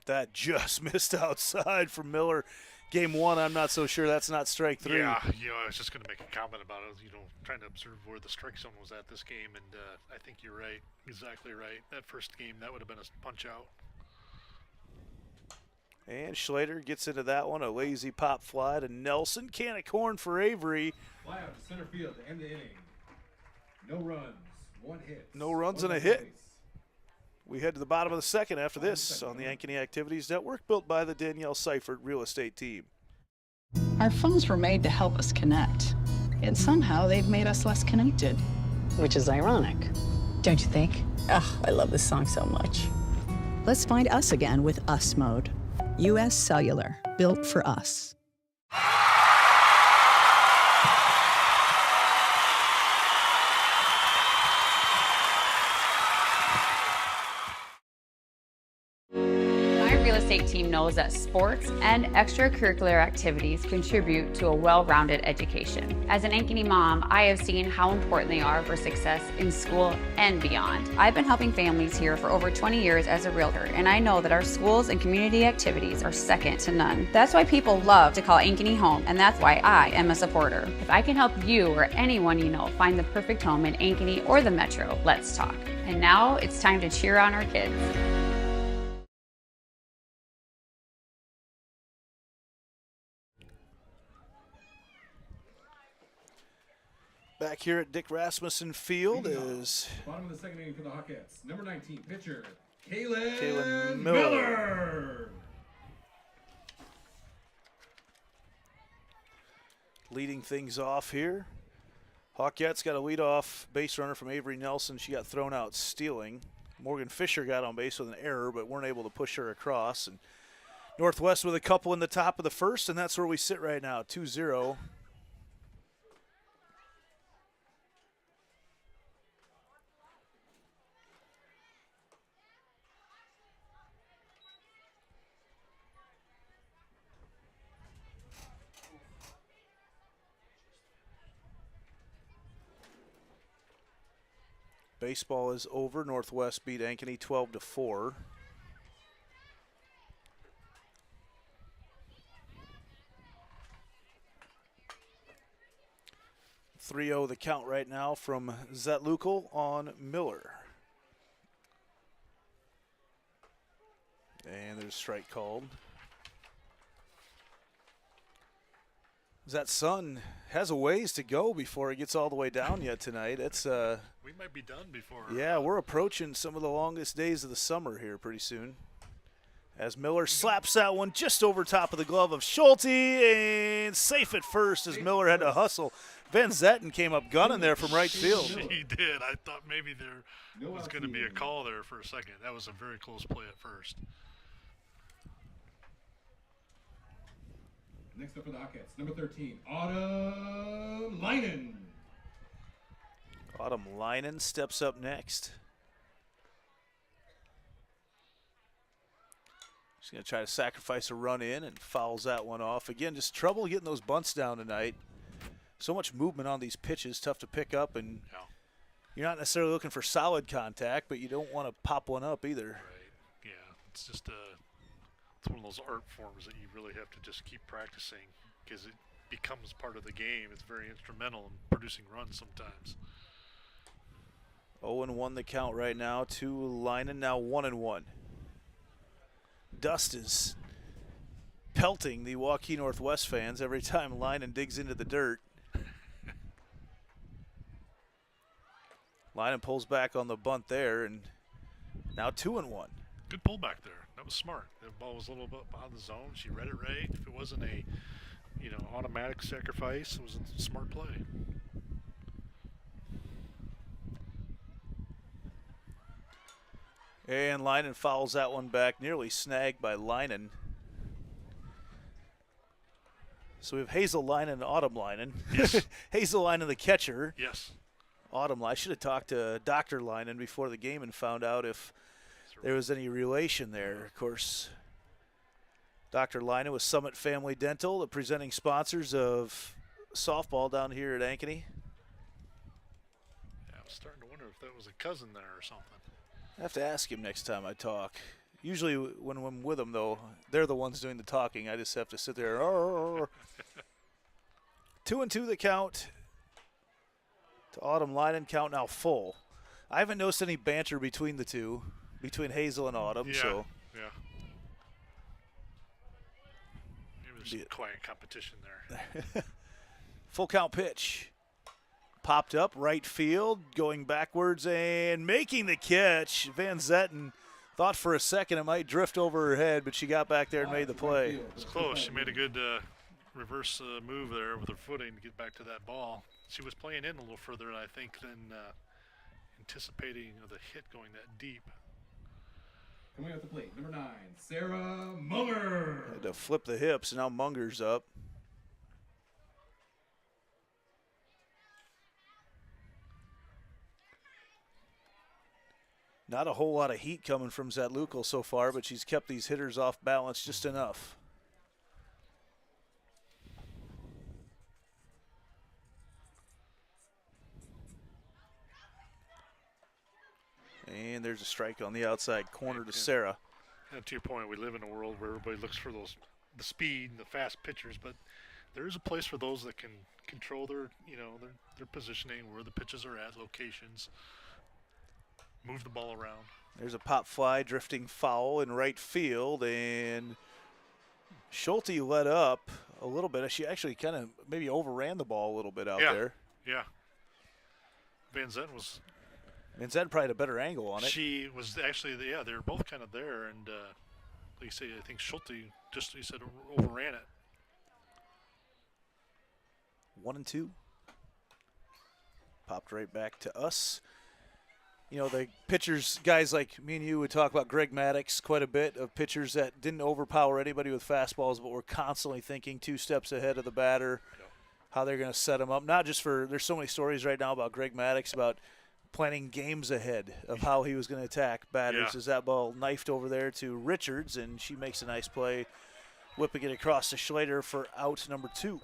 That just missed outside from Miller. Game 1, I'm not so sure that's not strike 3. Yeah, I was just going to make a comment about it. Trying to observe where the strike zone was at this game, and I think you're right, exactly right. That first game, that would have been a punch out. And Schlater gets into that one, a lazy pop fly to Nelson. Can of corn for Avery. Fly out to center field to end the inning. No runs, 1 hit. No runs and a hit. We head to the bottom of the second after this on the Ankeny Activities Network, built by the Danielle Seifert Real Estate Team. Our phones were made to help us connect, yet somehow they've made us less connected. Which is ironic, don't you think? Ugh, I love this song so much. Let's find us again with Us Mode. U.S. Cellular, built for us. My real estate team knows that sports and extracurricular activities contribute to a well-rounded education. As an Ankeny mom, I have seen how important they are for success in school and beyond. I've been helping families here for over 20 years as a realtor, and I know that our schools and community activities are second to none. That's why people love to call Ankeny home, and that's why I am a supporter. If I can help you or anyone you know find the perfect home in Ankeny or the Metro, let's talk. And now it's time to cheer on our kids. Back here at Dick Rasmussen Field is Bottom of the second inning for the Hawkettes. Number 19, pitcher, Kaylin Kaylin Miller. leading things off here. Hawkettes got a leadoff base runner from Avery Nelson. She got thrown out stealing. Morgan Fisher got on base with an error, but weren't able to push her across. And Northwest with a couple in the top of the first, and that's where we sit right now, 2-0. Baseball is over. Northwest beat Ankeny 12-4. .3-0 the count right now from Zetlukel on Miller. And there's a strike called. That sun has a ways to go before it gets all the way down yet tonight. It's we might be done before. Yeah, we're approaching some of the longest days of the summer here pretty soon. As Miller slaps that one just over top of the glove of Schulte, and safe at first as Miller had to hustle. Van Zetten came up gunning there from right field. He did. I thought maybe there was going to be a call there for a second. That was a very close play at first. Next up for the Hawkettes, number 13, Autumn Leinen. Autumn Leinen steps up next. She's going to try to sacrifice a run in and fouls that one off. Again, just trouble getting those bunts down tonight. So much movement on these pitches, tough to pick up, and you're not necessarily looking for solid contact, but you don't want to pop one up either. Right. Yeah, it's just it's one of those art forms that you really have to just keep practicing because it becomes part of the game. It's very instrumental in producing runs sometimes. 0-1 the count right now to Leinen, now 1-1. Dust is pelting the Waukee Northwest fans every time Leinen digs into the dirt. Leinen pulls back on the bunt there, and now 2-1. Good pullback there. That was smart. The ball was a little bit out of the zone. She read it right. If it wasn't a, automatic sacrifice, it was a smart play. And Leinen fouls that one back, nearly snagged by Leinen. So we have Hazel Leinen and Autumn Leinen. Yes. Hazel Leinen, the catcher. Yes. Autumn Leinen. I should have talked to Dr. Leinen before the game and found out if there was any relation there. Of course, Dr. Leinen with Summit Family Dental, the presenting sponsors of softball down here at Ankeny. Yeah, I was starting to wonder if that was a cousin there or something. I have to ask him next time I talk. Usually when I'm with them, though, they're the ones doing the talking. I just have to sit there. 2-2 the count to Autumn Leinen. Count now full. I haven't noticed any banter between the two, between Hazel and Autumn. Yeah, so yeah. Maybe there's some quiet competition there. Full count pitch. popped up right field, going backwards and making the catch. Van Zetten thought for a second it might drift over her head, but she got back there and made the play. It's close. She made a good reverse move there with her footing to get back to that ball. She was playing in a little further, I think, than anticipating the hit going that deep. Coming up the plate, number 9, Sarah Munger. Had to flip the hips, and now Munger's up. Not a whole lot of heat coming from Zatlukel so far, but she's kept these hitters off balance just enough. And there's a strike on the outside corner to Sarah. And to your point, we live in a world where everybody looks for the speed and the fast pitchers, but there is a place for those that can control their positioning, where the pitches are at, locations, move the ball around. There's a pop fly drifting foul in right field, and Schulte let up a little bit. She actually kind of maybe overran the ball a little bit out there. Yeah. Van Zetten probably had a better angle on it. She was actually, they were both kind of there, and like you say, I think Schulte he said overran it. 1-2. Popped right back to us. You know, the pitchers, guys like me and you would talk about Greg Maddox quite a bit, of pitchers that didn't overpower anybody with fastballs, but were constantly thinking 2 steps ahead of the batter, how they're going to set them up. Not just for, there's so many stories right now about Greg Maddox about planning games ahead of how he was going to attack batters. As that ball knifed over there to Richards, and she makes a nice play, whipping it across to Schlater for out number 2.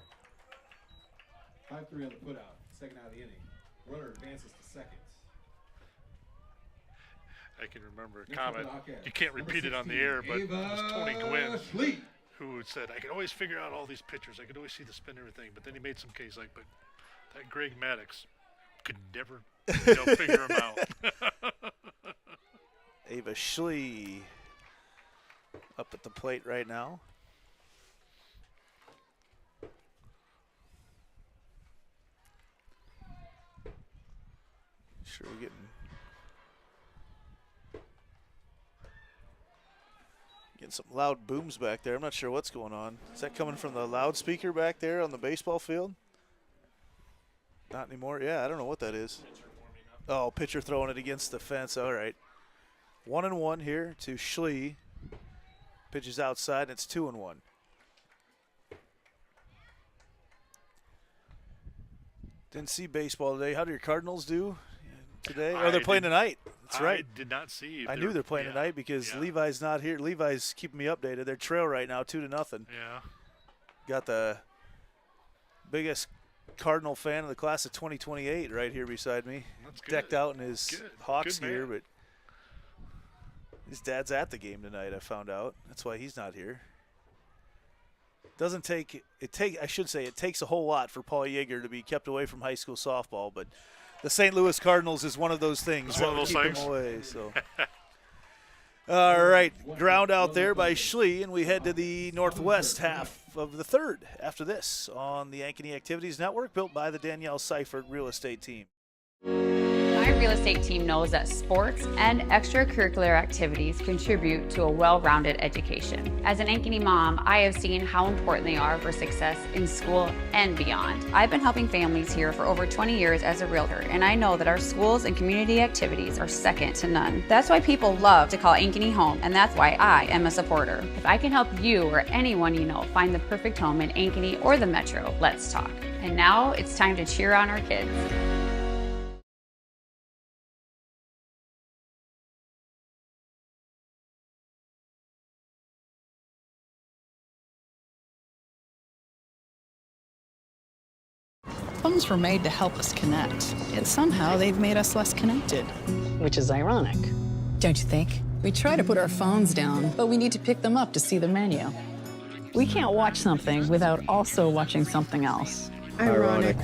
5-3 on the put out, second out of the inning. Runner advances to second. I can remember a comment. You can't repeat it on the air, but it was Tony Gwynn who said, I could always figure out all these pitchers. I could always see the spin and everything. But then he made some case like, but that Greg Maddox could never figure him out. Ava Schlee up at the plate right now. Sure, we're getting some loud booms back there. I'm not sure what's going on. Is that coming from the loudspeaker back there on the baseball field? Not anymore. Yeah, I don't know what that is. Oh, pitcher throwing it against the fence. All right. 1-1 here to Schlee. Pitches outside, and it's 2-1. Didn't see baseball today. How do your Cardinals do today? Oh, they're playing tonight. That's right. I did not see. I knew they're playing tonight because Levi's not here. Levi's keeping me updated. They're trail right now, 2-0. Yeah. Got the biggest Cardinal fan of the class of 2028 right here beside me. That's good. Decked out in his Hawks good gear, but his dad's at the game tonight, I found out. That's why he's not here. Doesn't take I should say it takes a whole lot for Paul Yeager to be kept away from high school softball, but the St. Louis Cardinals is one of those things that will keep him away. So, all right, ground out there by Schlee, and we head to the northwest half of the third after this on the Ankeny Activities Network, built by the Danielle Seifert Real Estate Team. My real estate team knows that sports and extracurricular activities contribute to a well-rounded education. As an Ankeny mom, I have seen how important they are for success in school and beyond. I've been helping families here for over 20 years as a realtor, and I know that our schools and community activities are second to none. That's why people love to call Ankeny home, and that's why I am a supporter. If I can help you or anyone you know find the perfect home in Ankeny or the Metro, let's talk. And now it's time to cheer on our kids. Phones were made to help us connect, yet somehow they've made us less connected. Which is ironic, don't you think? We try to put our phones down, but we need to pick them up to see the menu. We can't watch something without also watching something else. Ironic.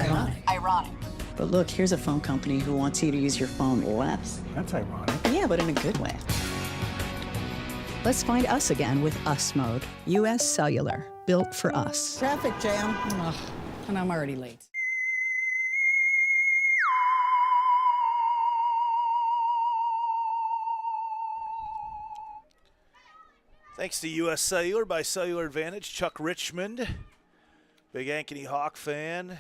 Ironic. But look, here's a phone company who wants you to use your phone less. That's ironic. Yeah, but in a good way. Let's find us again with Us Mode. US Cellular, built for us. Traffic jam. Ugh, and I'm already late. Thanks to U.S. Cellular by Cellular Advantage. Chuck Richmond, big Ankeny Hawk fan,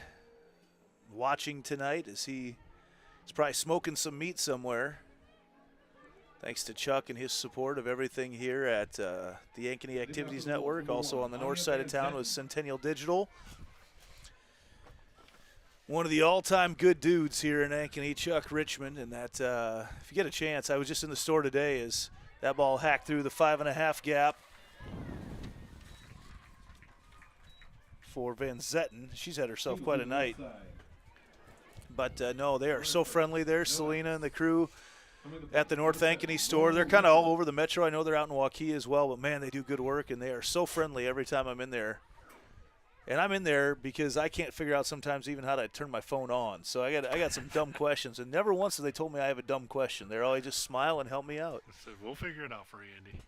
watching tonight as he's probably smoking some meat somewhere. Thanks to Chuck and his support of everything here at the Ankeny Activities Network. Also on the north side of town with Centennial Digital. One of the all-time good dudes here in Ankeny, Chuck Richmond. And that, if you get a chance, I was just in the store today as that ball hacked through the 5.5 gap for Van Zetten. She's had herself quite a night. But no, they are so friendly there, Selena and the crew at the North Ankeny store. They're kind of all over the metro. I know they're out in Waukee as well, but man, they do good work, and they are so friendly every time I'm in there. And I'm in there because I can't figure out sometimes even how to turn my phone on. So I got some dumb questions, and never once have they told me I have a dumb question. They're always just smile and help me out. So we'll figure it out for you, Andy.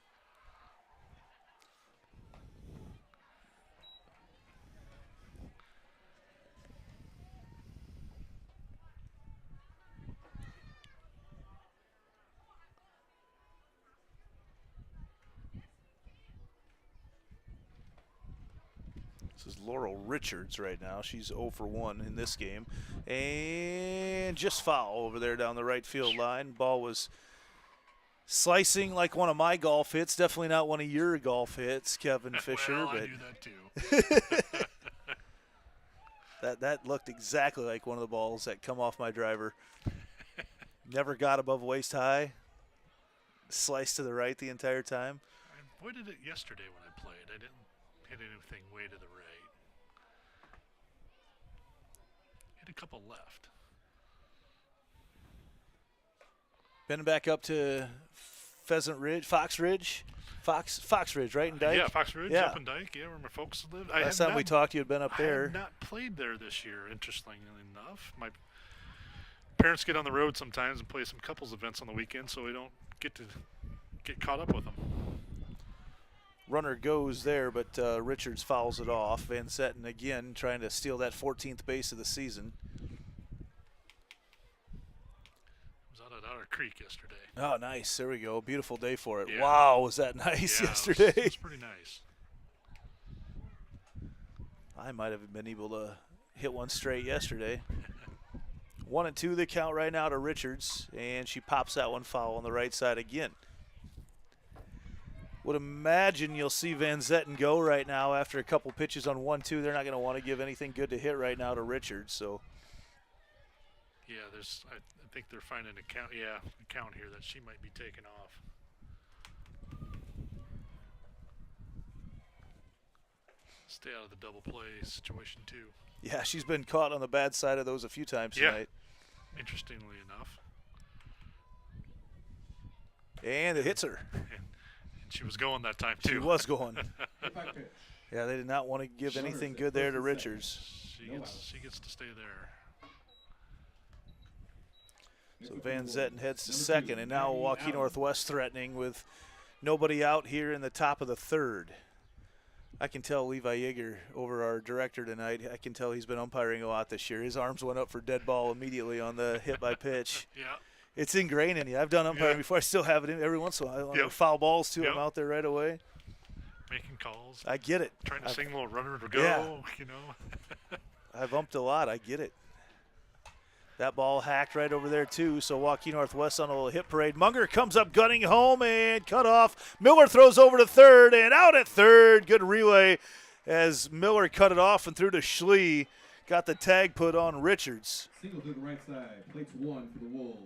This is Laurel Richards right now. She's 0 for 1 in this game. And just foul over there down the right field line. Ball was slicing like one of my golf hits. Definitely not one of your golf hits, Kevin Fisher. Well, but I do that too. that looked exactly like one of the balls that come off my driver. Never got above waist high. Sliced to the right the entire time. I avoided it yesterday when I played. I didn't hit anything way to the right. Hit a couple left. Been back up to Pheasant Ridge, Fox Ridge, right in Dyke? Yeah, Fox Ridge, up in Dyke, yeah, where my folks live. Last time we talked, you had been up there. I have not played there this year, interestingly enough. My parents get on the road sometimes and play some couples events on the weekend, so we don't get to get caught up with them. Runner goes there, but Richards fouls it off. Van Zetten again trying to steal that 14th base of the season. Was out at Otter Creek yesterday. Oh, nice. There we go. Beautiful day for it. Yeah. Wow, was that nice yesterday? It was pretty nice. I might have been able to hit one straight yesterday. 1-2 the count right now to Richards, and she pops that one foul on the right side again. Would imagine you'll see Van Zetten go right now after a couple pitches on 1-2. They're not going to want to give anything good to hit right now to Richards. So, yeah, I think they're finding a count here that she might be taking off. Stay out of the double play situation too. Yeah, she's been caught on the bad side of those a few times tonight. Interestingly enough. And it hits her. She was going that time too. She was going. Yeah, they did not want to give anything good there to Richards. She gets to stay there. So Van Zetten heads to second, and now Waukee Northwest threatening with nobody out here in the top of the third. I can tell Levi Yeager, over our director tonight, I can tell he's been umpiring a lot this year. His arms went up for dead ball immediately on the hit by pitch. Yeah. It's ingrained in you. I've done umpiring before. I still have it in every once in a while. Like foul balls, too. I'm out there right away. Making calls. I get it. Trying to signal a runner to go, you know. I've umped a lot. I get it. That ball hacked right over there, too. So Waukee Northwest on a little hit parade. Munger comes up gunning home and cut off. Miller throws over to third and out at third. Good relay as Miller cut it off and threw to Schlee. Got the tag put on Richards. Single to the right side. Plates one for the Wolves.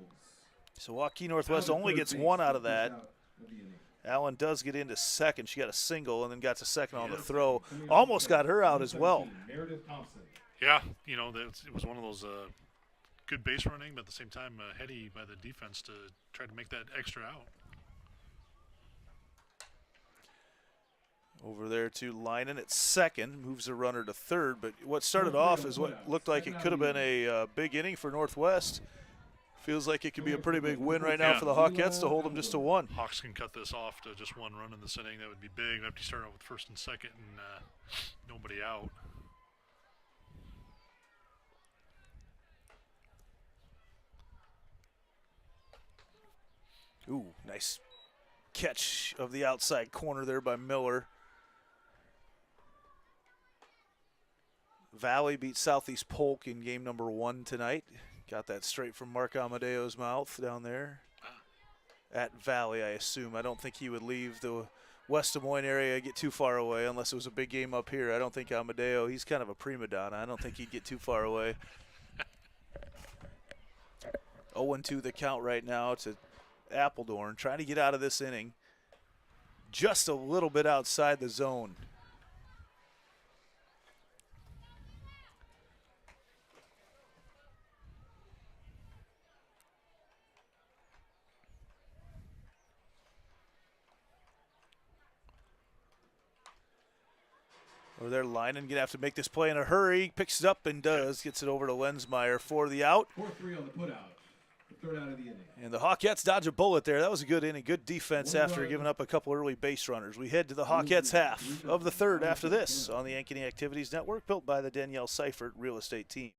So Waukee Northwest only gets one out of that. Allen does get into second. She got a single and then got to second on the throw. Almost got her out as well. Yeah, you know, it was one of those good base running, but at the same time heady by the defense to try to make that extra out. Over there to Linen at second, moves the runner to third. But what started off is what looked like it could have been a big inning for Northwest. Feels like it could be a pretty big win right now for the Hawkettes to hold them just to one. Hawks can cut this off to just one run in this inning. That would be big. After you start out with first and second and nobody out. Ooh, nice catch of the outside corner there by Miller. Valley beat Southeast Polk in game number 1 tonight. Got that straight from Mark Amadeo's mouth down there. At Valley, I assume. I don't think he would leave the West Des Moines area, get too far away, unless it was a big game up here. I don't think Amadeo, he's kind of a prima donna. I don't think he'd get too far away. 0-2 the count right now to Appledorn, trying to get out of this inning. Just a little bit outside the zone. Over there, Linen going to have to make this play in a hurry. Picks it up and does. Gets it over to Lensmeyer for the out. 4-3 on the putout. The third out of the inning. And the Hawkettes dodge a bullet there. That was a good inning. Good defense after giving up a couple early base runners. We head to the Hawkettes half of the third after this on the Ankeny Activities Network, built by the Danielle Seifert Real Estate Team.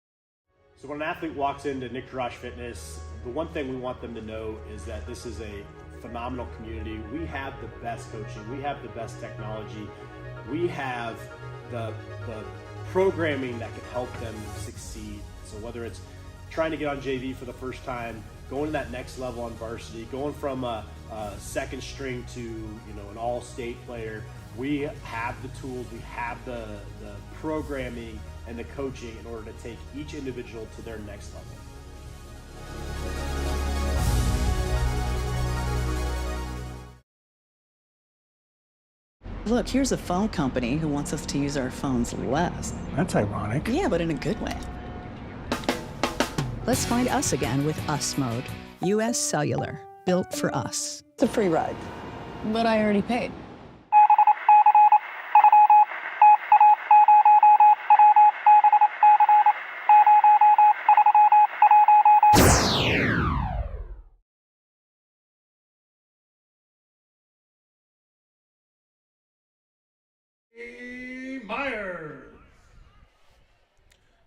So when an athlete walks into Nick Garage Fitness, the one thing we want them to know is that this is a phenomenal community. We have the best coaching. We have the best technology. We have the programming that can help them succeed. So whether it's trying to get on JV for the first time, going to that next level on varsity, going from a second string to an all-state player, we have the tools, we have the programming and the coaching in order to take each individual to their next level. Look, here's a phone company who wants us to use our phones less. That's ironic. Yeah, but in a good way. Let's find us again with Us Mode. US Cellular, built for us. It's a free ride. But I already paid.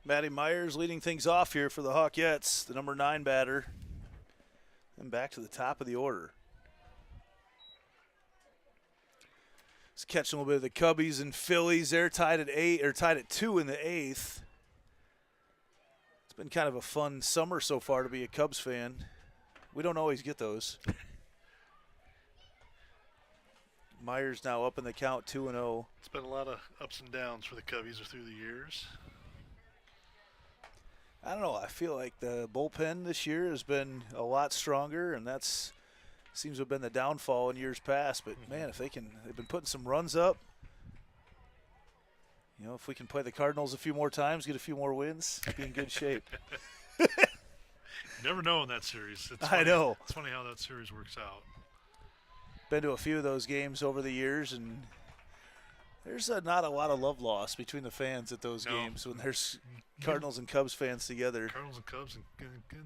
Maddie Myers leading things off here for the Hawkettes, the number 9 batter. And back to the top of the order. He's catching a little bit of the Cubbies and Phillies. They're tied at 2 in the 8th. It's been kind of a fun summer so far to be a Cubs fan. We don't always get those. Myers now up in the count, 2-0. It's been a lot of ups and downs for the Cubbies through the years. I don't know. I feel like the bullpen this year has been a lot stronger, and that's seems to have been the downfall in years past. But man, if they've been putting some runs up. If we can play the Cardinals a few more times, get a few more wins, be in good shape. You never know in that series. I know. It's funny how that series works out. Been to a few of those games over the years, and there's not a lot of love lost between the fans at those games when there's Cardinals and Cubs fans together. Cardinals and Cubs and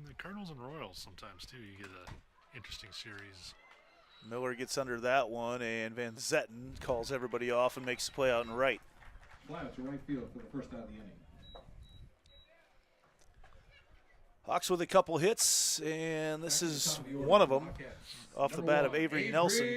the Cardinals and Royals sometimes too. You get an interesting series. Miller gets under that one, and Van Zetten calls everybody off and makes the play out in right. Fly out to right field for the first out of the inning. Hawks with a couple hits, and this is one of them off the bat of Avery Nelson.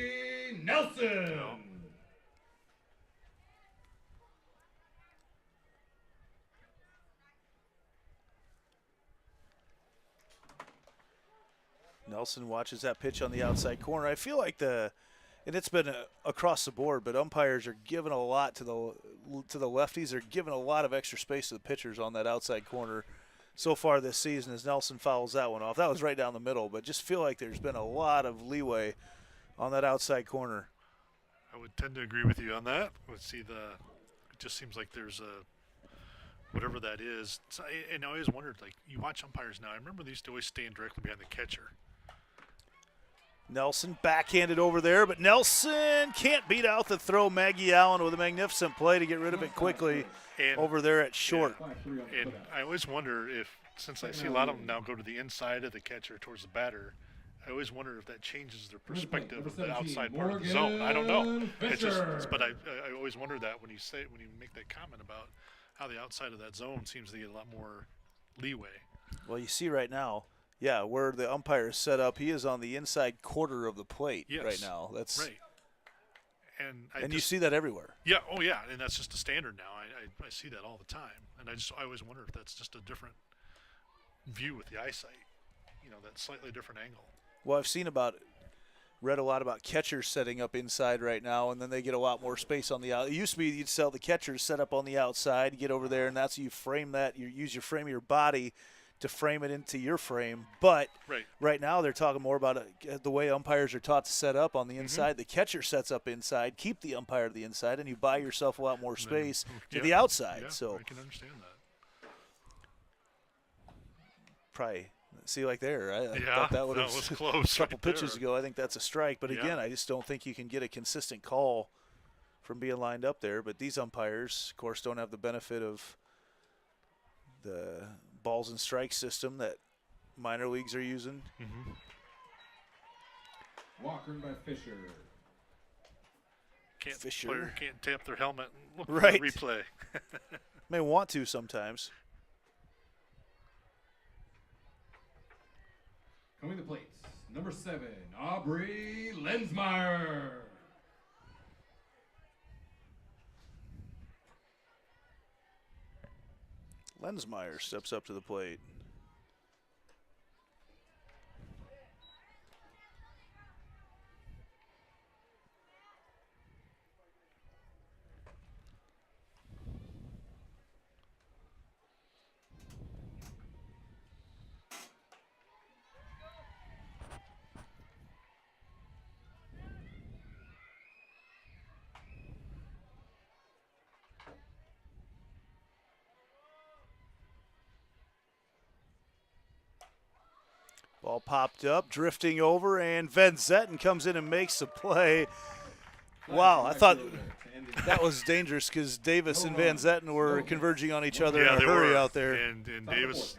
Nelson watches that pitch on the outside corner. I feel like and it's been across the board, but umpires are giving a lot to the lefties. They're giving a lot of extra space to the pitchers on that outside corner so far this season as Nelson fouls that one off. That was right down the middle, but just feel like there's been a lot of leeway on that outside corner. I would tend to agree with you on that. It just seems like there's whatever that is. And I always wondered, like, you watch umpires now. I remember they used to always stand directly behind the catcher. Nelson backhanded over there, but Nelson can't beat out the throw. Maggie Allen with a magnificent play to get rid of it quickly over there at short. And I always wonder if, since I see a lot of them now go to the inside of the catcher towards the batter, I always wonder if that changes their perspective of the outside part of the zone. I don't know. But I always wonder that when you make that comment about how the outside of that zone seems to get a lot more leeway. Well, you see right now, Yeah, where the umpire is set up, he is on the inside quarter of the plate right now. That's right. And you see that everywhere. Yeah, oh yeah, and that's just a standard now. I see that all the time, and I always wonder if that's just a different view with the eyesight. You know, that slightly different angle. Well, read a lot about catchers setting up inside right now, and then they get a lot more space on the out. It used to be you'd sell the catchers set up on the outside, you get over there, and that's you frame that. You use your frame of your body to frame it into your frame. But right now they're talking more about the way umpires are taught to set up on the inside. The catcher sets up inside, keep the umpire to the inside, and you buy yourself a lot more space to the outside. Yeah, so I can understand that. Probably. See, like there, I yeah, thought that was close. A couple pitches ago, I think that's a strike. But again, I just don't think you can get a consistent call from being lined up there. But these umpires, of course, don't have the benefit of the balls and strike system that minor leagues are using. Walk earned by Fisher. Player can't tap their helmet and look right. for the replay. May want to sometimes. Coming to the plate, number 7, Aubrey Lensmeyer. Lensmeyer steps up to the plate. Ball popped up, drifting over, and Van Zetten comes in and makes the play. Wow, I thought that was dangerous because Davis and Van Zetten were converging on each other in a hurry out there. And Davis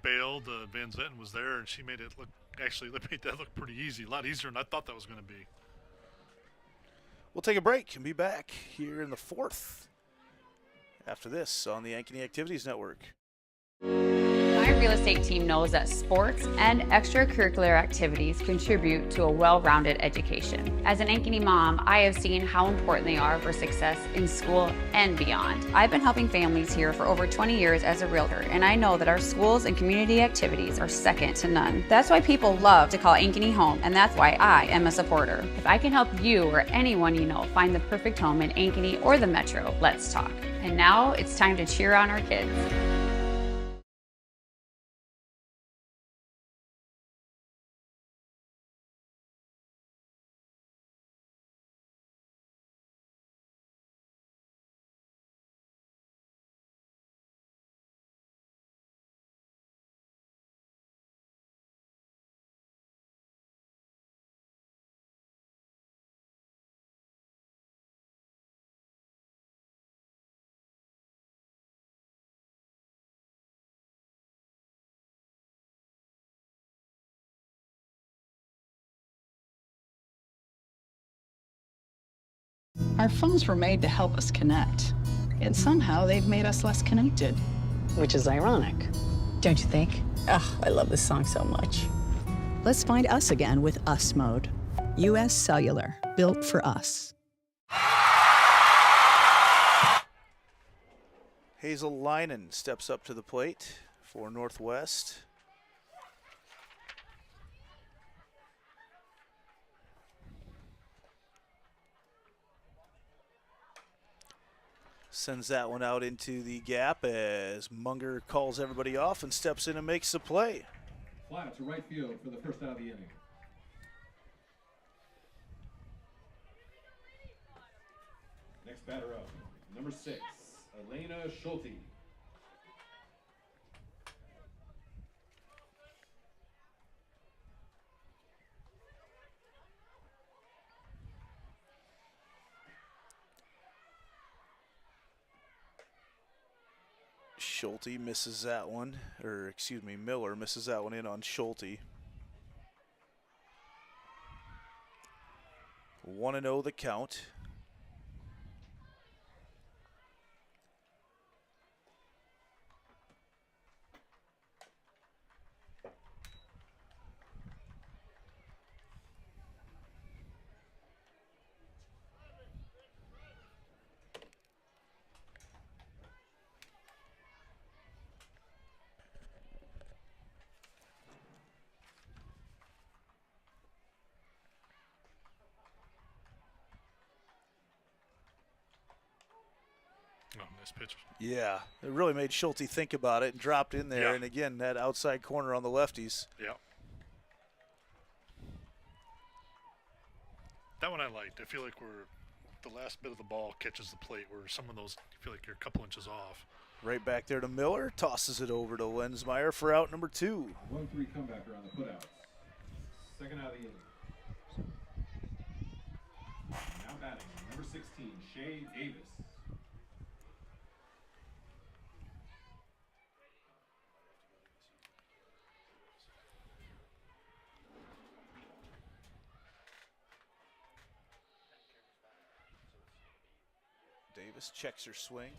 bailed. Van Zetten was there, and she made it look, actually made that look pretty easy, a lot easier than I thought that was going to be. We'll take a break and be back here in the 4th after this on the Ankeny Activities Network. My real estate team knows that sports and extracurricular activities contribute to a well-rounded education. As an Ankeny mom, I have seen how important they are for success in school and beyond. I've been helping families here for over 20 years as a realtor, and I know that our schools and community activities are second to none. That's why people love to call Ankeny home, and that's why I am a supporter. If I can help you or anyone you know find the perfect home in Ankeny or the Metro, let's talk. And now it's time to cheer on our kids. Our phones were made to help us connect, yet somehow they've made us less connected. Which is ironic, don't you think? Ugh, I love this song so much. Let's find us again with Us Mode. U.S. Cellular, built for us. Hazel Linen steps up to the plate for Northwest. Sends that one out into the gap as Munger calls everybody off and steps in and makes the play. Fly out to right field for the first out of the inning. Next batter up, number 6, Elena Schulte. Schulte misses that one, or excuse me, Miller misses that one in on Schulte. 1-0 the count. Nice pitch. Yeah, it really made Schulte think about it and dropped in there. Yeah. And again, that outside corner on the lefties. Yeah. That one I liked. I feel like the last bit of the ball catches the plate, where some of those you feel like you're a couple inches off. Right back there to Miller, tosses it over to Lensmeyer for out number 2. 1-3 comebacker on the putouts. Second out of the inning. Now batting, number 16, Shay Davis. Davis checks her swing.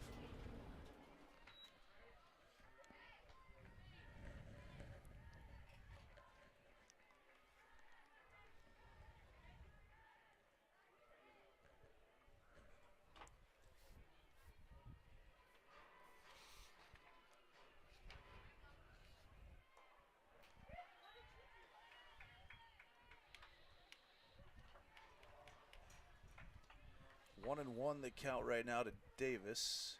One and one the count right now to Davis.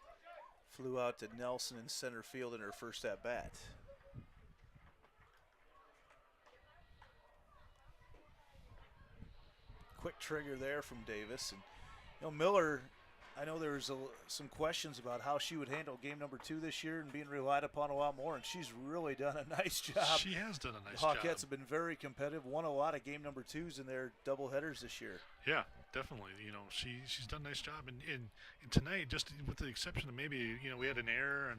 Flew out to Nelson in center field in her first at bat. Quick trigger there from Davis. And Miller, I know there was some questions about how she would handle game number 2 this year and being relied upon a lot more, and she's really done a nice job. She has done a nice job. job. The Hawkettes have been very competitive, won a lot of game number 2s in their doubleheaders this year. Yeah, definitely. She's done a nice job. And tonight, just with the exception of maybe, we had an error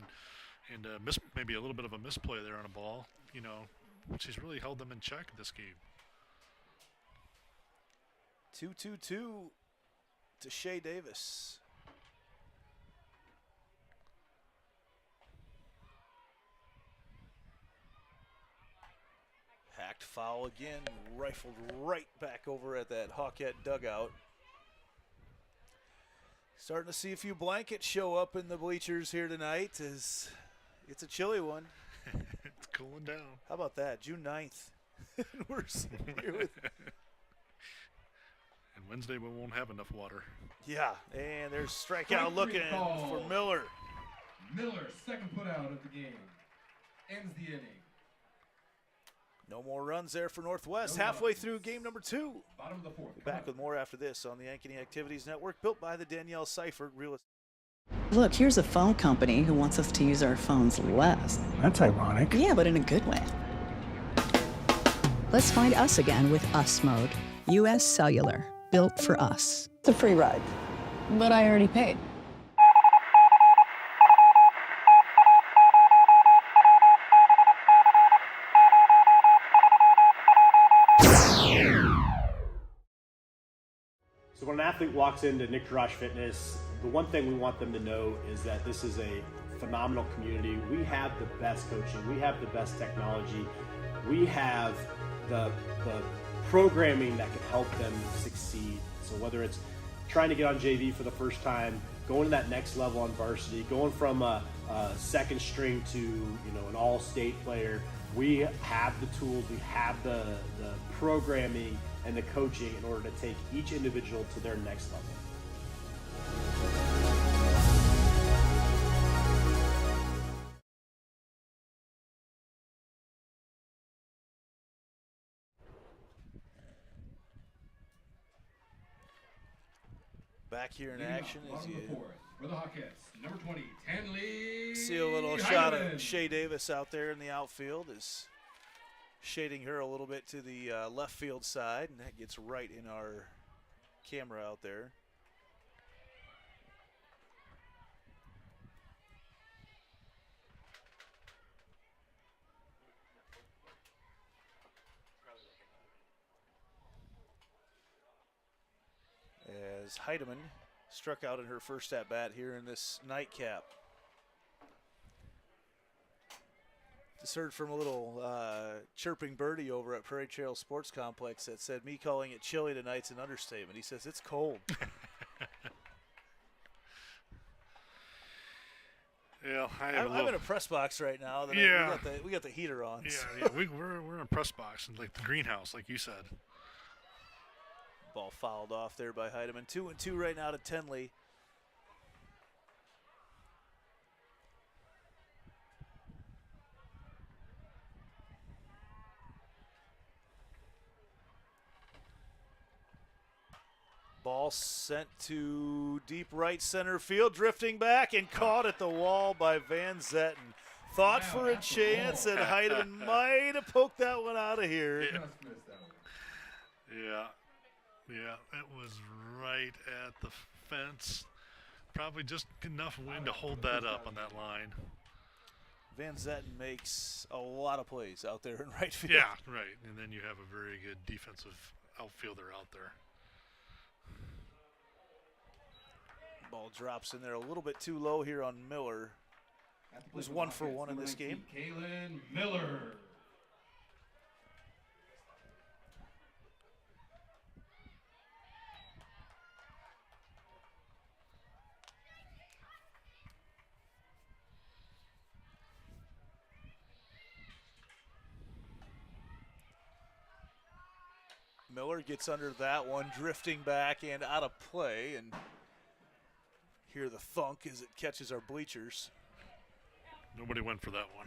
and maybe a little bit of a misplay there on a ball, she's really held them in check this game. 2-2-2 to Shay Davis. Hacked foul again, rifled right back over at that Hawkette dugout. Starting to see a few blankets show up in the bleachers here tonight. It's a chilly one. It's cooling down. How about that? June 9th. We're sitting here with... And Wednesday we won't have enough water. Yeah, and there's strikeout looking for Miller. Miller, second putout of the game. Ends the inning. No more runs there for Northwest. Halfway through game number 2. Bottom of the 4th. We'll be back with more after this on the Ankeny Activities Network, built by the Danielle Seifert Real Estate. Look, here's a phone company who wants us to use our phones less. That's ironic. Yeah, but in a good way. Let's find us again with Us Mode. US Cellular, built for us. It's a free ride. But I already paid. So when an athlete walks into Nick Garage Fitness, the one thing we want them to know is that this is a phenomenal community. We have the best coaching. We have the best technology. We have the programming that can help them succeed. So whether it's trying to get on JV for the first time, going to that next level on varsity, going from a second string to an all-state player, we have the tools, we have the programming and the coaching in order to take each individual to their next level. Back here in action as you for the Hawkettes, number 20, Tanley. See a little shot of Shay Davis out there in the outfield, is shading her a little bit to the left field side, and that gets right in our camera out there. As Heidemann struck out in her first at-bat here in this nightcap. Just heard from a little chirping birdie over at Prairie Trail Sports Complex that said, me calling it chilly tonight's an understatement. He says, it's cold. Yeah, I'm in a press box right now. Yeah. We got the heater on. Yeah, we're in a press box, and like the greenhouse, like you said. Ball fouled off there by Heidemann. 2-2 right now to Tenley. Ball sent to deep right center field, drifting back and caught at the wall by Van Zetten. Thought for a chance, and Heidemann might have poked that one out of here. Yeah, it was right at the fence. Probably just enough wind to hold that up on that line. Van Zetten makes a lot of plays out there in right field. Yeah, right. And then you have a very good defensive outfielder out there. Ball drops in there a little bit too low here on Miller. He was 1 for 1 in this game. Kalen Miller. Miller gets under that one, drifting back and out of play, and hear the thunk as it catches our bleachers. Nobody went for that one.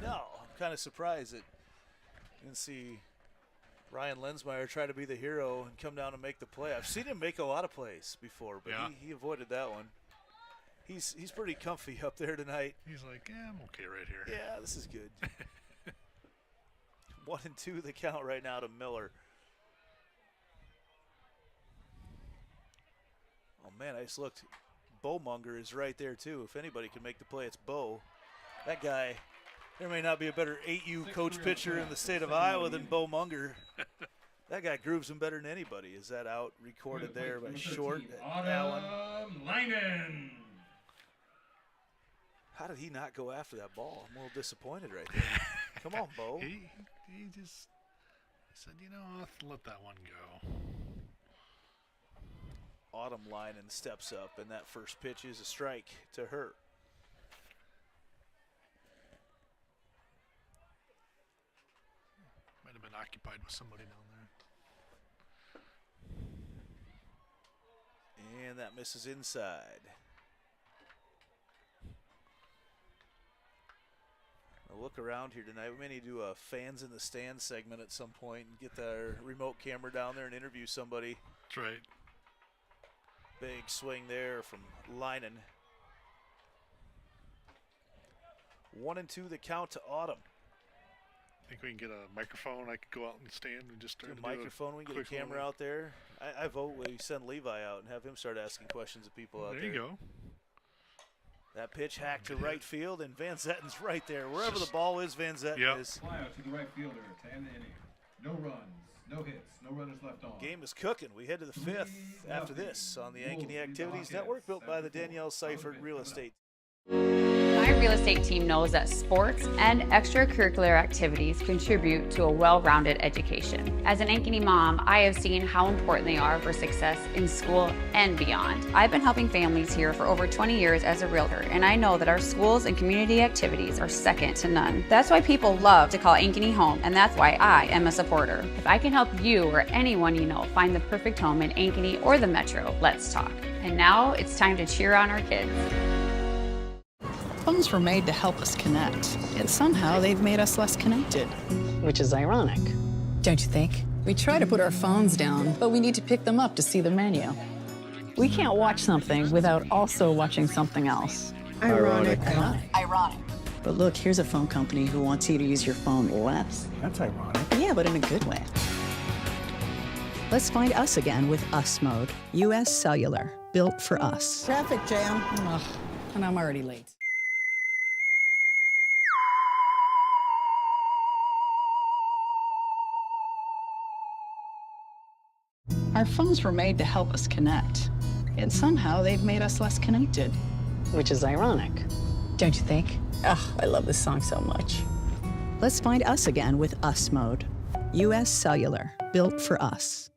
No, I'm kind of surprised that you didn't see Ryan Lensmeyer try to be the hero and come down and make the play. I've seen him make a lot of plays before, but yeah. he avoided that one. He's pretty comfy up there tonight. He's like, yeah, I'm okay right here. Yeah, this is good. 1-2 the count right now to Miller. Oh, man, I just looked. Bowmonger is right there, too. If anybody can make the play, it's Bo. That guy, there may not be a better 8U coach pitcher in the state of Iowa than Bowmonger. That guy grooves him better than anybody. Is that out recorded there by Short? Allen. Lyman. How did he not go after that ball? I'm a little disappointed right there. Come on, Bo. He just said, you know, I'll let that one go. Autumn Lyman steps up, and that first pitch is a strike to her. Might have been occupied with somebody down there. And that misses inside. A look around here tonight. We may need to do a fans in the stands segment at some point and get our remote camera down there and interview somebody. That's right. Big swing there from Lyman. 1-2 the count to Autumn. Think we can get a microphone? I could go out and stand and just start a microphone. We can get a camera out there. I vote we send Levi out and have him start asking questions of people out there. There you go. That pitch hacked to right field, and Van Zetten's right there. Wherever the ball is, Van Zetten is. Fly out to the right fielder to end the inning. No runs, no hits, no runners left on. Game is cooking. We head to the 5th after this on the Ankeny Activities Network, built by the Danielle Seifert Real Estate. My real estate team knows that sports and extracurricular activities contribute to a well-rounded education. As an Ankeny mom, I have seen how important they are for success in school and beyond. I've been helping families here for over 20 years as a realtor, and I know that our schools and community activities are second to none. That's why people love to call Ankeny home, and that's why I am a supporter. If I can help you or anyone you know find the perfect home in Ankeny or the Metro, let's talk. And now it's time to cheer on our kids. Phones were made to help us connect, yet somehow they've made us less connected. Which is ironic. Don't you think? We try to put our phones down, but we need to pick them up to see the menu. We can't watch something without also watching something else. Ironic. Ironic. But look, here's a phone company who wants you to use your phone less. That's ironic. Yeah, but in a good way. Let's find us again with Us Mode. US Cellular, built for us. Traffic jam. Ugh, and I'm already late. Our phones were made to help us connect, yet somehow they've made us less connected. Which is ironic. Don't you think? Ugh, I love this song so much. Let's find us again with Us Mode. US Cellular, built for us.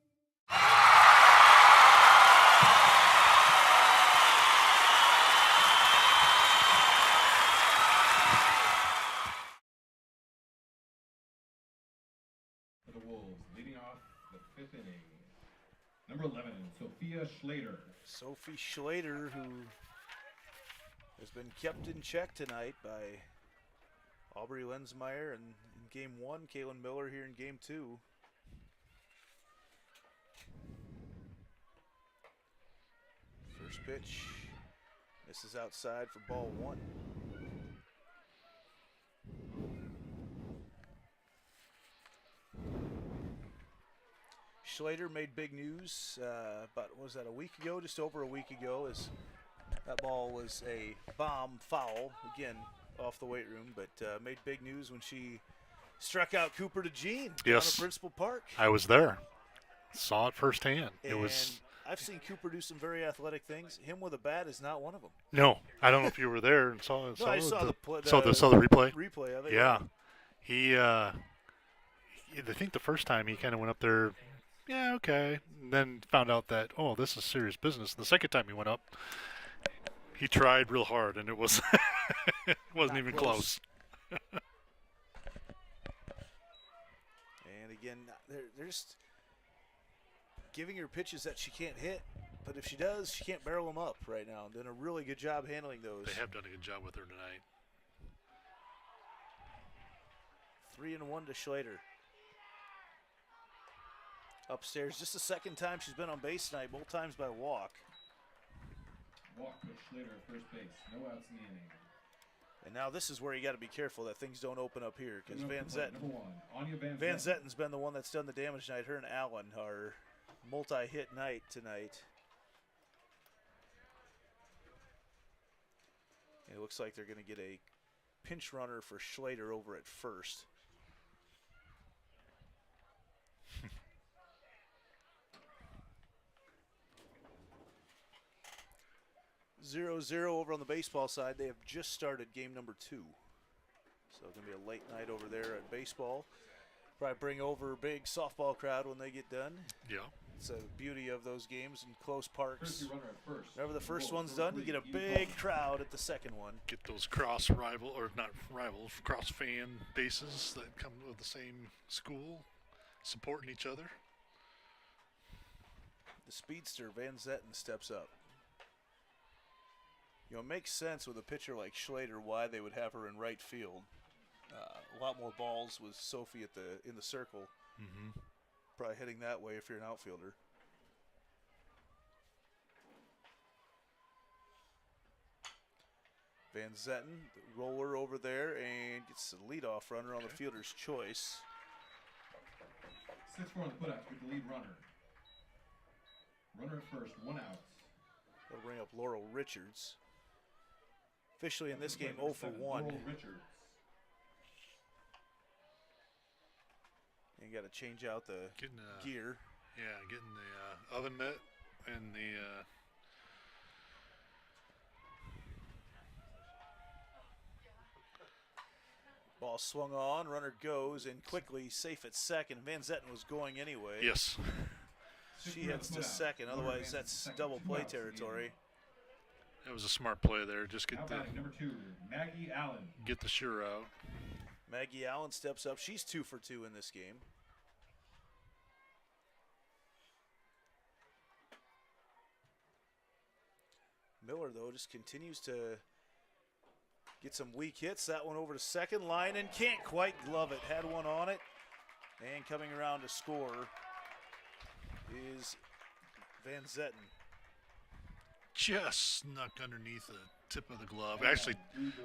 For the Wolves, leading off the 5th inning. Number 11, Sophia Schlater. Sophie Schlater, who has been kept in check tonight by Aubrey Lensmeyer in game 1, Kalen Miller here in game 2. First pitch. This is outside for ball 1. Schlater made big news about, what was that, a week ago, just over a week ago, as that ball was a bomb foul, again, off the weight room, but made big news when she struck out Cooper DeJean down at Principal Park. I was there. Saw it firsthand. And it was. I've seen Cooper do some very athletic things. Him with a bat is not one of them. No, I don't know if you were there and saw it. No, I saw the replay. Replay of it. Yeah. He, I think the first time he kind of went up there, yeah, okay, and then found out that, oh, this is serious business. And the second time he went up, he tried real hard, and it was it wasn't not even close. And again, they're just giving her pitches that she can't hit, but if she does, she can't barrel them up right now. Done a really good job handling those. They have done a good job with her tonight. 3-1 to Schlater. Upstairs, just the second time she's been on base tonight, both times by walk. Walk with Schlater at first base. No outs in the inning. And now this is where you got to be careful that things don't open up here, because Van Zetten. Zetten's been the one that's done the damage tonight. Her and Allen are multi-hit night tonight. And it looks like they're going to get a pinch runner for Schlater over at first. 0-0 over on the baseball side. They have just started game number 2. So it's going to be a late night over there at baseball. Probably bring over a big softball crowd when they get done. Yeah. It's the beauty of those games in close parks. Runner at first. Whenever the first one's done, you get a big crowd at the second one. Get those cross fan bases that come with the same school, supporting each other. The speedster, Van Zetten, steps up. You know, it makes sense with a pitcher like Schlater why they would have her in right field. A lot more balls with Sophie in the circle. Mm-hmm. Probably heading that way if you're an outfielder. Van Zetten, the roller over there, and gets the leadoff runner on the fielder's choice. 6-4 on the put out with the lead runner. Runner at first, 1 out. That'll bring up Laurel Richards. Officially in this game, 0 for 1. Laurel Richards. And got to change out the gear. Yeah, getting the oven mitt and the ball swung on, runner goes, and quickly safe at second. Van Zetten was going anyway. Yes. She heads to second, otherwise that's double play territory. That was a smart play there. Just get the number 2, Maggie Allen. Get the sure out. Maggie Allen steps up. She's 2 for 2 in this game. Miller, though, just continues to get some weak hits. That one over to second line and can't quite glove it. Had one on it. And coming around to score is Van Zetten. Just snuck underneath the tip of the glove. Actually,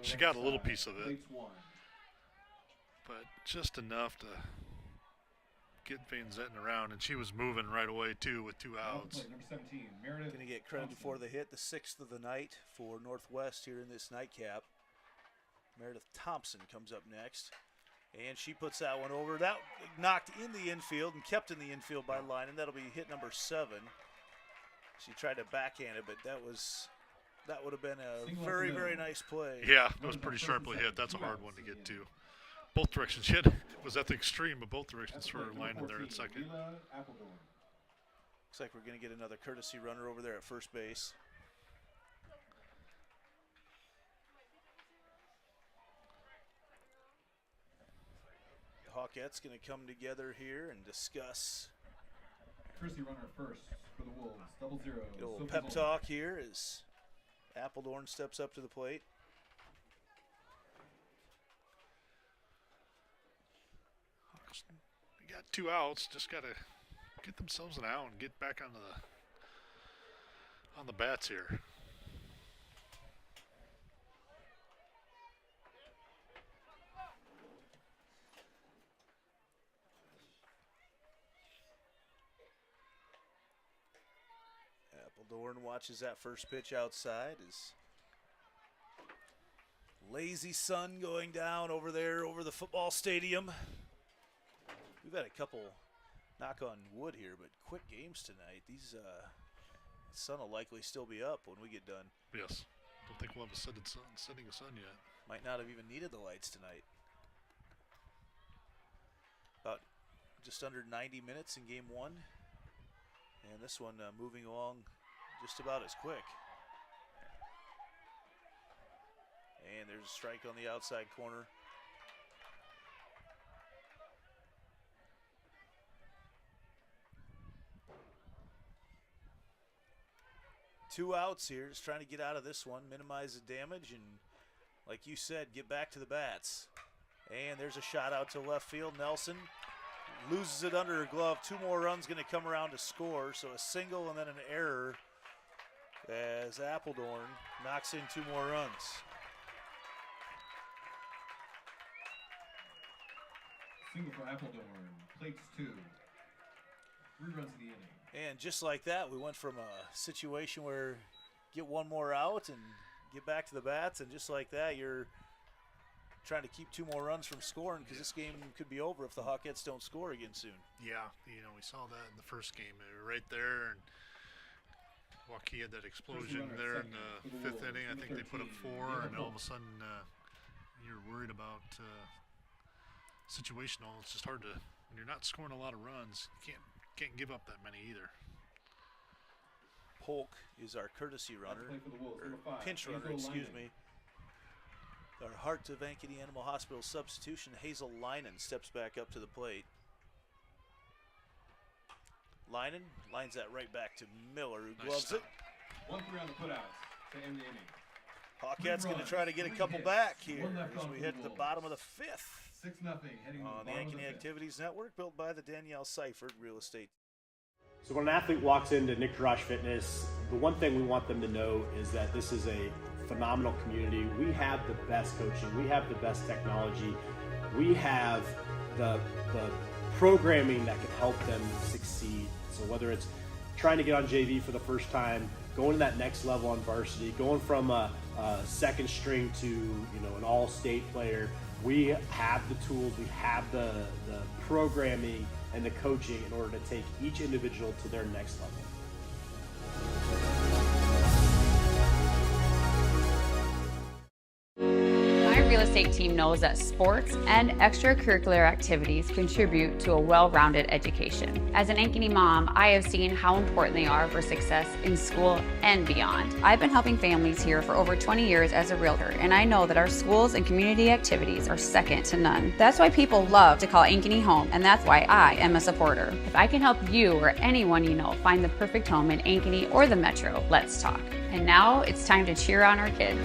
she got a little piece of it. But just enough to get Van Zetten around, and she was moving right away, too, with 2 outs. Number 17, Meredith. Going to get credit for the hit, the 6th of the night for Northwest here in this nightcap. Meredith Thompson comes up next, and she puts that one over. That knocked in the infield and kept in the infield by line, and that'll be hit number 7. She tried to backhand it, but that would have been a very, very nice play. Yeah, that was pretty sharply hit. That's a hard one to get to. Both directions. She was at the extreme of both directions for her line in there at second. Looks like we're going to get another courtesy runner over there at first base. The Hawkettes going to come together here and discuss. Courtesy runner at first for the Wolves. 0-0. A little pep talk here as Appledorn steps up to the plate. They got 2 outs, just got to get themselves an out and get back on the bats here. Appledorn watches that first pitch outside as lazy sun going down over there over the football stadium. We've had a couple, knock on wood here, but quick games tonight. These sun will likely still be up when we get done. Yes. Don't think we'll have a setting of sun yet. Might not have even needed the lights tonight. About just under 90 minutes in game one. And this one moving along just about as quick. And there's a strike on the outside corner. Two outs here, just trying to get out of this one, minimize the damage, and like you said, get back to the bats. And there's a shot out to left field. Nelson loses it under her glove. Two more runs going to come around to score, so a single and then an error as Appledorn knocks in two more runs. Single for Appledorn, plates 2. 3 runs in the inning. And just like that, we went from a situation where get one more out and get back to the bats, and just like that, you're trying to keep 2 more runs from scoring because this game could be over if the Hawkettes don't score again soon. Yeah, you know, we saw that in the first game. They were right there, and Waukee had that explosion there in the 5th inning. I think they put up 4, and all of a sudden you're worried about situational. It's just hard to, when you're not scoring a lot of runs, you can't give up that many either. Polk is our courtesy runner, or pinch runner, excuse me. Our Heart of Ankeny Animal Hospital substitution, Hazel Linen, steps back up to the plate. Linen lines that right back to Miller, who gloves it. 1-3 on the putouts to end the inning. Hawkettes going to try to get a couple back here as we hit the bottom of the 5th. 6-0 heading on the Ankeny Activities Network, built by the Danielle Seifert Real Estate. So when an athlete walks into Nick Drosh Fitness, the one thing we want them to know is that this is a phenomenal community. We have the best coaching. We have the best technology. We have the programming that can help them succeed. So whether it's trying to get on JV for the first time, going to that next level on varsity, going from a second string to an all-state player, we have the tools, we have the programming and the coaching in order to take each individual to their next level. My real estate team knows that sports and extracurricular activities contribute to a well-rounded education. As an Ankeny mom, I have seen how important they are for success in school and beyond. I've been helping families here for over 20 years as a realtor, and I know that our schools and community activities are second to none. That's why people love to call Ankeny home, and that's why I am a supporter. If I can help you or anyone you know find the perfect home in Ankeny or the Metro, let's talk. And now it's time to cheer on our kids.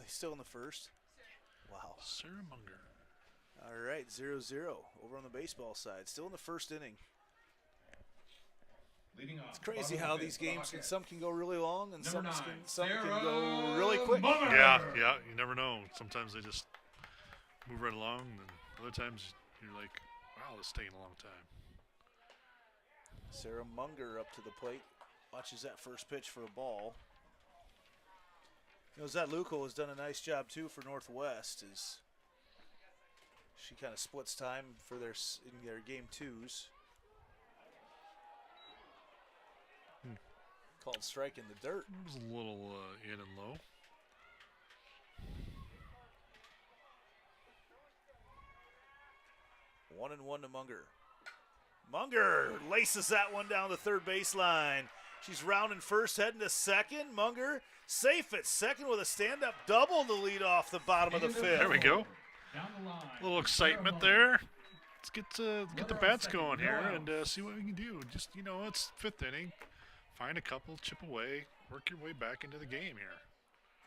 Still in the first. Wow. Sarah Munger. All right, 0-0 over on the baseball side. Still in the first inning. Leading off, it's crazy how these games some can go really long and some 9, can go really quick. Yeah, you never know. Sometimes they just move right along, and other times you're like, wow, this is taking a long time. Sarah Munger up to the plate. Watches that first pitch for a ball. Zat Luco has done a nice job too for Northwest as she kind of splits time for in their game 2s. Called strike in the dirt. It was a little in and low. One and one to Munger. Munger laces that one down the third baseline. She's rounding first, heading to second. Munger safe at second with a stand-up double to lead off the bottom of the 5th. There we go. A little excitement there. Let's get the bats going here and see what we can do. Just, it's 5th inning. Find a couple, chip away, work your way back into the game here.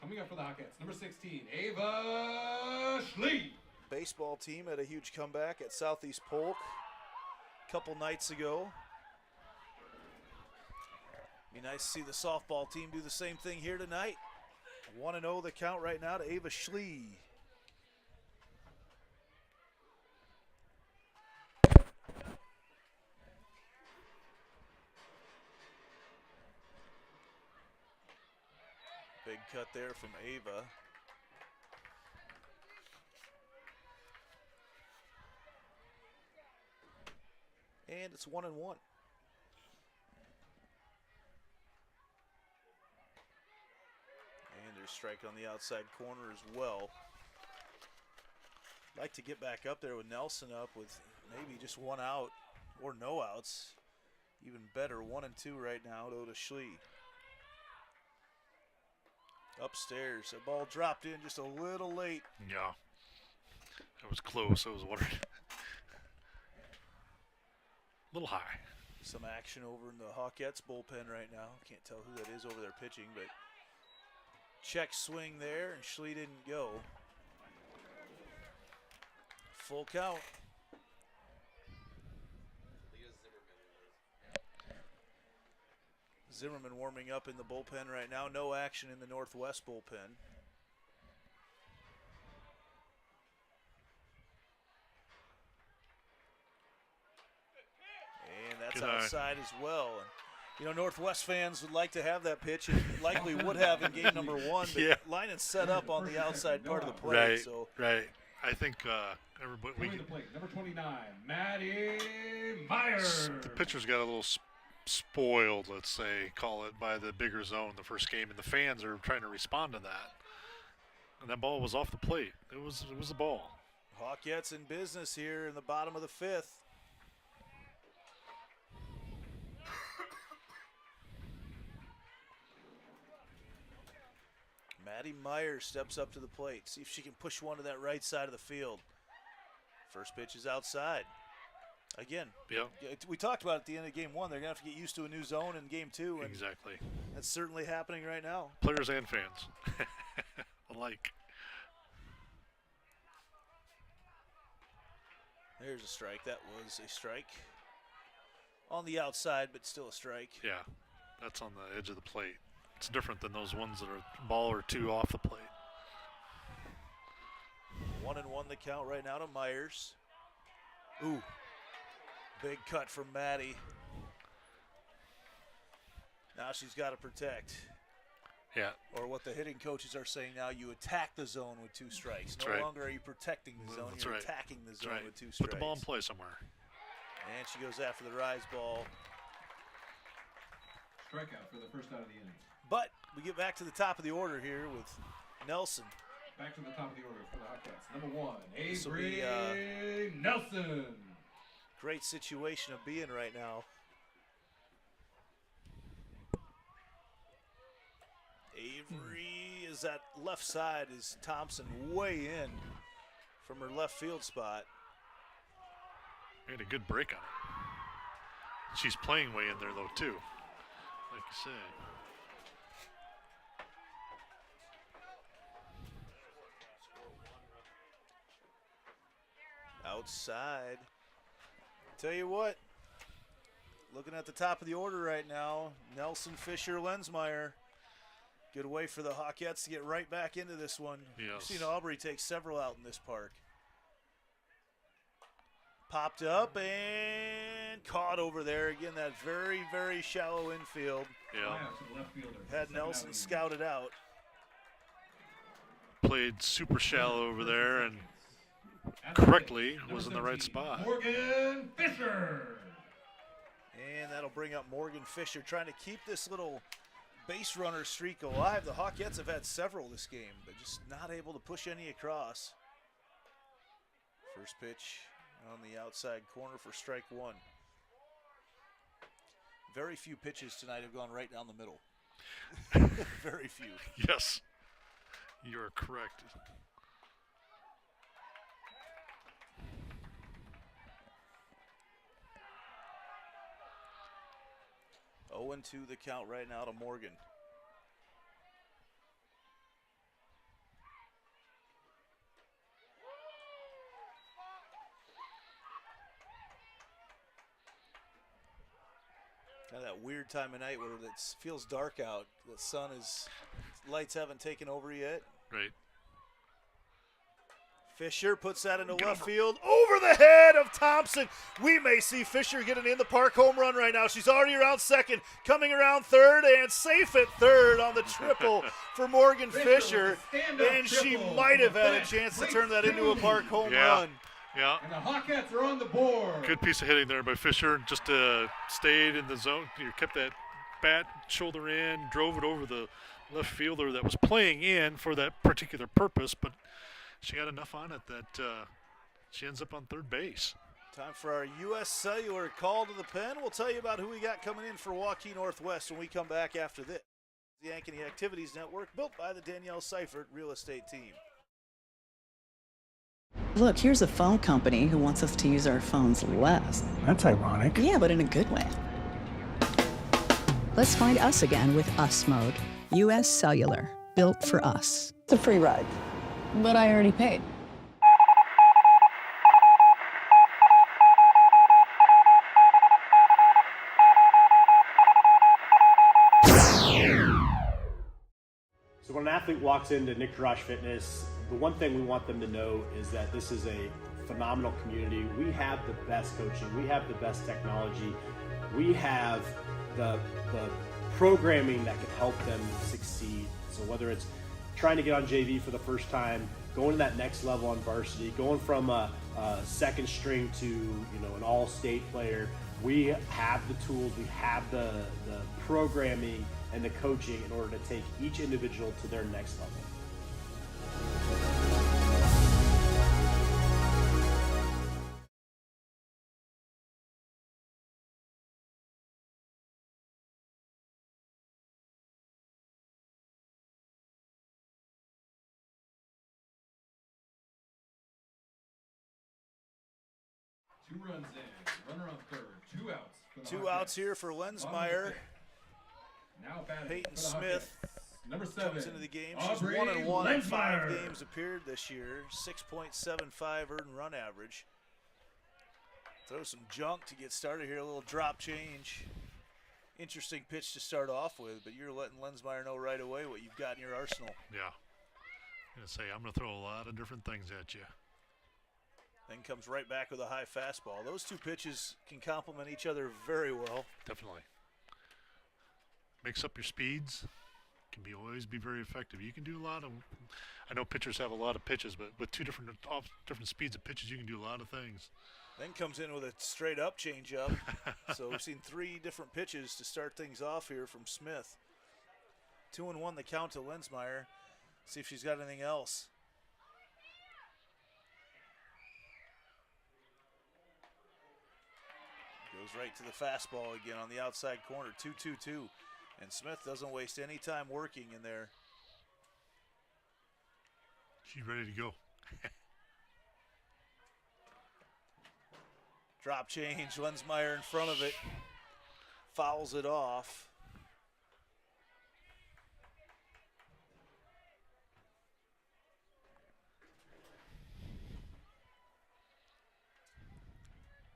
Coming up for the Hawkettes, number 16, Ava Schlee. Baseball team had a huge comeback at Southeast Polk a couple nights ago. Be nice to see the softball team do the same thing here tonight. 1-0 the count right now to Ava Schlee. Big cut there from Ava. And it's 1-1. And there's strike on the outside corner as well. Like to get back up there with Nelson up with maybe just 1 out or no outs. Even better, 1-2 right now to Schlee. Upstairs, the ball dropped in just a little late. Yeah, that was close. I was wondering. A little high. Some action over in the Hawkettes bullpen right now. Can't tell who that is over there pitching, but check swing there, and Schlee didn't go. Full count. Zimmerman warming up in the bullpen right now. No action in the Northwest bullpen. And that's outside as well. And, you know, Northwest fans would like to have that pitch and likely would have in game number 1, but yeah. Line is set up on the outside part of the plate. Right, so. right. I think everybody. The plate, number 29, Maddie Myers. The pitcher's got a little spoiled, let's say, call it, by the bigger zone the first game, and the fans are trying to respond to that. And that ball was off the plate. It was a ball. Hawkettes in business here in the bottom of the 5th. Maddie Myers steps up to the plate. See if she can push one to that right side of the field. First pitch is outside. Again, yeah. We talked about at the end of game 1, they're going to have to get used to a new zone in game 2. And exactly. That's certainly happening right now. Players and fans alike. There's a strike. That was a strike. On the outside, but still a strike. Yeah, that's on the edge of the plate. It's different than those ones that are a ball or 2 off the plate. 1-1 the count right now to Myers. Ooh. Big cut from Maddie. Now she's got to protect. Yeah. Or what the hitting coaches are saying now, you attack the zone with 2 strikes. That's no right. longer are you protecting the zone, That's you're right. attacking the zone right. with 2 strikes. Put the ball in play somewhere. And she goes after the rise ball. Strikeout for the first out of the inning. But we get back to the top of the order here with Nelson. Back to the top of the order for the Hawkettes. Number 1, This'll Avery Nelson. Great situation of being right now. Avery is that left side is Thompson way in from her left field spot. Made a good break on it. She's playing way in there though too, like you say. Outside. Tell you what, looking at the top of the order right now, Nelson, Fisher, Lensmeyer. Good way for the Hawkettes to get right back into this one. Yes. We've seen Aubrey take several out in this park. Popped up and caught over there. Again, that very, very shallow infield. Yeah. Had Nelson scouted out. Played super shallow over there and correctly was in the right spot. Morgan Fisher. And that'll bring up Morgan Fisher, trying to keep this little base runner streak alive. The Hawkettes have had several this game, but just not able to push any across. First pitch on the outside corner for strike 1. Very few pitches tonight have gone right down the middle. Very few. Yes, you are correct. 0-2 the count right now to Morgan. that weird time of night where it feels dark out. The lights haven't taken over yet. Right. Fisher puts that into left field, over the head of Thompson. We may see Fisher get an in-the-park home run right now. She's already around second, coming around third, and safe at third on the triple for Morgan Fisher. And she might have had a chance to turn that into a park home run. Yeah. And the Hawkettes are on the board. Good piece of hitting there by Fisher. Just stayed in the zone. You kept that bat shoulder in, drove it over the left fielder that was playing in for that particular purpose, but she got enough on it that she ends up on third base. Time for our U.S. Cellular call to the pen. We'll tell you about who we got coming in for Waukee Northwest when we come back after this. The Ankeny Activities Network, built by the Danielle Seifert Real Estate Team. Look, here's a phone company who wants us to use our phones less. That's ironic. Yeah, but in a good way. Let's find us again with Us Mode. U.S. Cellular, built for us. It's a free ride. But I already paid. So when an athlete walks into Nick Garage Fitness, the one thing we want them to know is that this is a phenomenal community. We have the best coaching. We have the best technology. We have the programming that can help them succeed. So whether it's trying to get on JV for the first time, going to that next level on varsity, going from a second string to an all-state player, we have the tools, we have the programming and the coaching in order to take each individual to their next level. Two runs in, runner on third, 2 outs. Two outs here for Lensmeyer. Now batting Peyton for the Smith Number 7 comes into the game. She's Aubrey 1-1 in 5 Lensmeyer. games appeared this year. 6.75 earned run average. Throw some junk to get started here. A little drop change. Interesting pitch to start off with, but you're letting Lensmeyer know right away what you've got in your arsenal. Yeah. I'm going to throw a lot of different things at you. Then comes right back with a high fastball. Those two pitches can complement each other very well. Definitely. Mix up your speeds. Can always be very effective. You can do a lot of, I know pitchers have a lot of pitches, but with different speeds of pitches, you can do a lot of things. Then comes in with a straight up changeup. So we've seen 3 different pitches to start things off here from Smith. 2-1 the count to Lensmeyer. See if she's got anything else. Goes right to the fastball again on the outside corner, 2-2-2. And Smith doesn't waste any time working in there. She's ready to go. Drop change, Lensmeyer in front of it. Fouls it off.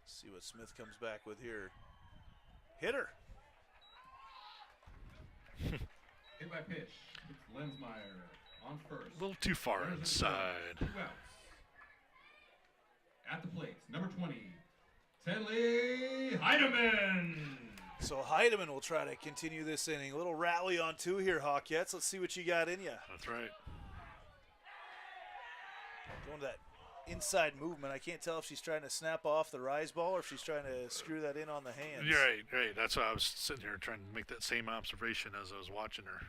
See what Smith comes back with here. Hitter. Hit by pitch. It's Lensmeyer on first. A little too far inside. 2 outs. At the plate, number 20, Tenley Heidemann. So Heidemann will try to continue this inning. A little rally on 2 here, Hawkettes. Let's see what you got in you. That's right. Going to that inside movement. I can't tell if she's trying to snap off the rise ball or if she's trying to screw that in on the hands. Right. That's why I was sitting here trying to make that same observation as I was watching her.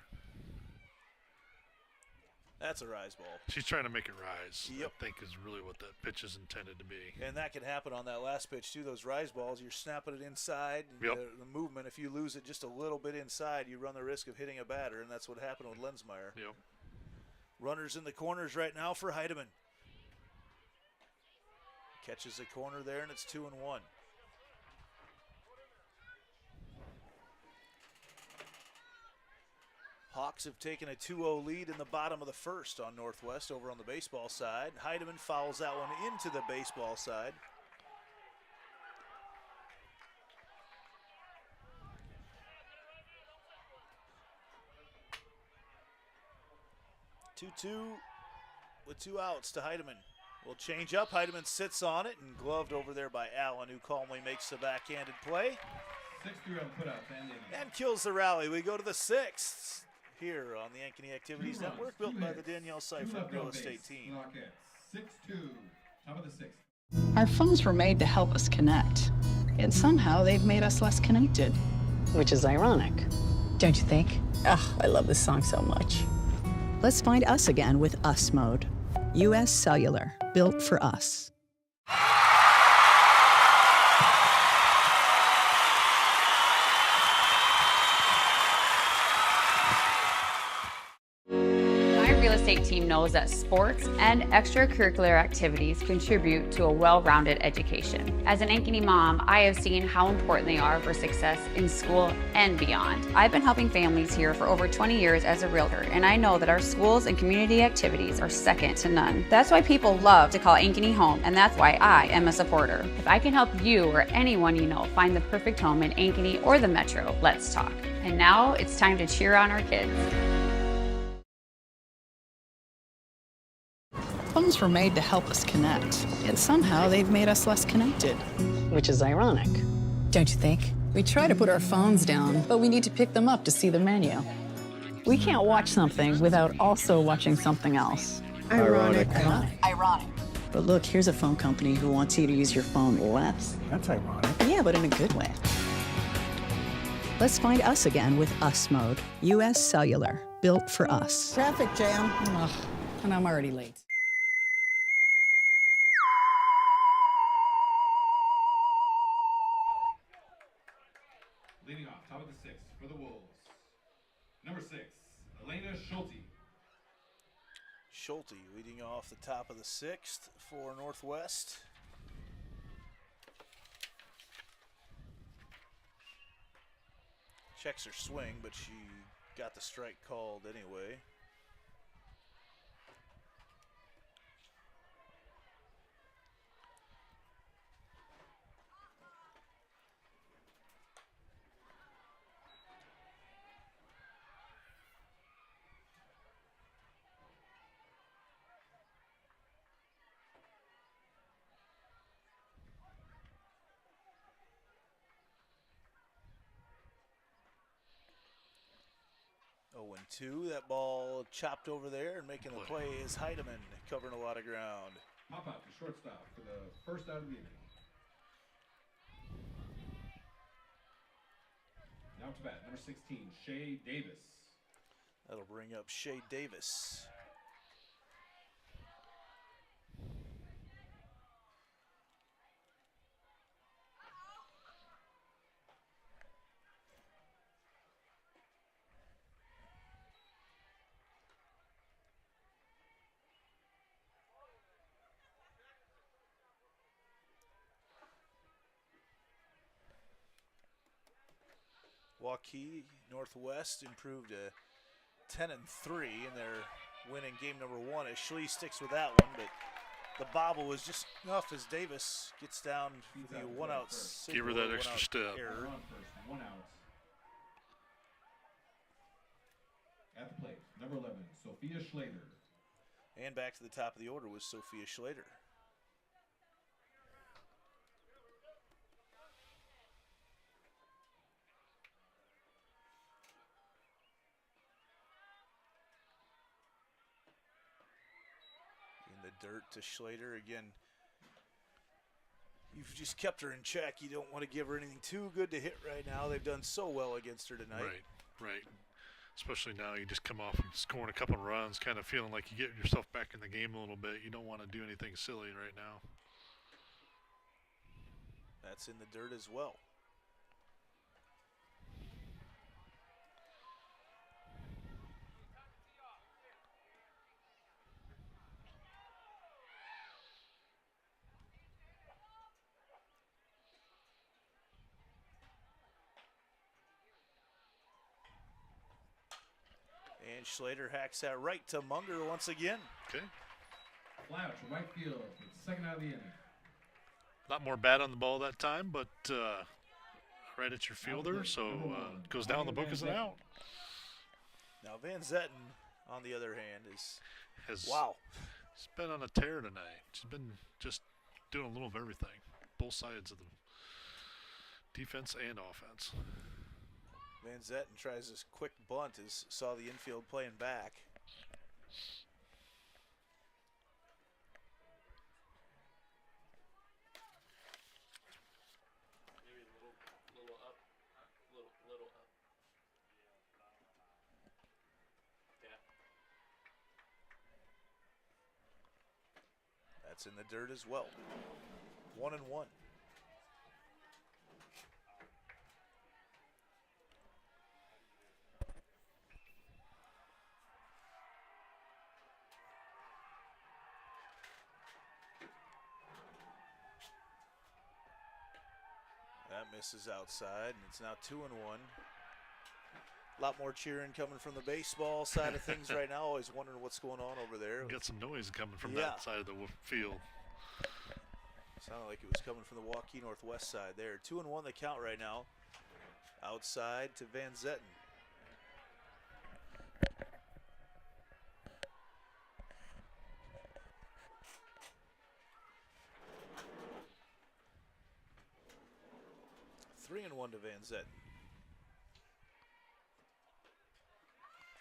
That's a rise ball. She's trying to make it rise. Yep. I think is really what that pitch is intended to be. And that can happen on that last pitch too. Those rise balls, you're snapping it inside. Yep. The movement, if you lose it just a little bit inside, you run the risk of hitting a batter, and that's what happened with Lensmeyer. Yep. Runners in the corners right now for Heidemann. Catches the corner there, and it's 2-1. Hawks have taken a 2-0 lead in the bottom of the first on Northwest over on the baseball side. Heidemann fouls that one into the baseball side. 2-2 with 2 outs to Heidemann. Will change up. Heidemann sits on it and gloved over there by Allen, who calmly makes the backhanded play. 6-3 on putouts and kills the rally. We go to the 6th here on the Ankeny Activities Network, built by the Danielle Seifert Real Estate Team. 6-2, top of the 6th. Our phones were made to help us connect, and somehow they've made us less connected. Which is ironic, don't you think? Ugh, I love this song so much. Let's find us again with Us Mode. U.S. Cellular, built for us. Real estate team knows that sports and extracurricular activities contribute to a well-rounded education. As an Ankeny mom, I have seen how important they are for success in school and beyond. I've been helping families here for over 20 years as a realtor, and I know that our schools and community activities are second to none. That's why people love to call Ankeny home, and that's why I am a supporter. If I can help you or anyone you know find the perfect home in Ankeny or the Metro, let's talk. And now it's time to cheer on our kids. Phones were made to help us connect, and somehow they've made us less connected. Which is ironic, don't you think? We try to put our phones down, but we need to pick them up to see the menu. We can't watch something without also watching something else. Ironic. Ironic. But look, here's a phone company who wants you to use your phone less. That's ironic. Yeah, but in a good way. Let's find us again with Us Mode. U.S. Cellular, built for us. Traffic jam. Ugh, and I'm already late. Leading off, top of the 6th for the Wolves. Number 6, Elena Schulte. Schulte leading off the top of the 6th for Northwest. Checks her swing, but she got the strike called anyway. Oh, and 2. That ball chopped over there, and making the play is Heidemann, covering a lot of ground. Pop out to shortstop for the first out of the inning. Now to bat, number 16, Shay Davis. That'll bring up Shay Davis. Waukee Northwest improved to 10-3 in their win in game number 1 as Schlee sticks with that one, but the bobble was just enough as Davis gets down for the 1-out single. Give her that extra step. Error. First, 1 out. At the plate, number 11, Sophia Schlater. And back to the top of the order was Sophia Schlater. Dirt to Schlater again. You've just kept her in check. You don't want to give her anything too good to hit right now. They've done so well against her tonight. Right. Especially now, you just come off and scoring a couple of runs, kind of feeling like you get yourself back in the game a little bit. You don't want to do anything silly right now. That's in the dirt as well. And Schlater hacks that right to Munger once again. Okay. Fly out to right field for the second out of the inning. A lot more bat on the ball that time, but right at your fielder, so goes down the book as an out. Now Van Zetten on the other hand, has wow. She's been on a tear tonight. She's been just doing a little of everything, both sides of the defense and offense. Van Zetten tries this quick bunt, saw the infield playing back. Maybe a little up, little up. Yeah. That's in the dirt as well. 1-1. That misses outside, and it's now 2-1. A lot more cheering coming from the baseball side of things right now. Always wondering what's going on over there. Got some noise coming from that side of the field. Sounded like it was coming from the Waukee Northwest side there. 2-1 the count right now. Outside to Van Zetten. Three and one to Van Zetten.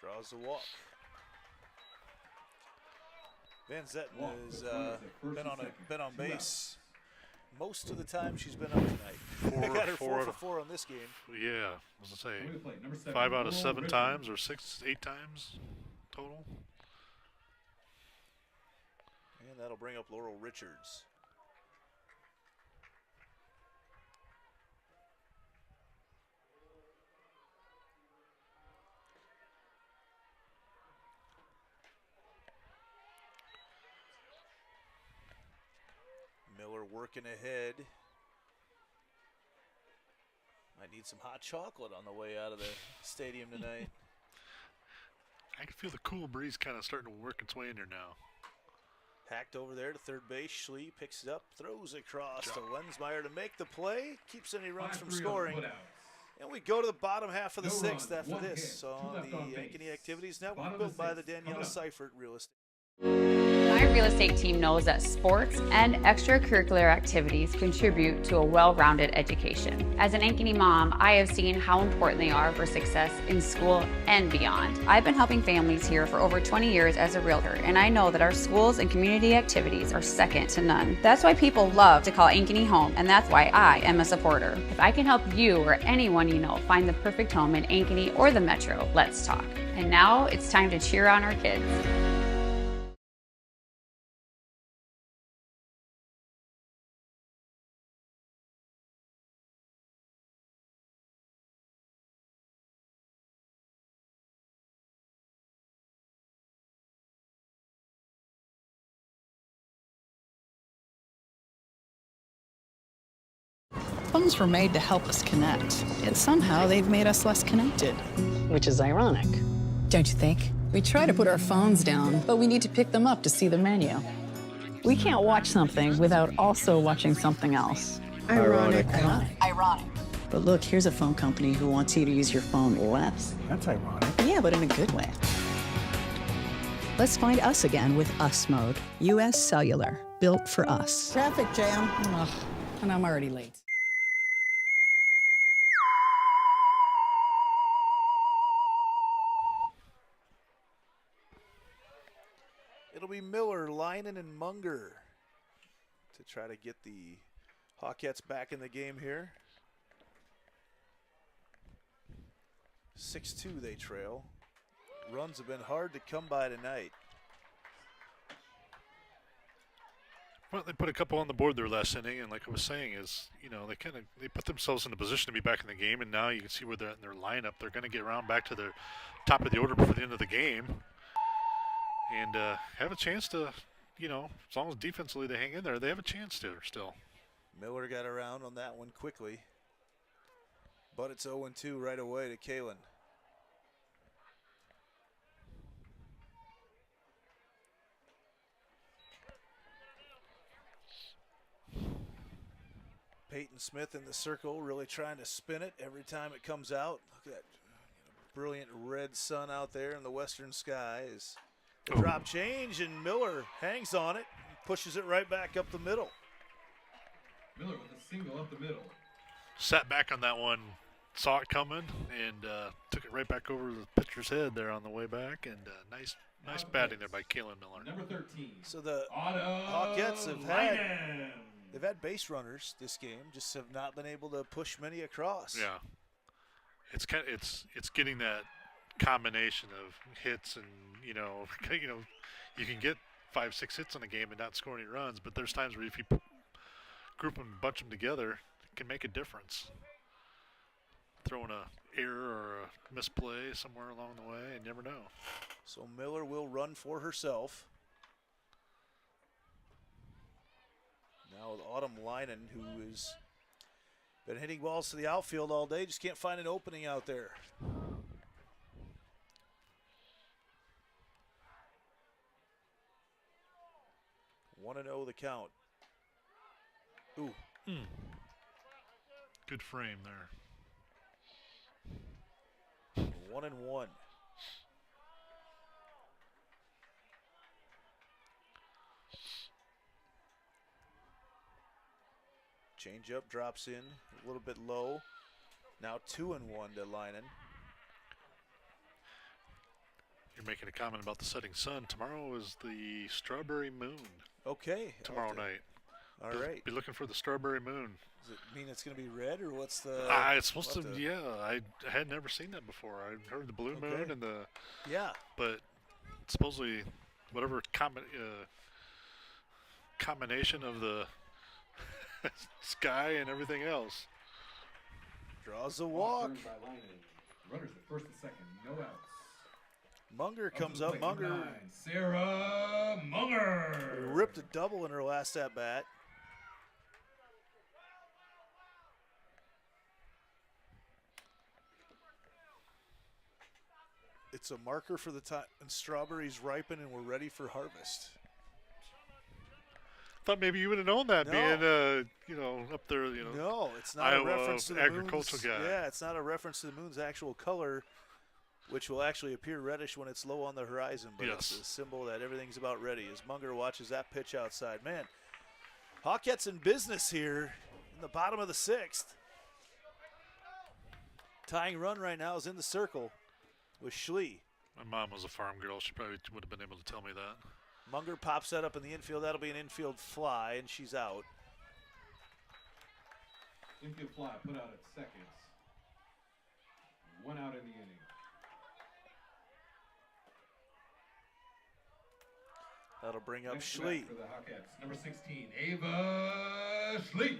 Draws the walk. Van Zetten has been on base most of the time she's been up tonight. Got her 4 for 4 on this game. Yeah, I was going to say 5 out of 7 times or 8 times total. And that'll bring up Laurel Richards. Miller working ahead. Might need some hot chocolate on the way out of the stadium tonight. I can feel the cool breeze kind of starting to work its way in there now. Hacked over there to third base. Schlee picks it up, throws across to Lensmeyer to make the play. Keeps any runs from scoring. And we go to the bottom half of the sixth after this on the Ankeny Activities Network, built by the Danielle Seifert Real Estate. My real estate team knows that sports and extracurricular activities contribute to a well-rounded education. As an Ankeny mom, I have seen how important they are for success in school and beyond. I've been helping families here for over 20 years as a realtor, and I know that our schools and community activities are second to none. That's why people love to call Ankeny home, and that's why I am a supporter. If I can help you or anyone you know find the perfect home in Ankeny or the Metro, let's talk. And now it's time to cheer on our kids. Phones were made to help us connect, yet somehow they've made us less connected. Which is ironic. Don't you think? We try to put our phones down, but we need to pick them up to see the menu. We can't watch something without also watching something else. Ironic. Ironic. But look, here's a phone company who wants you to use your phone less. That's ironic. Yeah, but in a good way. Let's find us again with Us Mode. U.S. Cellular, built for us. Traffic jam. Ugh, and I'm already late. It'll be Miller, Linen, and Munger to try to get the Hawkettes back in the game here. 6-2 they trail. Runs have been hard to come by tonight. Well, they put a couple on the board their last inning, and like I was saying, is they put themselves in a position to be back in the game, and now you can see where they're at in their lineup. They're going to get around back to their top of the order before the end of the game, and have a chance to, as long as defensively they hang in there, they have a chance to still. Miller got around on that one quickly, but it's 0-2 right away to Kalen. Peyton Smith in the circle, really trying to spin it every time it comes out. Look at that brilliant red sun out there in the western sky. Is the drop change, and Miller hangs on it, pushes it right back up the middle. Miller with a single up the middle. Sat back on that one, saw it coming, and took it right back over the pitcher's head there on the way back. And nice batting there by Kalen Miller. Number 13. So the Otto Hawkettes have Leinen. they've had base runners this game, just have not been able to push many across. Yeah, it's getting that combination of hits and you can get 5-6 hits in a game and not score any runs, but there's times where if you group them, bunch them together, it can make a difference. Throwing a error or a misplay somewhere along the way, you never know. So Miller will run for herself. Now with Autumn Leinen, who has been hitting balls to the outfield all day, just can't find an opening out there. One and 0 the count. Ooh. Good frame there. 1-1. Changeup drops in a little bit low. Now 2-1 to Leinen. You're making a comment about the setting sun. Tomorrow is the strawberry moon. Okay. Tomorrow night. All right. Be looking for the strawberry moon. Does it mean it's going to be red, or what's the? It's supposed to. Yeah, I had never seen that before. I heard the blue moon and the. Yeah. But supposedly, whatever combination of the sky and everything else. Draws a walk. Runners at first and second, no outs. Munger comes up. Munger. Sarah Munger. Ripped a double in her last at bat. It's a marker for the time, and strawberries ripen and we're ready for harvest. Thought maybe you would have known that, No. being up there. No, it's not Iowa a reference to the agricultural moon's, guy. Yeah, it's not a reference to the moon's actual color, which will actually appear reddish when it's low on the horizon. But Yes. it's a symbol that everything's about ready. As Munger watches that pitch outside, man, Hawkettes in business here in the bottom of the 6th. Tying run right now is in the circle with Schlee. My mom was a farm girl. She probably would have been able to tell me that. Munger pops that up in the infield. That'll be an infield fly, and she's out. Infield fly put out at seconds. 1 out in the inning. That'll bring up Next Schlee. back for the Hawkettes, number 16, Ava Schlee.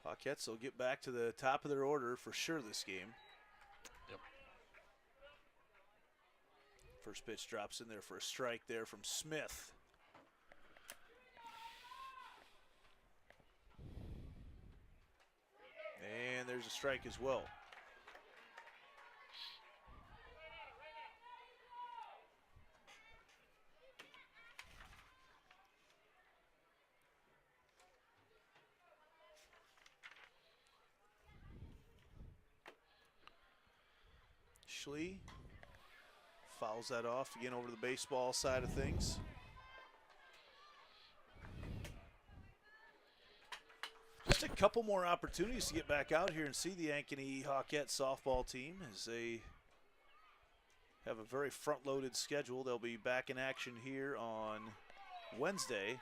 Hawkettes will get back to the top of their order for sure this game. Yep. First pitch drops in there for a strike there from Smith. And there's a strike as well. Schlee fouls that off again over the baseball side of things. Just a couple more opportunities to get back out here and see the Ankeny Hawkettes softball team as they have a very front-loaded schedule. They'll be back in action here on Wednesday,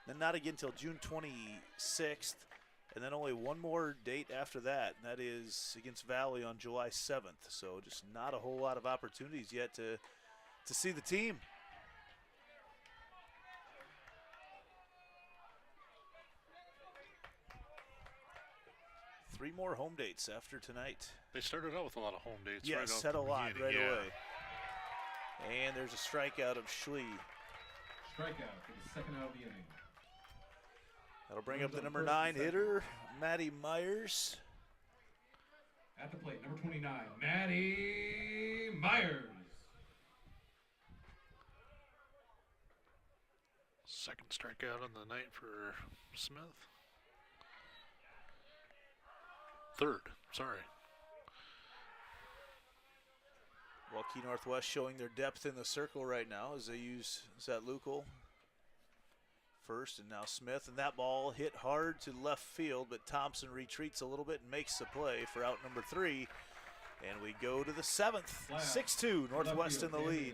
then not again until June 26th. And then only one more date after that, and that is against Valley on July 7th. So just not a whole lot of opportunities yet to see the team. Three more home dates after tonight. They started out with a lot of home dates. Yes, right had a lot right yeah. away. And there's a strikeout of Schlee. Strikeout for the second out of the inning. That'll bring up the number 9 hitter, Maddie Myers. At the plate, number 29, Maddie Myers. Second strikeout on the night for Smith. third. Sorry. Waukee Northwest showing their depth in the circle right now as they use, is that Lucal? First, and now Smith, and that ball hit hard to left field, but Thompson retreats a little bit and makes the play for out number 3. And we go to the 7th, 6-2, Northwest in the lead.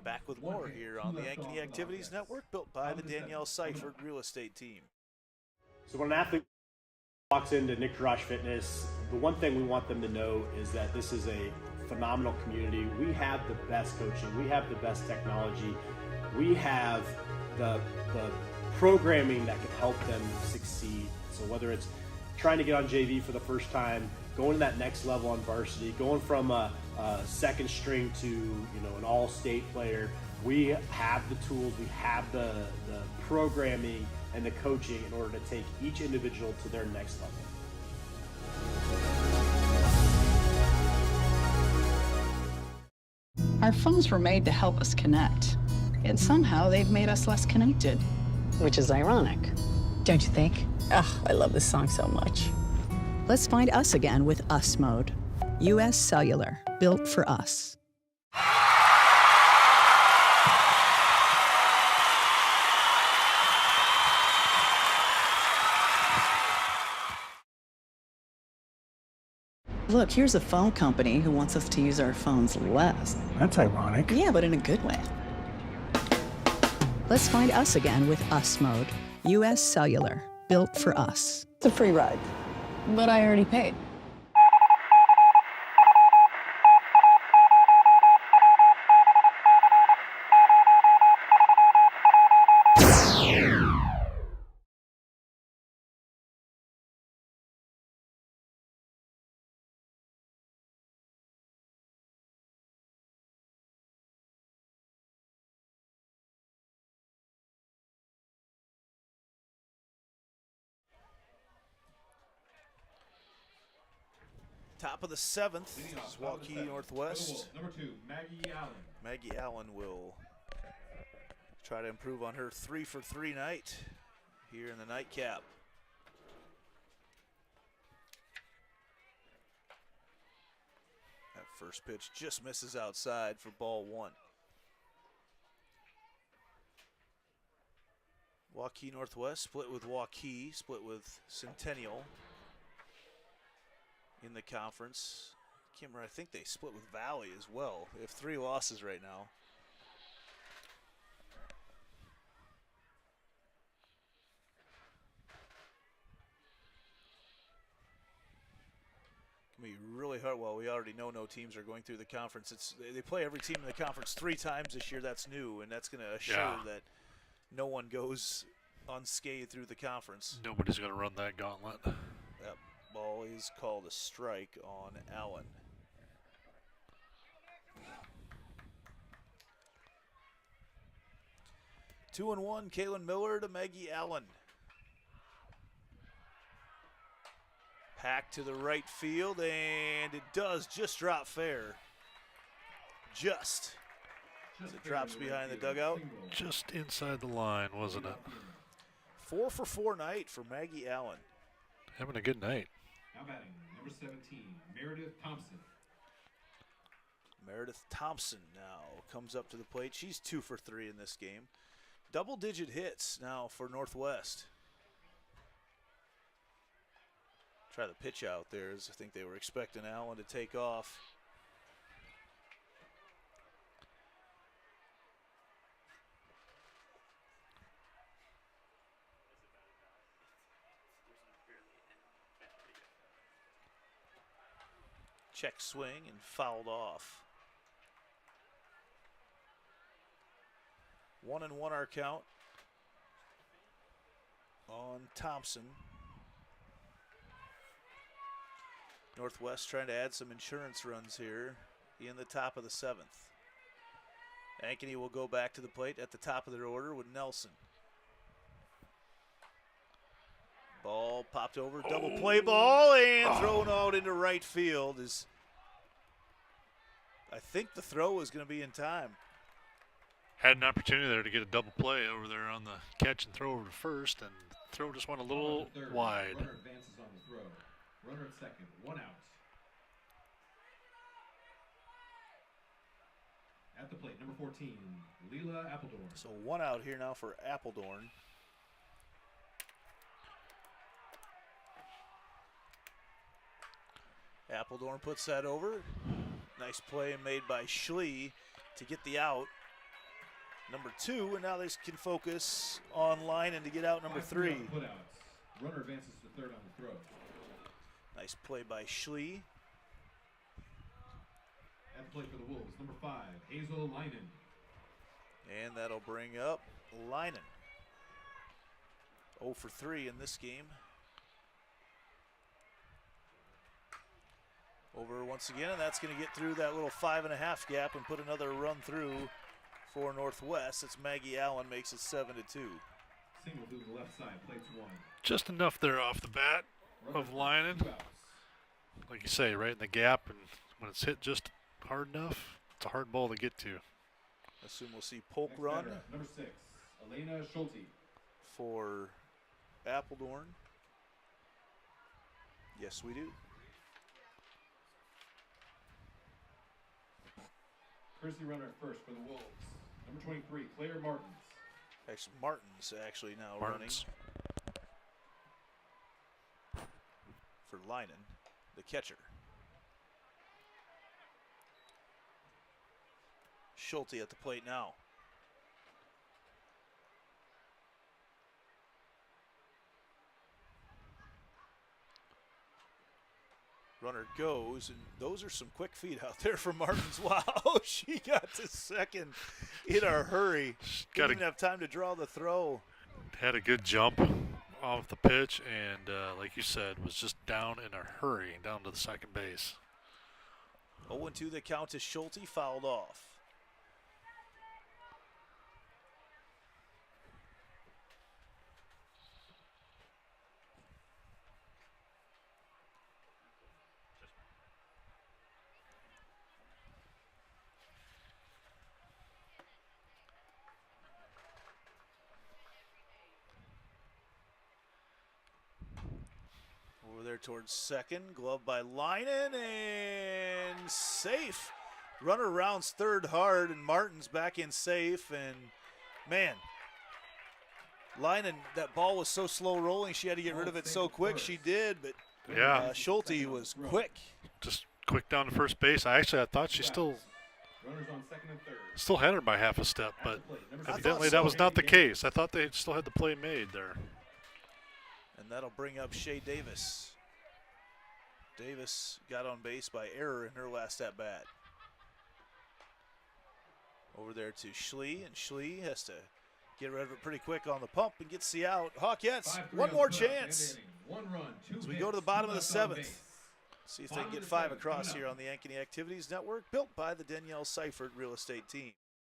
Back with more here on the Ankeny Activities Network, built by the Danielle Seifert Real Estate Team. So when an athlete walks into Nick Rush Fitness, the one thing we want them to know is that this is a phenomenal community. We have the best coaching. We have the best technology. We have the programming that can help them succeed. So whether it's trying to get on JV for the first time, going to that next level on varsity, going from a second string to an all-state player, we have the tools, we have the programming and the coaching in order to take each individual to their next level. Our phones were made to help us connect, and somehow they've made us less connected. Which is ironic, don't you think? Ugh, I love this song so much. Let's find us again with Us Mode. U.S. Cellular, built for us. Look, here's a phone company who wants us to use our phones less. That's ironic. Yeah, but in a good way. Let's find us again with Us Mode. U.S. Cellular, built for us. It's a free ride, but I already paid. Top of the 7th is Waukee Northwest. Number 2, Maggie Allen. Maggie Allen will try to improve on her 3-for-3 night here in the nightcap. That first pitch just misses outside for ball 1. Waukee Northwest split with Waukee, split with Centennial in the conference. Can't remember, I think they split with Valley as well. They have 3 losses right now. Can be really hard. Well, we already know no teams are going through the conference. They play every team in the conference 3 times this year. That's new, and that's going to assure that no one goes unscathed through the conference. Nobody's going to run that gauntlet. That ball is called a strike on Allen. Two and one, Kaylin Miller to Maggie Allen. Hack to the right field, and it does just drop fair. Just. As it drops behind the dugout. Just inside the line, wasn't it? 4-for-4 night for Maggie Allen. Having a good night. Now batting, number 17, Meredith Thompson. Meredith Thompson now comes up to the plate. She's 2 for 3 in this game. Double-digit hits now for Northwest. Try the pitch out there, as I think they were expecting Allen to take off. Check swing and fouled off. 1-1 our count on Thompson. Northwest trying to add some insurance runs here in the top of the 7th. Ankeny will go back to the plate at the top of their order with Nelson. Ball popped over, double play ball, and thrown out into right field. I think the throw was going to be in time. Had an opportunity there to get a double play over there on the catch and throw over to first, and the throw just went a little wide. Runner advances on the throw. Runner at second, 1 out. At the plate, number 14, Leela Appledorn. So 1 out here now for Appledorn. Appledorn puts that over. Nice play made by Schlee to get the out. Number 2, and now they can focus on line and to get out number 3. Putouts. Runner advances to third on the throw. Nice play by Schlee. At the plate for the Wolves, number 5, Hazel Leinen. And that'll bring up Leinen. 0 for 3 in this game. Over once again, and that's going to get through that little 5.5 gap and put another run through for Northwest. It's Maggie Allen, makes it 7-2. Single to the left side, plates 1. Just enough there off the bat of Leinen. Like you say, right in the gap, and when it's hit just hard enough, it's a hard ball to get to. Assume we'll see Polk Next run. batter, number 6, Elena Schulte. For Appledorn. Yes, we do. Chrissy runner at first for the Wolves. Number 23, Claire Martins. Actually, Martin's actually now Martins. running for Leinen, the catcher. Schulte at the plate now. Runner goes, and those are some quick feet out there for Martins. Wow, she got to second in a hurry. Didn't even have time to draw the throw. Had a good jump off the pitch, and like you said, was just down in a hurry down to the second base. 0-2 the count to Schulte, fouled off. Over there towards second, glove by Leinen, and safe. Runner rounds third hard, and Martin's back in safe, and man, Leinen, that ball was so slow rolling, she had to get rid of it so quick. She did, but yeah, Schulte was quick. Just quick down to first base. I thought she still had her by half a step, but evidently that was not the case. I thought they still had the play made there. And that'll bring up Shea Davis. Davis got on base by error in her last at bat. Over there to Schlee, and Schlee has to get rid of it pretty quick on the pump and gets the out. Hawkettes, one more chance. 1 run, 2 As we hits, go to the bottom of the 7th. base. See if they can get 5 across here on the Ankeny Activities Network, built by the Danielle Seifert Real Estate Team.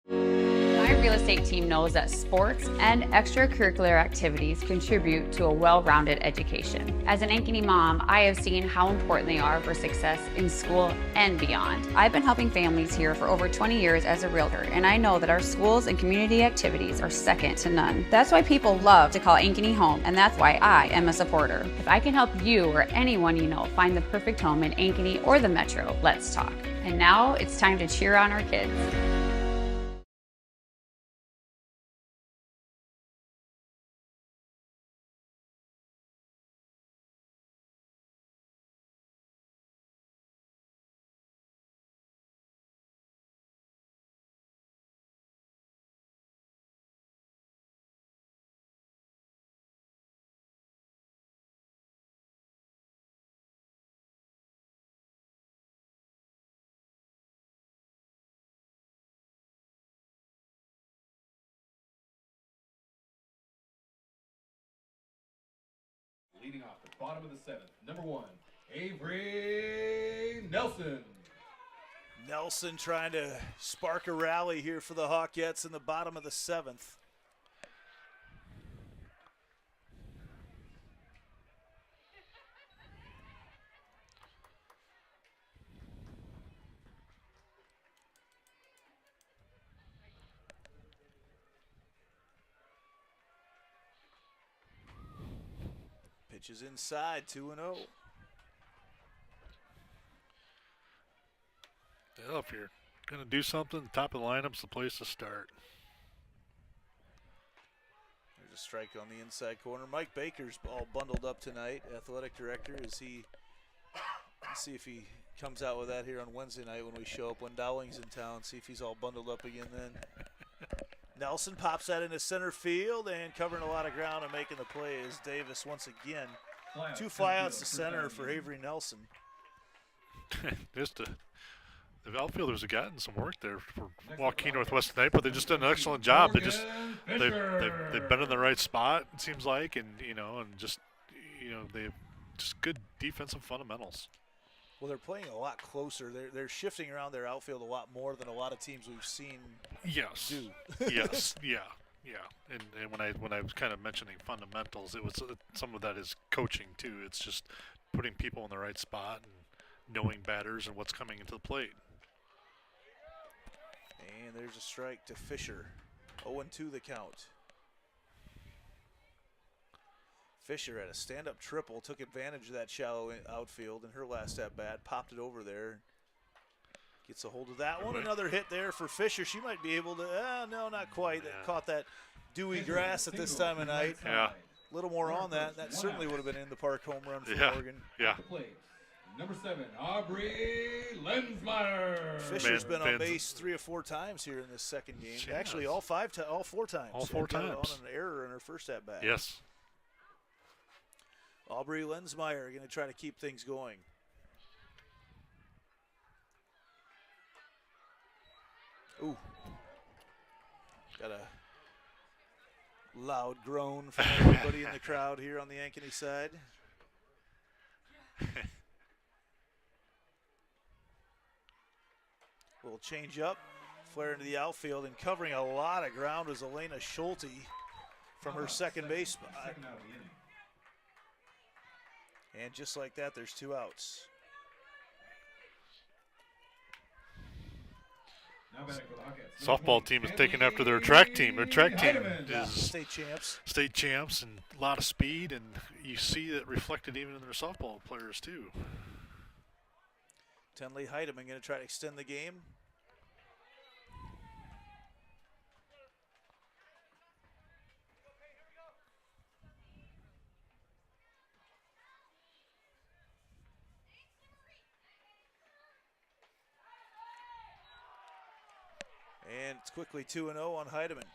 My real estate team knows that sports and extracurricular activities contribute to a well-rounded education. As an Ankeny mom, I have seen how important they are for success in school and beyond. I've been helping families here for over 20 years as a realtor, and I know that our schools and community activities are second to none. That's why people love to call Ankeny home, and that's why I am a supporter. If I can help you or anyone you know find the perfect home in Ankeny or the Metro, let's talk. And now it's time to cheer on our kids. Leading off the bottom of the 7th, number 1, Avery Nelson. Nelson trying to spark a rally here for the Hawkettes in the bottom of the 7th. Pitches inside, 2-0. Well, if you're going to do something, top of the lineup's the place to start. There's a strike on the inside corner. Mike Baker's all bundled up tonight, athletic director. Let's see if he comes out with that here on Wednesday night when we show up, when Dowling's in town, see if he's all bundled up again then. Nelson pops that into center field, and covering a lot of ground and making the play is Davis once again. 2 flyouts to center for Avery Nelson. The outfielders have gotten some work there for Waukee Northwest tonight, but they just did an excellent job. They've been in the right spot, it seems like, and they've just good defensive fundamentals. Well, they're playing a lot closer. They're shifting around their outfield a lot more than a lot of teams we've seen do. Yes, yeah. And when I was kind of mentioning fundamentals, it was some of that is coaching too. It's just putting people in the right spot and knowing batters and what's coming into the plate. And there's a strike to Fisher. 0-2 the count. Fisher had a stand-up triple, took advantage of that shallow outfield in her last at-bat, popped it over there. Gets a hold of that one. Another hit there for Fisher. She might be able to, no, not quite. Yeah. Caught that dewy grass at this time of night. Yeah. A little more on that. That certainly would have been in the park home run for Morgan. Yeah. Number 7, Aubrey Lensmeyer. Fisher's been on base 3 or 4 times here in this second game. Actually, all 4 times. All 4 times. On an error in her first at-bat. Yes. Aubrey Lensmeyer going to try to keep things going. Ooh. Got a loud groan from everybody in the crowd here on the Ankeny side. Little change up, flare into the outfield, and covering a lot of ground was Elena Schulte from her second base spot. And just like that, there's 2 outs. Softball team is taking after their track team. Their track team is state champs. State champs and a lot of speed, and you see that reflected even in their softball players too. Tenley Heidemann going to try to extend the game. And it's quickly 2-0 on Heidemann.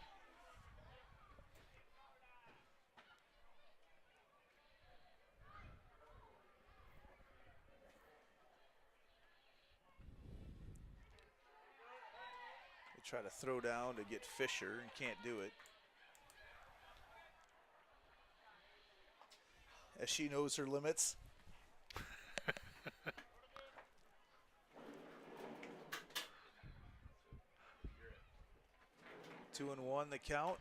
They try to throw down to get Fisher and can't do it. As she knows her limits. 2-1 the count.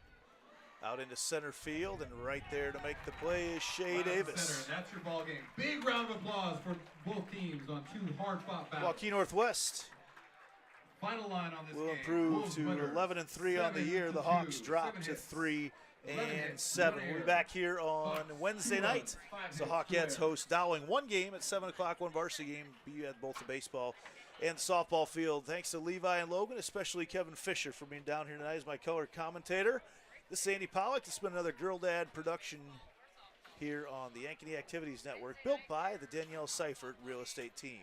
Out into center field, and right there to make the play is Shea Davis. Center, and that's your ball game. Big round of applause for both teams on 2 hard-fought battles. Waukee Northwest Final line on this will game. improve to 11-3 on the year. The Hawks drop to 3-7. We'll be back here on Wednesday night. So Hawkettes host Dowling. 1 game at 7 o'clock, 1 varsity game. Be at both the baseball and softball field. Thanks to Levi and Logan, especially Kevin Fisher for being down here tonight as my color commentator. This is Andy Pollock. This has been another Girl Dad production here on the Ankeny Activities Network, built by the Danielle Seifert Real Estate Team.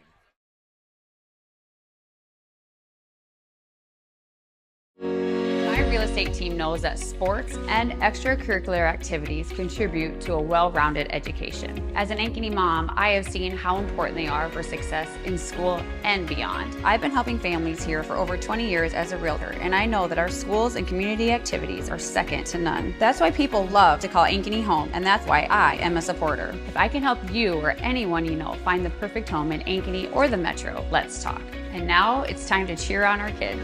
My real estate team knows that sports and extracurricular activities contribute to a well-rounded education. As an Ankeny mom, I have seen how important they are for success in school and beyond. I've been helping families here for over 20 years as a realtor, and I know that our schools and community activities are second to none. That's why people love to call Ankeny home, and that's why I am a supporter. If I can help you or anyone you know find the perfect home in Ankeny or the Metro, let's talk. And now it's time to cheer on our kids.